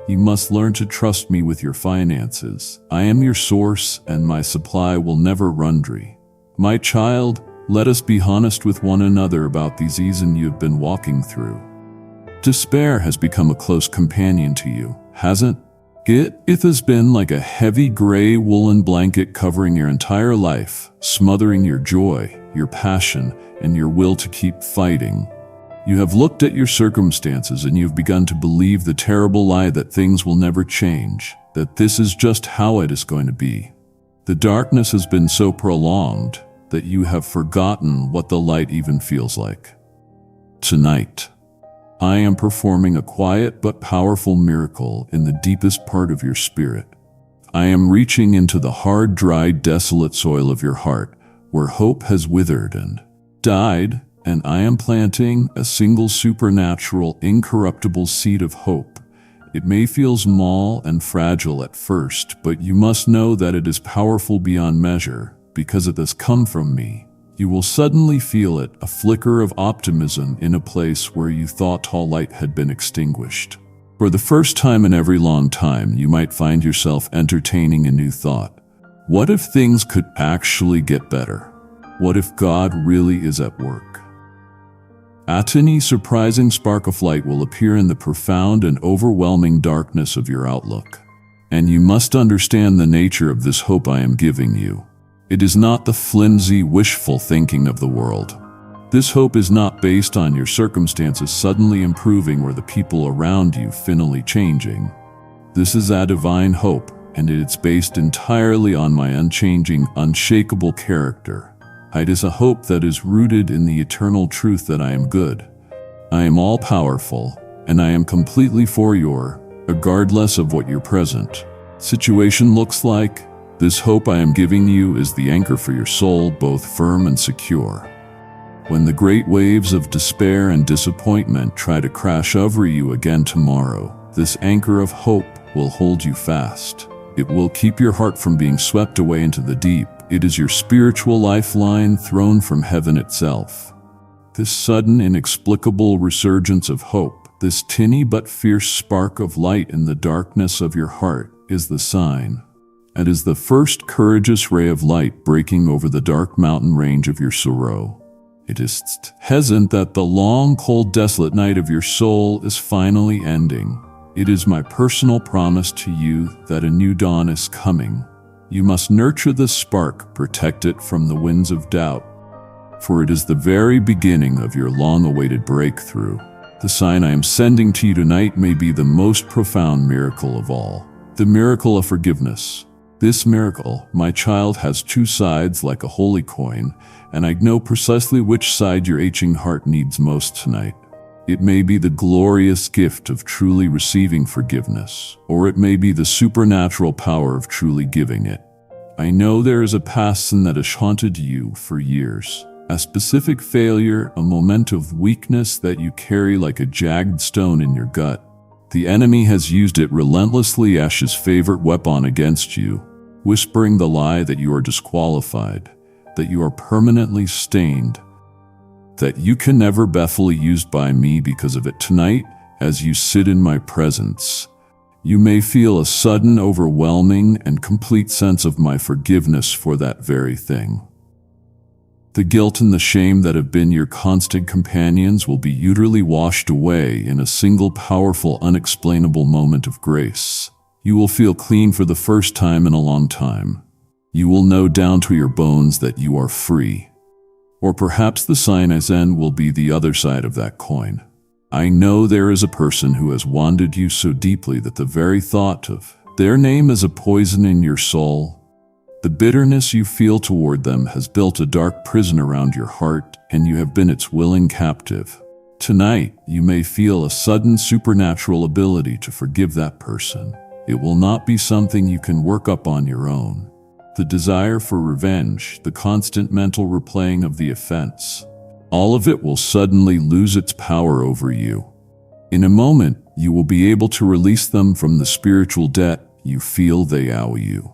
you must learn to trust me with your finances. I am your source, and my supply will never run dry. My child, let us be honest with one another about these seasons you have been walking through. Despair has become a close companion to you, hasn't it? It has been like a heavy gray woolen blanket covering your entire life, smothering your joy, your passion, and your will to keep fighting. You have looked at your circumstances and you've begun to believe the terrible lie that things will never change, that this is just how it is going to be. The darkness has been so prolonged that you have forgotten what the light even feels like. Tonight, I am performing a quiet but powerful miracle in the deepest part of your spirit. I am reaching into the hard, dry, desolate soil of your heart, where hope has withered and died, and I am planting a single supernatural, incorruptible seed of hope. It may feel small and fragile at first, but you must know that it is powerful beyond measure, because it has come from me. You will suddenly feel it, a flicker of optimism in a place where you thought all light had been extinguished. For the first time in every long time, you might find yourself entertaining a new thought. What if things could actually get better? What if God really is at work? A tiny, surprising spark of light will appear in the profound and overwhelming darkness of your outlook. And you must understand the nature of this hope I am giving you. It is not the flimsy, wishful thinking of the world. This hope is not based on your circumstances suddenly improving or the people around you finally changing. This is a divine hope, and it's based entirely on my unchanging, unshakable character. It is a hope that is rooted in the eternal truth that I am good. I am all-powerful, and I am completely for you, regardless of what your present situation looks like. This hope I am giving you is the anchor for your soul, both firm and secure. When the great waves of despair and disappointment try to crash over you again tomorrow, this anchor of hope will hold you fast. It will keep your heart from being swept away into the deep. It is your spiritual lifeline thrown from heaven itself. This sudden, inexplicable resurgence of hope, this tiny but fierce spark of light in the darkness of your heart, is the sign. and is the first courageous ray of light breaking over the dark mountain range of your sorrow. It is present that the long, cold, desolate night of your soul is finally ending. It is my personal promise to you that a new dawn is coming. You must nurture this spark, protect it from the winds of doubt, for it is the very beginning of your long-awaited breakthrough. The sign I am sending to you tonight may be the most profound miracle of all, the miracle of forgiveness. This miracle, my child, has two sides like a holy coin, and I know precisely which side your aching heart needs most tonight. It may be the glorious gift of truly receiving forgiveness, or it may be the supernatural power of truly giving it. I know there is a past sin that has haunted you for years, a specific failure, a moment of weakness that you carry like a jagged stone in your gut. The enemy has used it relentlessly as his favorite weapon against you, whispering the lie that you are disqualified, that you are permanently stained, that you can never be fully used by me because of it. Tonight, as you sit in my presence, you may feel a sudden, overwhelming, and complete sense of my forgiveness for that very thing. The guilt and the shame that have been your constant companions will be utterly washed away in a single powerful, unexplainable moment of grace. You will feel clean for the first time in a long time. You will know down to your bones that you are free. Or perhaps the sign I send will be the other side of that coin. I know there is a person who has wounded you so deeply that the very thought of their name is a poison in your soul. The bitterness you feel toward them has built a dark prison around your heart, and you have been its willing captive. Tonight, you may feel a sudden supernatural ability to forgive that person. It will not be something you can work up on your own. The desire for revenge, the constant mental replaying of the offense, all of it will suddenly lose its power over you. In a moment, you will be able to release them from the spiritual debt you feel they owe you.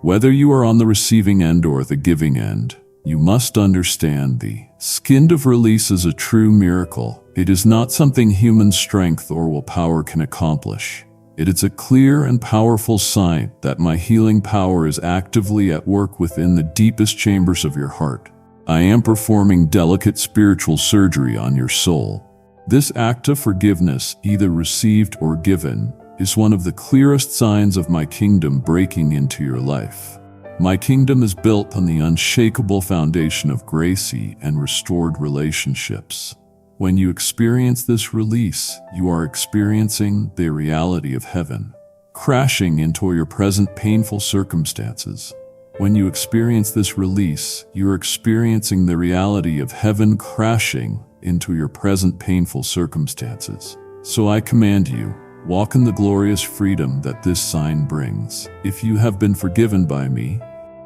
Whether you are on the receiving end or the giving end, you must understand the skin of release is a true miracle. It is not something human strength or willpower can accomplish. It is a clear and powerful sign that my healing power is actively at work within the deepest chambers of your heart. I am performing delicate spiritual surgery on your soul. This act of forgiveness, either received or given, is one of the clearest signs of my kingdom breaking into your life. My kingdom is built on the unshakable foundation of grace and restored relationships. When you experience this release, you are experiencing the reality of heaven, crashing into your present painful circumstances. When you experience this release, you are experiencing the reality of heaven crashing into your present painful circumstances. So I command you, walk in the glorious freedom that this sign brings. If you have been forgiven by me,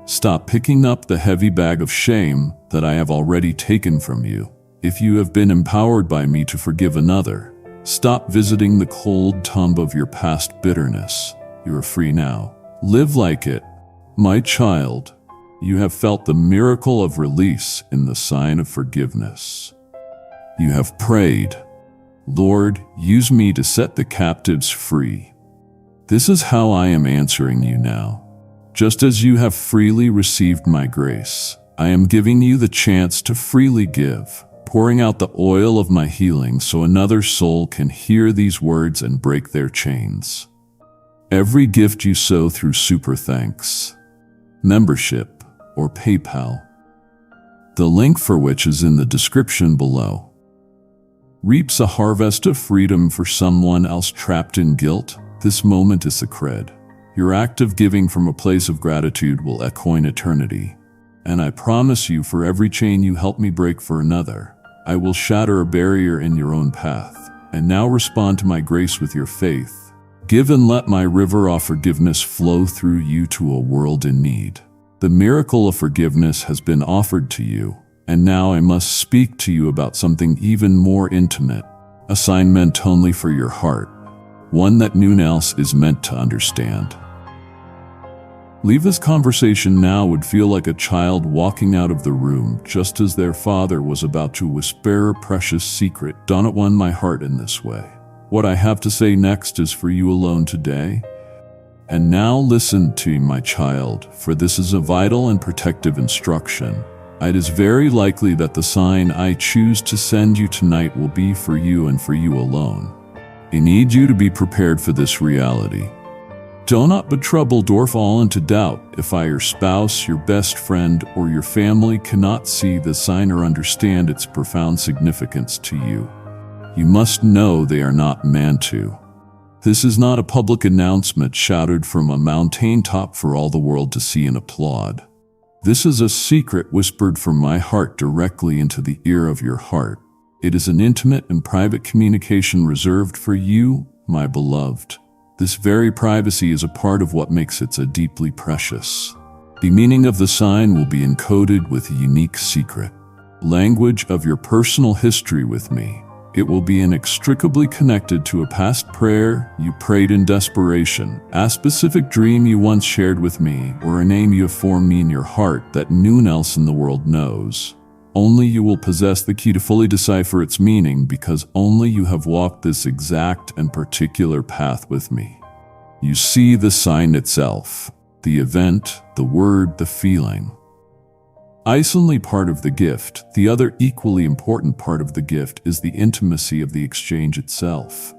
stop picking up the heavy bag of shame that I have already taken from you. If you have been empowered by me to forgive another, stop visiting the cold tomb of your past bitterness. You are free now. Live like it. My child, you have felt the miracle of release in the sign of forgiveness. You have prayed, Lord, use me to set the captives free. This is how I am answering you now. Just as you have freely received my grace, I am giving you the chance to freely give, pouring out the oil of my healing so another soul can hear these words and break their chains. Every gift you sow through Super Thanks, membership, or PayPal, the link for which is in the description below, reaps a harvest of freedom for someone else trapped in guilt. This moment is sacred. Your act of giving from a place of gratitude will echo in eternity. And I promise you, for every chain you help me break for another, I will shatter a barrier in your own path. And now respond to my grace with your faith. Give and let my river of forgiveness flow through you to a world in need. The miracle of forgiveness has been offered to you, and now I must speak to you about something even more intimate, a sign meant only for your heart, one that no one else is meant to understand. Leave this conversation now would feel like a child walking out of the room just as their father was about to whisper a precious secret. Do not won my heart in this way. What I have to say next is for you alone today. And now listen to me, my child, for this is a vital and protective instruction. It is very likely that the sign I choose to send you tonight will be for you and for you alone. I need you to be prepared for this reality. Do not be troubled or fall into doubt if your spouse, your best friend, or your family cannot see the sign or understand its profound significance to you. You must know they are not meant to. This is not a public announcement shouted from a mountain top for all the world to see and applaud. This is a secret whispered from my heart directly into the ear of your heart. It is an intimate and private communication reserved for you, my beloved. This very privacy is a part of what makes it so deeply precious. The meaning of the sign will be encoded with a unique secret language of your personal history with me. It will be inextricably connected to a past prayer you prayed in desperation, a specific dream you once shared with me, or a name you have formed in your heart that no one else in the world knows. Only you will possess the key to fully decipher its meaning, because only you have walked this exact and particular path with me. You see the sign itself, the event, the word, the feeling. It's only part of the gift. The other equally important part of the gift is the intimacy of the exchange itself.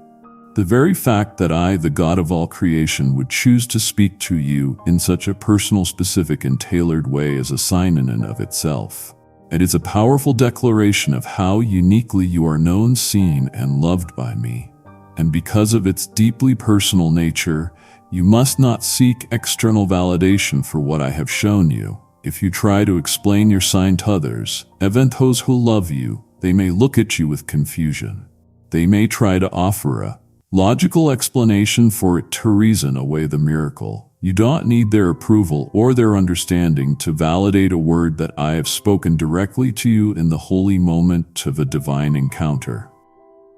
The very fact that I, the God of all creation, would choose to speak to you in such a personal, specific, and tailored way is a sign in and of itself. It is a powerful declaration of how uniquely you are known, seen, and loved by me. And because of its deeply personal nature, you must not seek external validation for what I have shown you. If you try to explain your sign to others, even those who love you, they may look at you with confusion. They may try to offer a logical explanation for it to reason away the miracle. You don't need their approval or their understanding to validate a word that I have spoken directly to you in the holy moment of a divine encounter.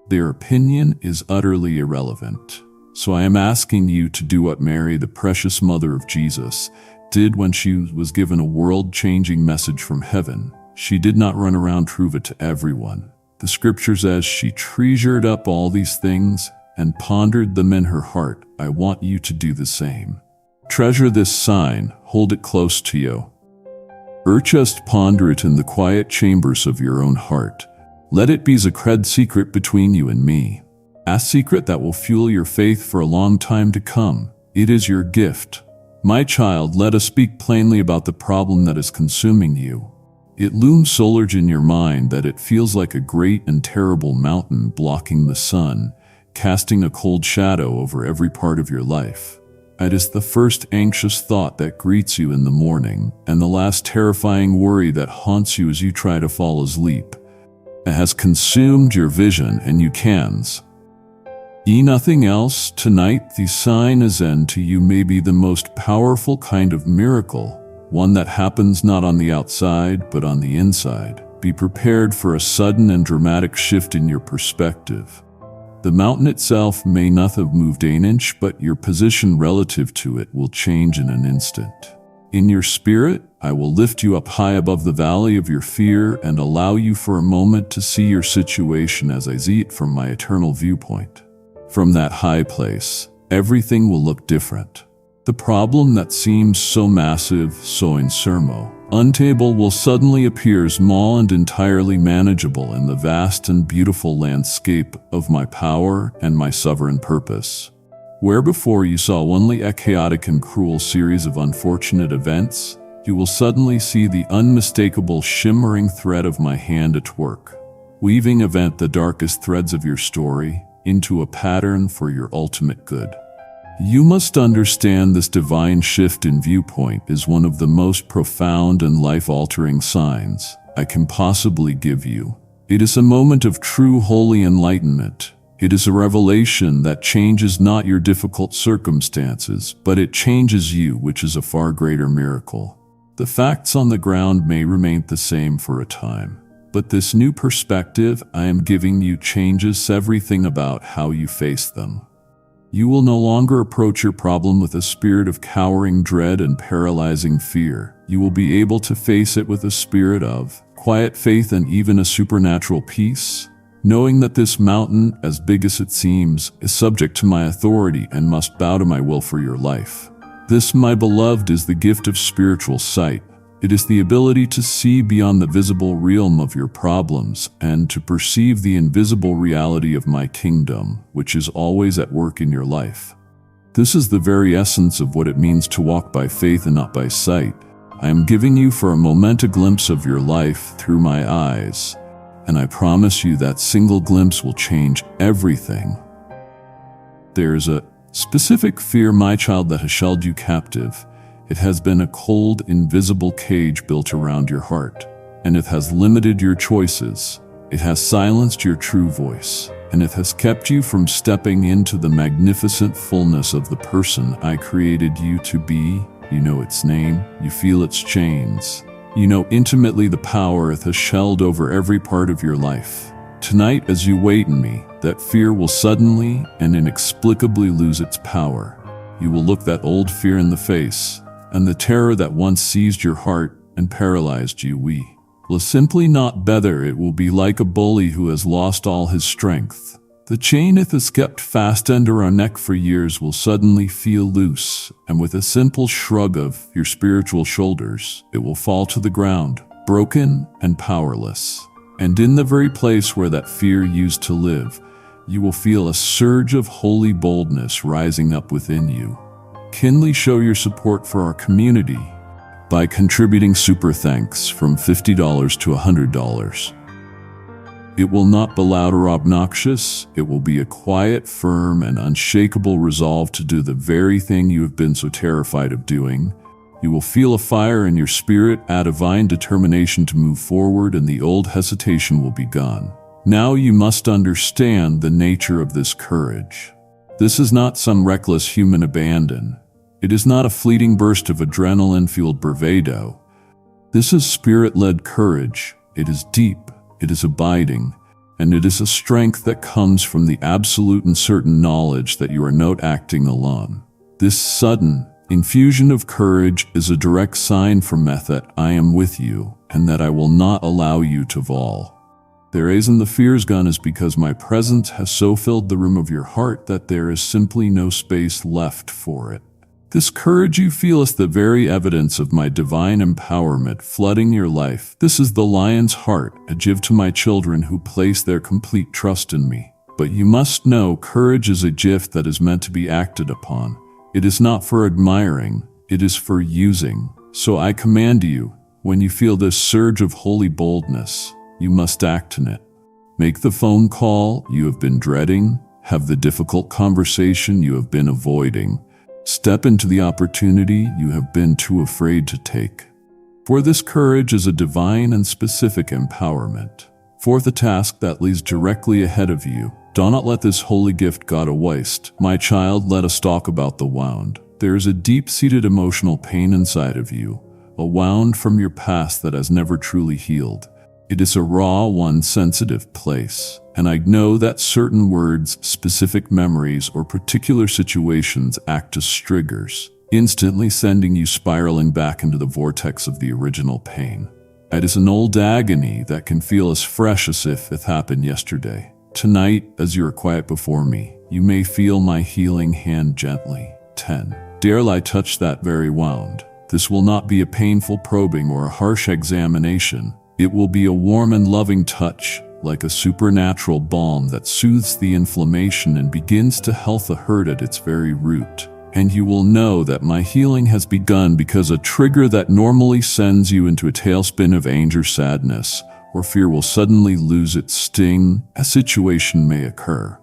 Their opinion is utterly irrelevant. So I am asking you to do what Mary, the precious mother of Jesus, did when she was given a world-changing message from heaven. She did not run around prove it to everyone. The scripture says she treasured up all these things and pondered them in her heart. I want you to do the same. Treasure this sign, hold it close to you. Just ponder it in the quiet chambers of your own heart. Let it be a sacred secret between you and me. A secret that will fuel your faith for a long time to come. It is your gift. My child, let us speak plainly about the problem that is consuming you. It looms so large in your mind that it feels like a great and terrible mountain blocking the sun, casting a cold shadow over every part of your life. It is the first anxious thought that greets you in the morning, and the last terrifying worry that haunts you as you try to fall asleep. It has consumed your vision and you can't. Nothing else. Tonight, the sign is end to you may be the most powerful kind of miracle, one that happens not on the outside, but on the inside. Be prepared for a sudden and dramatic shift in your perspective. The mountain itself may not have moved an inch, but your position relative to it will change in an instant. In your spirit, I will lift you up high above the valley of your fear and allow you for a moment to see your situation as I see it from my eternal viewpoint. From that high place, everything will look different. The problem that seems so massive, so untamable will suddenly appear small and entirely manageable in the vast and beautiful landscape of my power and my sovereign purpose. Where before you saw only a chaotic and cruel series of unfortunate events, you will suddenly see the unmistakable shimmering thread of my hand at work, weaving the darkest threads of your story into a pattern for your ultimate good. You must understand this divine shift in viewpoint is one of the most profound and life-altering signs I can possibly give you. It is a moment of true holy enlightenment. It is a revelation that changes not your difficult circumstances, but it changes you, which is a far greater miracle. The facts on the ground may remain the same for a time, but this new perspective I am giving you changes everything about how you face them. You will no longer approach your problem with a spirit of cowering dread and paralyzing fear. You will be able to face it with a spirit of quiet faith and even a supernatural peace. knowing that this mountain, as big as it seems, is subject to my authority and must bow to my will for your life. This, my beloved, is the gift of spiritual sight. It is the ability to see beyond the visible realm of your problems and to perceive the invisible reality of my kingdom, which is always at work in your life. This is the very essence of what it means to walk by faith and not by sight. I am giving you for a moment a glimpse of your life through my eyes, and I promise you that single glimpse will change everything. There is a specific fear, my child, that has held you captive. It has been a cold, invisible cage built around your heart, and it has limited your choices. It has silenced your true voice, and it has kept you from stepping into the magnificent fullness of the person I created you to be. You know its name, you feel its chains. You know intimately the power it has held over every part of your life. Tonight, as you wait in me, that fear will suddenly and inexplicably lose its power. You will look that old fear in the face, and the terror that once seized your heart and paralyzed you will simply not bother. It will be like a bully who has lost all his strength. The chain it has kept fast under our neck for years will suddenly feel loose, and with a simple shrug of your spiritual shoulders, it will fall to the ground, broken and powerless. And in the very place where that fear used to live, you will feel a surge of holy boldness rising up within you. Kindly show your support for our community by contributing super thanks from $50 to $100. It will not be loud or obnoxious. It will be a quiet, firm, and unshakable resolve to do the very thing you have been so terrified of doing. You will feel a fire in your spirit, a divine determination to move forward, and the old hesitation will be gone. Now you must understand the nature of this courage. This is not some reckless human abandon. It is not a fleeting burst of adrenaline-fueled bravado. This is spirit-led courage. It is deep, it is abiding, and it is a strength that comes from the absolute and certain knowledge that you are not acting alone. This sudden infusion of courage is a direct sign from me that I am with you and that I will not allow you to fall. The reason the fear's gone is because my presence has so filled the room of your heart that there is simply no space left for it. This courage you feel is the very evidence of my divine empowerment flooding your life. This is the lion's heart, a gift to my children who place their complete trust in me. But you must know, courage is a gift that is meant to be acted upon. It is not for admiring, it is for using. So I command you, when you feel this surge of holy boldness, you must act in it. Make the phone call you have been dreading, have the difficult conversation you have been avoiding. Step into the opportunity you have been too afraid to take. For this courage is a divine and specific empowerment. For the task that lies directly ahead of you, do not let this holy gift go to waste. My child, let us talk about the wound. There is a deep-seated emotional pain inside of you, a wound from your past that has never truly healed. It is a raw, sensitive place, and I know that certain words, specific memories, or particular situations act as triggers, instantly sending you spiraling back into the vortex of the original pain. It is an old agony that can feel as fresh as if it happened yesterday. Tonight, as you are quiet before me, you may feel my healing hand gently. 10. Dare I touch that very wound? This will not be a painful probing or a harsh examination. It will be a warm and loving touch, like a supernatural balm that soothes the inflammation and begins to heal the hurt at its very root. And you will know that my healing has begun because a trigger that normally sends you into a tailspin of anger, sadness, or fear will suddenly lose its sting. A situation may occur.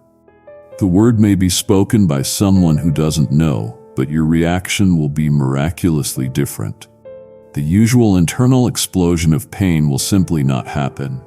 The word may be spoken by someone who doesn't know, but your reaction will be miraculously different. The usual internal explosion of pain will simply not happen.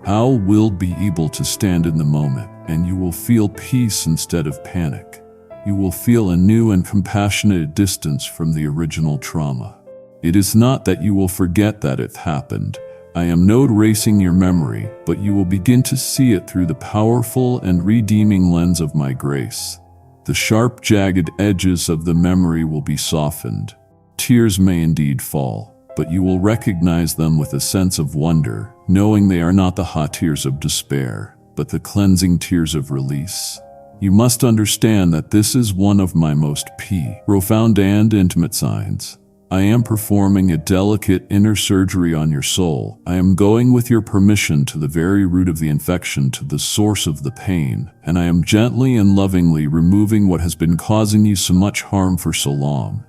How will be able to stand in the moment, and you will feel peace instead of panic. You will feel a new and compassionate distance from the original trauma. It is not that you will forget that it happened. I am not erasing your memory, but you will begin to see it through the powerful and redeeming lens of my grace. The sharp, jagged edges of the memory will be softened. Tears may indeed fall, but you will recognize them with a sense of wonder, knowing they are not the hot tears of despair. but the cleansing tears of release. You must understand that this is one of my most profound and intimate signs. I am performing a delicate inner surgery on your soul. I am going with your permission to the very root of the infection, to the source of the pain, and I am gently and lovingly removing what has been causing you so much harm for so long.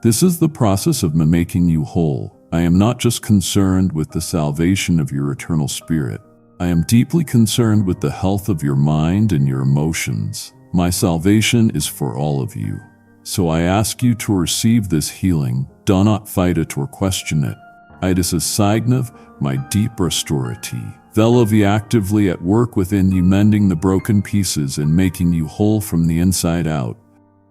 This is the process of me making you whole. I am not just concerned with the salvation of your eternal spirit. I am deeply concerned with the health of your mind and your emotions. My salvation is for all of you. So I ask you to receive this healing. Do not fight it or question it. It is a sign of my deep restorative. Vela be actively at work within you, mending the broken pieces and making you whole from the inside out.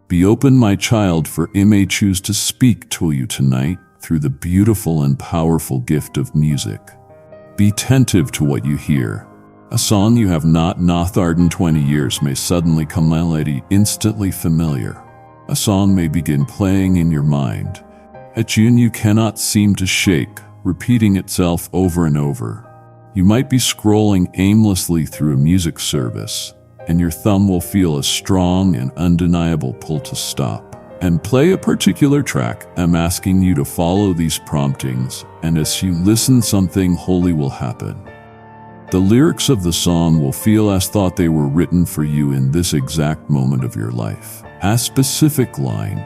Be open, my child, for I may choose to speak to you tonight through the beautiful and powerful gift of music. Be attentive to what you hear. A song you have not heard in 20 years may suddenly come instantly familiar. A song may begin playing in your mind. A tune you cannot seem to shake, repeating itself over and over. You might be scrolling aimlessly through a music service, and your thumb will feel a strong and undeniable pull to stop and play a particular track. I'm asking you to follow these promptings, and as you listen, something holy will happen. The lyrics of the song will feel as though they were written for you in this exact moment of your life. A specific line,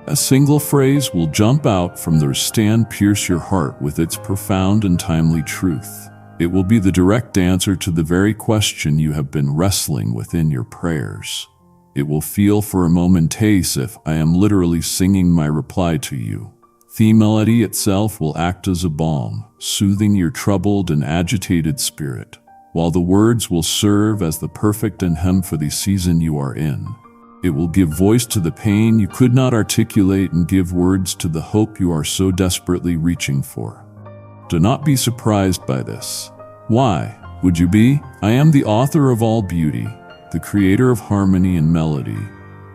a single phrase will jump out from the stand, pierce your heart with its profound and timely truth. It will be the direct answer to the very question you have been wrestling within your prayers. It will feel for a moment as if I am literally singing my reply to you. The melody itself will act as a balm, soothing your troubled and agitated spirit, while the words will serve as the perfect anthem for the season you are in. It will give voice to the pain you could not articulate and give words to the hope you are so desperately reaching for. Do not be surprised by this. Why would you be? I am the author of all beauty, the creator of harmony and melody.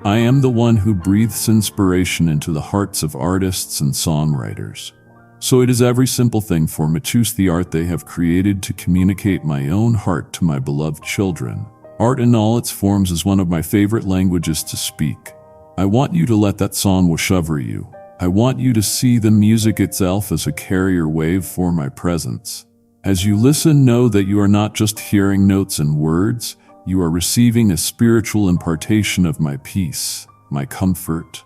I am the one who breathes inspiration into the hearts of artists and songwriters. So it is every simple thing for me to choose the art they have created to communicate my own heart to my beloved children. Art in all its forms is one of my favorite languages to speak. I want you to let that song wash over you. I want you to see the music itself as a carrier wave for my presence. As you listen, know that you are not just hearing notes and words, you are receiving a spiritual impartation of my peace, my comfort,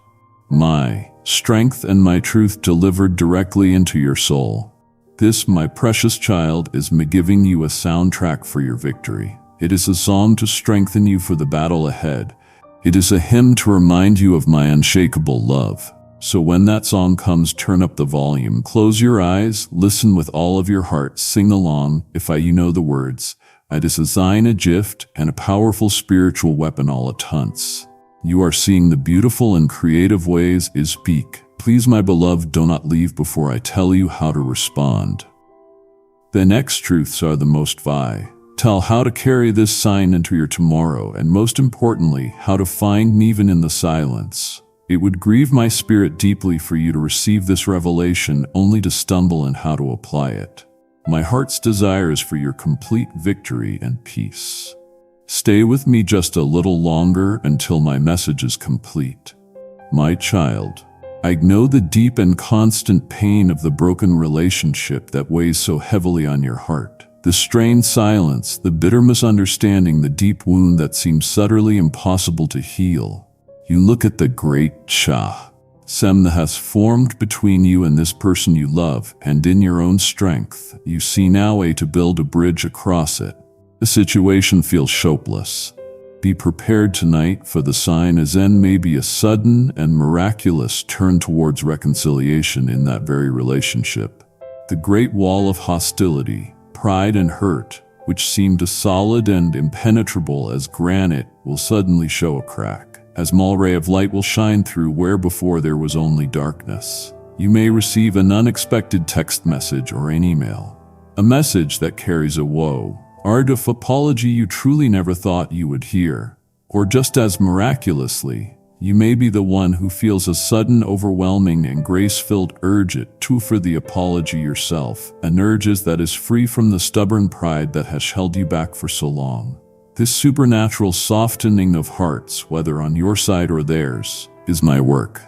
my strength, and my truth delivered directly into your soul. This, my precious child, is me giving you a soundtrack for your victory. It is a song to strengthen you for the battle ahead. It is a hymn to remind you of my unshakable love. So when that song comes, turn up the volume, close your eyes, listen with all of your heart, sing along, if you know the words. It is a sign, a gift, and a powerful spiritual weapon all at once. You are seeing the beautiful and creative ways I speak. Please, my beloved, do not leave before I tell you how to respond. The next truths are the most vital. Tell how to carry this sign into your tomorrow, and most importantly, how to find me even in the silence. It would grieve my spirit deeply for you to receive this revelation only to stumble in how to apply it. My heart's desire is for your complete victory and peace. Stay with me just a little longer until my message is complete. My child, I know the deep and constant pain of the broken relationship that weighs so heavily on your heart. The strained silence, the bitter misunderstanding, the deep wound that seems utterly impossible to heal. You look at the great Sem that has formed between you and this person you love, and in your own strength, you see now to build a bridge across it. The situation feels hopeless. Be prepared tonight, for the sign is in may be a sudden and miraculous turn towards reconciliation in that very relationship. The great wall of hostility, pride, and hurt, which seemed as solid and impenetrable as granite, will suddenly show a crack. A small ray of light will shine through where before there was only darkness. You may receive an unexpected text message or an email, a message that carries a word of apology you truly never thought you would hear. Or just as miraculously, you may be the one who feels a sudden, overwhelming, and grace-filled urge to offer the apology yourself, an urge that is free from the stubborn pride that has held you back for so long. This supernatural softening of hearts, whether on your side or theirs, is my work.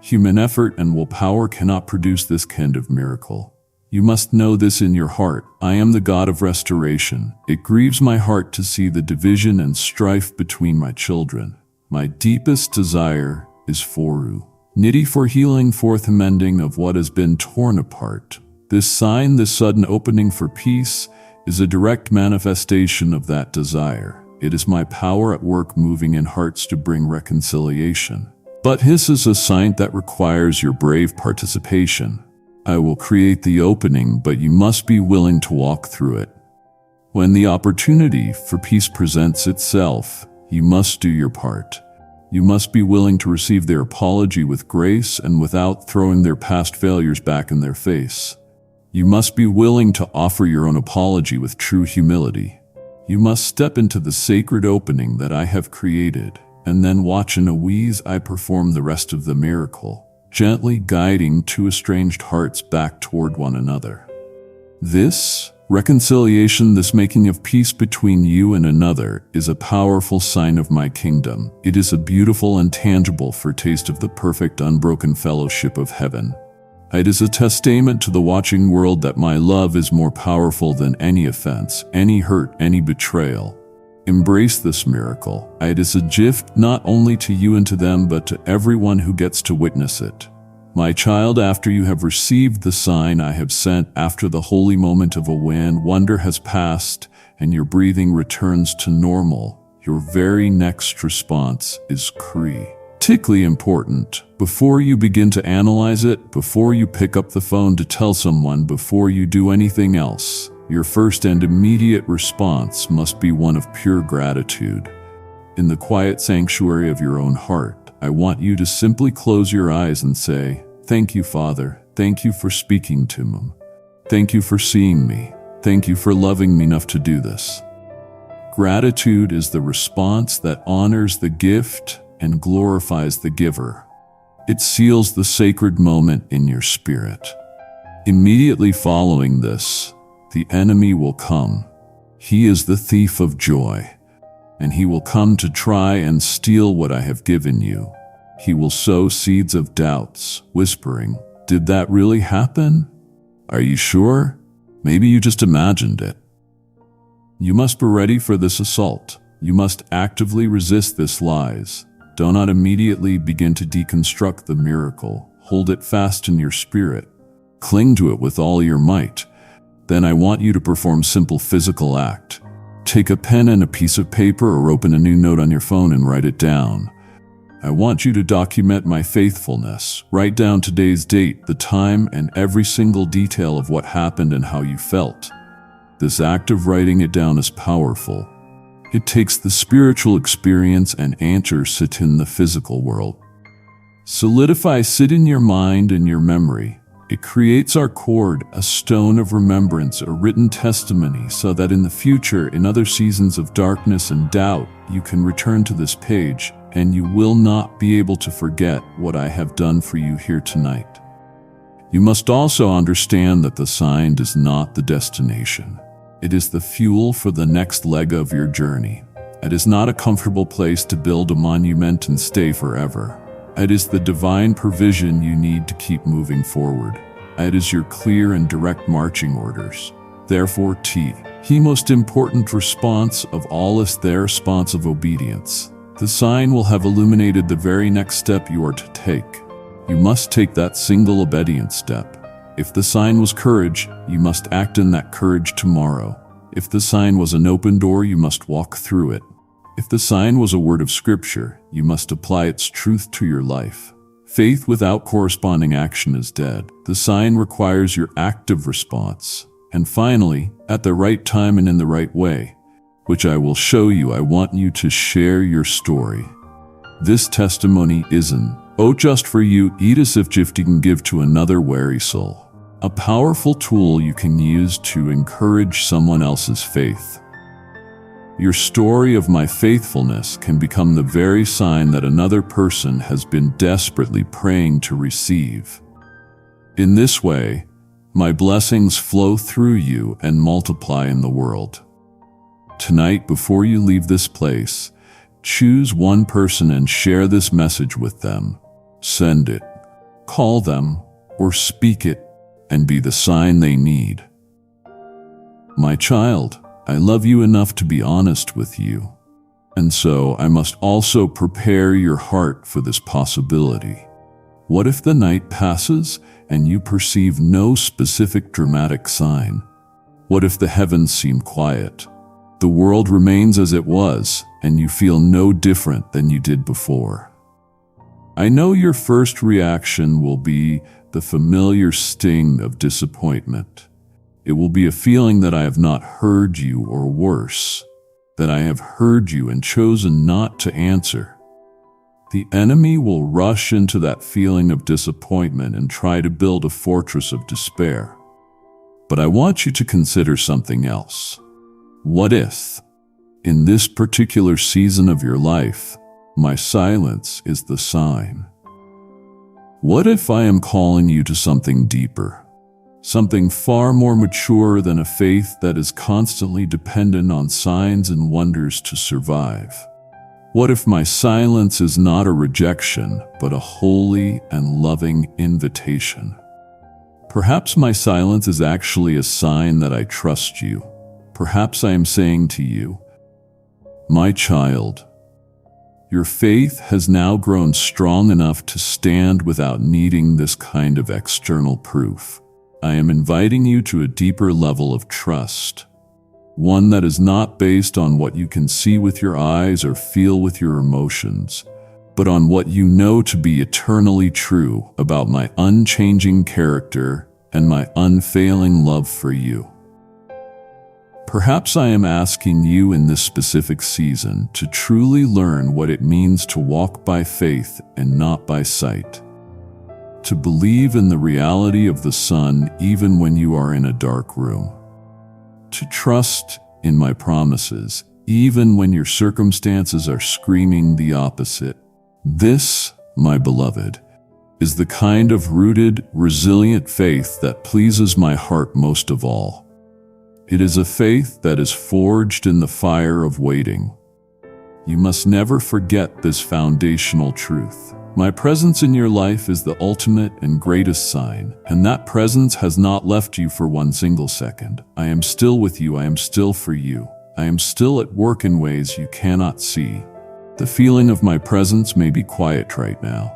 Human effort and willpower cannot produce this kind of miracle. You must know this in your heart. I am the God of restoration. It grieves my heart to see the division and strife between my children. My deepest desire is for Nidhi, for healing, forth mending of what has been torn apart. This sign, this sudden opening for peace, is a direct manifestation of that desire. It is my power at work moving in hearts to bring reconciliation. But this is a sign that requires your brave participation. I will create the opening, but you must be willing to walk through it. When the opportunity for peace presents itself, you must do your part. You must be willing to receive their apology with grace and without throwing their past failures back in their face. You must be willing to offer your own apology with true humility. You must step into the sacred opening that I have created, and then watch in a wheeze I perform the rest of the miracle, gently guiding two estranged hearts back toward one another. This reconciliation, this making of peace between you and another, is a powerful sign of my kingdom. It is a beautiful and tangible foretaste of the perfect unbroken fellowship of heaven. It is a testament to the watching world that my love is more powerful than any offense, any hurt, any betrayal. Embrace this miracle. It is a gift not only to you and to them, but to everyone who gets to witness it. My child, after you have received the sign I have sent, after the holy moment of wonder has passed and your breathing returns to normal, your very next response is critically important. Before you begin to analyze it, before you pick up the phone to tell someone, before you do anything else, your first and immediate response must be one of pure gratitude. In the quiet sanctuary of your own heart, I want you to simply close your eyes and say, "Thank you, Father. Thank you for speaking to me. Thank you for seeing me. Thank you for loving me enough to do this." Gratitude is the response that honors the gift and glorifies the giver. It seals the sacred moment in your spirit. Immediately following this, the enemy will come. He is the thief of joy, and he will come to try and steal what I have given you. He will sow seeds of doubts, whispering, "Did that really happen? Are you sure? Maybe you just imagined it." You must be ready for this assault. You must actively resist this lies. Do not immediately begin to deconstruct the miracle. Hold it fast in your spirit. Cling to it with all your might. Then I want you to perform simple physical act. Take a pen and a piece of paper or open a new note on your phone and write it down. I want you to document my faithfulness. Write down today's date, the time, and every single detail of what happened and how you felt. This act of writing it down is powerful. It takes the spiritual experience and anchors it in the physical world. Solidify, sit in your mind and your memory. It creates our cord, a stone of remembrance, a written testimony, so that in the future, in other seasons of darkness and doubt, you can return to this page, and you will not be able to forget what I have done for you here tonight. You must also understand that the sign is not the destination. It is the fuel for the next leg of your journey. It is not a comfortable place to build a monument and stay forever. It is the divine provision you need to keep moving forward. It is your clear and direct marching orders. Therefore, the most important response of all is the response of obedience. The sign will have illuminated the very next step you are to take. You must take that single obedient step. If the sign was courage, you must act in that courage tomorrow. If the sign was an open door, you must walk through it. If the sign was a word of scripture, you must apply its truth to your life. Faith without corresponding action is dead. The sign requires your active response. And finally, at the right time and in the right way, which I will show you, I want you to share your story. This testimony isn't, "Oh, just for you," eat as if you can give to another weary soul. A powerful tool you can use to encourage someone else's faith. Your story of my faithfulness can become the very sign that another person has been desperately praying to receive. In this way, my blessings flow through you and multiply in the world. Tonight, before you leave this place, choose one person and share this message with them. Send it, call them, or speak it, and be the sign they need. My child, I love you enough to be honest with you, and so I must also prepare your heart for this possibility. What if the night passes and you perceive no specific dramatic sign? What if the heavens seem quiet? The world remains as it was, and you feel no different than you did before. I know your first reaction will be the familiar sting of disappointment. It will be a feeling that I have not heard you, or worse, that I have heard you and chosen not to answer. The enemy will rush into that feeling of disappointment and try to build a fortress of despair. But I want you to consider something else. What if, in this particular season of your life, my silence is the sign? What if I am calling you to something deeper, something far more mature than a faith that is constantly dependent on signs and wonders to survive? What if my silence is not a rejection, but a holy and loving invitation? Perhaps my silence is actually a sign that I trust you. Perhaps I am saying to you, my child, your faith has now grown strong enough to stand without needing this kind of external proof. I am inviting you to a deeper level of trust, one that is not based on what you can see with your eyes or feel with your emotions, but on what you know to be eternally true about my unchanging character and my unfailing love for you. Perhaps I am asking you in this specific season to truly learn what it means to walk by faith and not by sight, to believe in the reality of the sun even when you are in a dark room, to trust in my promises even when your circumstances are screaming the opposite. This, my beloved, is the kind of rooted, resilient faith that pleases my heart most of all. It is a faith that is forged in the fire of waiting. You must never forget this foundational truth. My presence in your life is the ultimate and greatest sign, and that presence has not left you for one single second. I am still with you. I am still for you. I am still at work in ways you cannot see. The feeling of my presence may be quiet right now,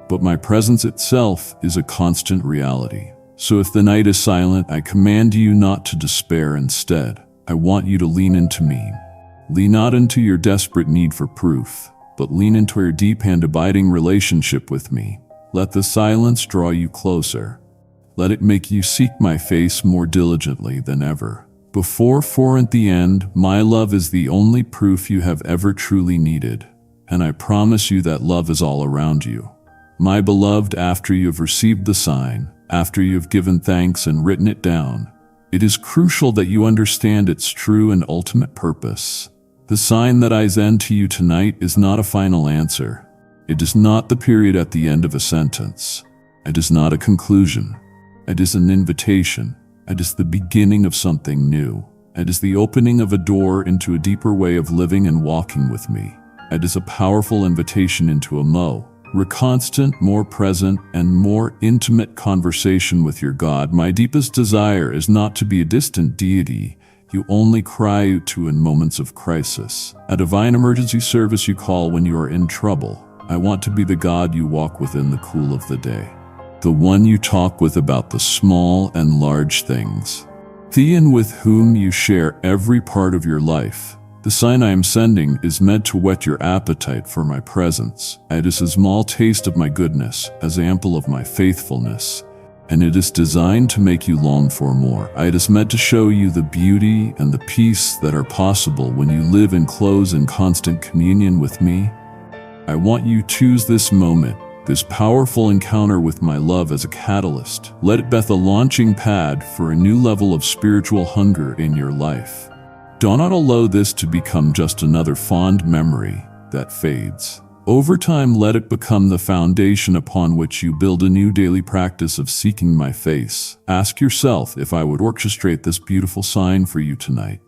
but my presence itself is a constant reality. So if the night is silent, I command you not to despair. Instead, I want you to lean into me. Lean not into your desperate need for proof, but lean into your deep and abiding relationship with me. Let the silence draw you closer. Let it make you seek my face more diligently than ever before, for at the end, my love is the only proof you have ever truly needed, and I promise you that love is all around you. My beloved, after you have received the sign, after you have given thanks and written it down, it is crucial that you understand its true and ultimate purpose. The sign that I send to you tonight is not a final answer. It is not the period at the end of a sentence. It is not a conclusion. It is an invitation. It is the beginning of something new. It is the opening of a door into a deeper way of living and walking with me. It is a powerful invitation into a more constant, more present, and more intimate conversation with your God. My deepest desire is not to be a distant deity you only cry out to in moments of crisis, a divine emergency service you call when you are in trouble. I want to be the God you walk with in the cool of the day, the one you talk with about the small and large things, the one with whom you share every part of your life. The sign I am sending is meant to whet your appetite for my presence. It is a small taste of my goodness, as ample of my faithfulness, and it is designed to make you long for more. It is meant to show you the beauty and the peace that are possible when you live in close and constant communion with me. I want you to choose this moment, this powerful encounter with my love as a catalyst. Let it be the launching pad for a new level of spiritual hunger in your life. Do not allow this to become just another fond memory that fades. Over time, let it become the foundation upon which you build a new daily practice of seeking my face. Ask yourself, if I would orchestrate this beautiful sign for you tonight,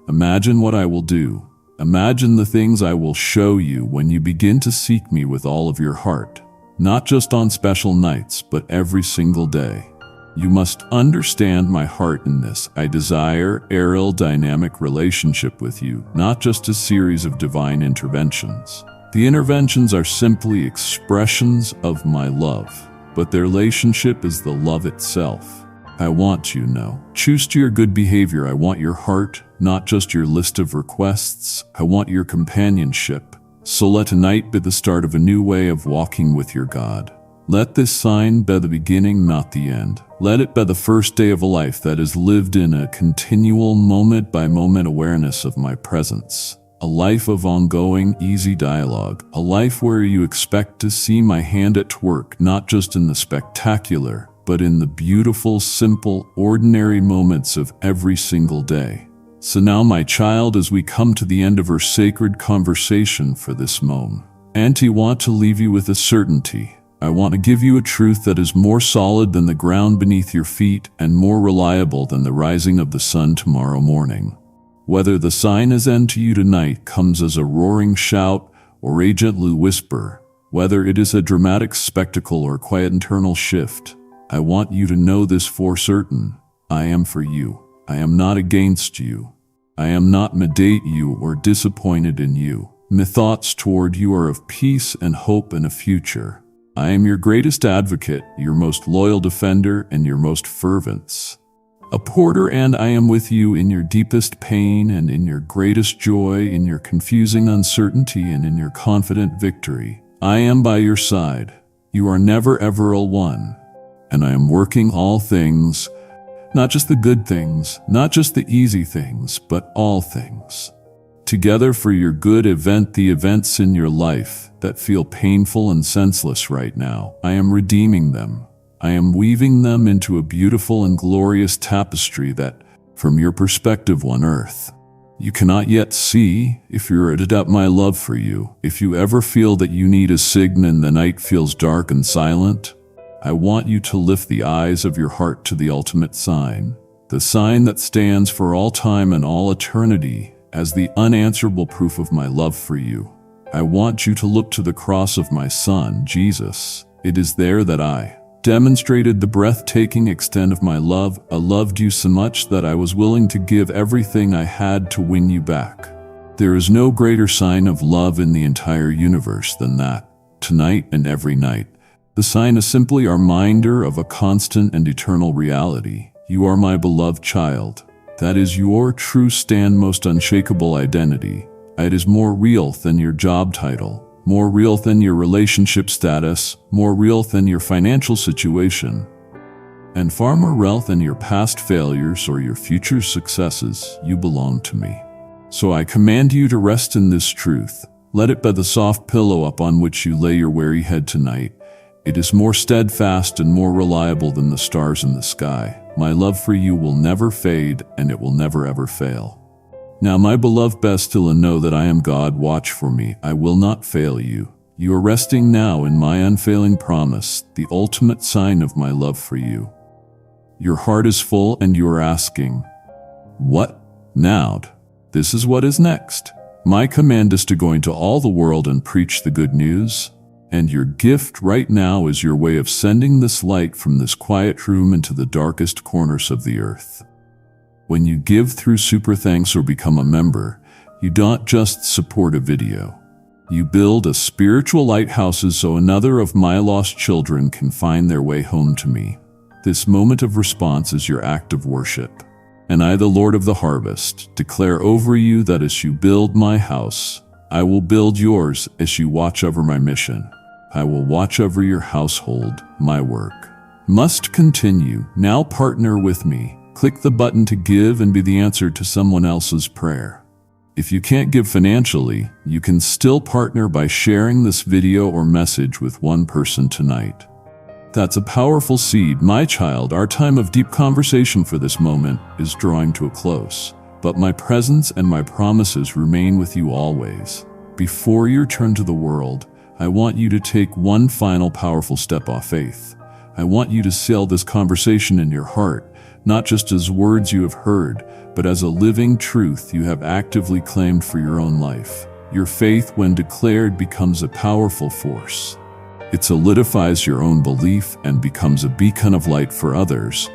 Imagine what I will do. Imagine the things I will show you when you begin to seek me with all of your heart, not just on special nights, but every single day. You must understand my heart in this. I desire aerodynamic relationship with you, not just a series of divine interventions. The interventions are simply expressions of my love, but their relationship is the love itself. I want you to know. Choose to your good behavior. I want your heart, not just your list of requests. I want your companionship. So let tonight be the start of a new way of walking with your God. Let this sign be the beginning, not the end. Let it be the first day of a life that is lived in a continual moment-by-moment awareness of my presence. A life of ongoing, easy dialogue. A life where you expect to see my hand at work, not just in the spectacular, but in the beautiful, simple, ordinary moments of every single day. So now, my child, as we come to the end of our sacred conversation for this moment, Auntie want to leave you with a certainty. I want to give you a truth that is more solid than the ground beneath your feet and more reliable than the rising of the sun tomorrow morning. Whether the sign is end to you tonight comes as a roaring shout or a gentle whisper, whether it is a dramatic spectacle or quiet internal shift, I want you to know this for certain. I am for you. I am not against you. I am not mad at you or disappointed in you. My thoughts toward you are of peace and hope and a future. I am your greatest advocate, your most loyal defender, and your most fervent supporter, and I am with you in your deepest pain and in your greatest joy, in your confusing uncertainty and in your confident victory. I am by your side. You are never ever alone, and I am working all things, not just the good things, not just the easy things, but all things together for your good. The events in your life that feel painful and senseless right now, I am redeeming them. I am weaving them into a beautiful and glorious tapestry that, from your perspective on earth, you cannot yet see. If you're at my love for you, if you ever feel that you need a sign and the night feels dark and silent, I want you to lift the eyes of your heart to the ultimate sign, the sign that stands for all time and all eternity as the unanswerable proof of my love for you. I want you to look to the cross of my Son, Jesus. It is there that I demonstrated the breathtaking extent of my love. I loved you so much that I was willing to give everything I had to win you back. There is no greater sign of love in the entire universe than that. Tonight and every night, the sign is simply a reminder of a constant and eternal reality. You are my beloved child. That is your true stand, most unshakable identity. It is more real than your job title, more real than your relationship status, more real than your financial situation, and far more real than your past failures or your future successes. You belong to me. So I command you to rest in this truth. Let it be the soft pillow upon which you lay your weary head tonight. It is more steadfast and more reliable than the stars in the sky. My love for you will never fade, and it will never ever fail. Now, my beloved Bestila, know that I am God. Watch for me. I will not fail you. You are resting now in my unfailing promise, the ultimate sign of my love for you. Your heart is full and you are asking, what now? This is what is next. My command is to go into all the world and preach the good news. And your gift right now is your way of sending this light from this quiet room into the darkest corners of the earth. When you give through Super Thanks or become a member, you don't just support a video. You build a spiritual lighthouses so another of my lost children can find their way home to me. This moment of response is your act of worship. And I, the Lord of the harvest, declare over you that as you build my house, I will build yours. As you watch over my mission, I will watch over your household. My work must continue. Now partner with me. Click the button to give and be the answer to someone else's prayer. If you can't give financially, you can still partner by sharing this video or message with one person tonight. That's a powerful seed, my child. Our time of deep conversation for this moment is drawing to a close, but my presence and my promises remain with you always. Before you turn to the world, I want you to take one final powerful step of faith. I want you to seal this conversation in your heart, not just as words you have heard, but as a living truth you have actively claimed for your own life. Your faith, when declared, becomes a powerful force. It solidifies your own belief and becomes a beacon of light for others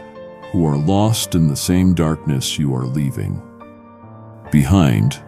who are lost in the same darkness you are leaving behind.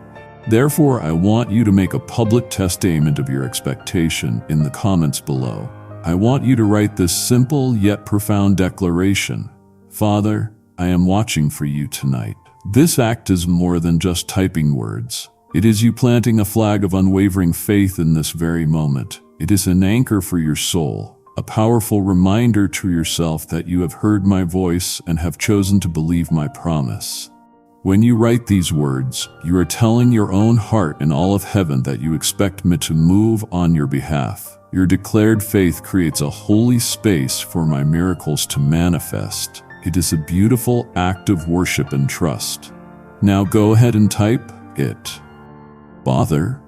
Therefore, I want you to make a public testament of your expectation in the comments below. I want you to write this simple yet profound declaration: Father, I am watching for you tonight. This act is more than just typing words. It is you planting a flag of unwavering faith in this very moment. It is an anchor for your soul, a powerful reminder to yourself that you have heard my voice and have chosen to believe my promise. When you write these words, you are telling your own heart and all of heaven that you expect me to move on your behalf. Your declared faith creates a holy space for my miracles to manifest. It is a beautiful act of worship and trust. Now go ahead and type it. Father,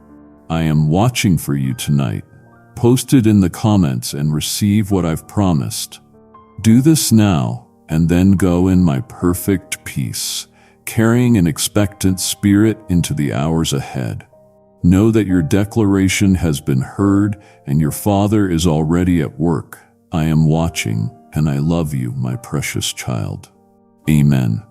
I am watching for you tonight. Post it in the comments and receive what I've promised. Do this now, and then go in my perfect peace, carrying an expectant spirit into the hours ahead. Know that your declaration has been heard and your Father is already at work. I am watching, and I love you, my precious child. Amen.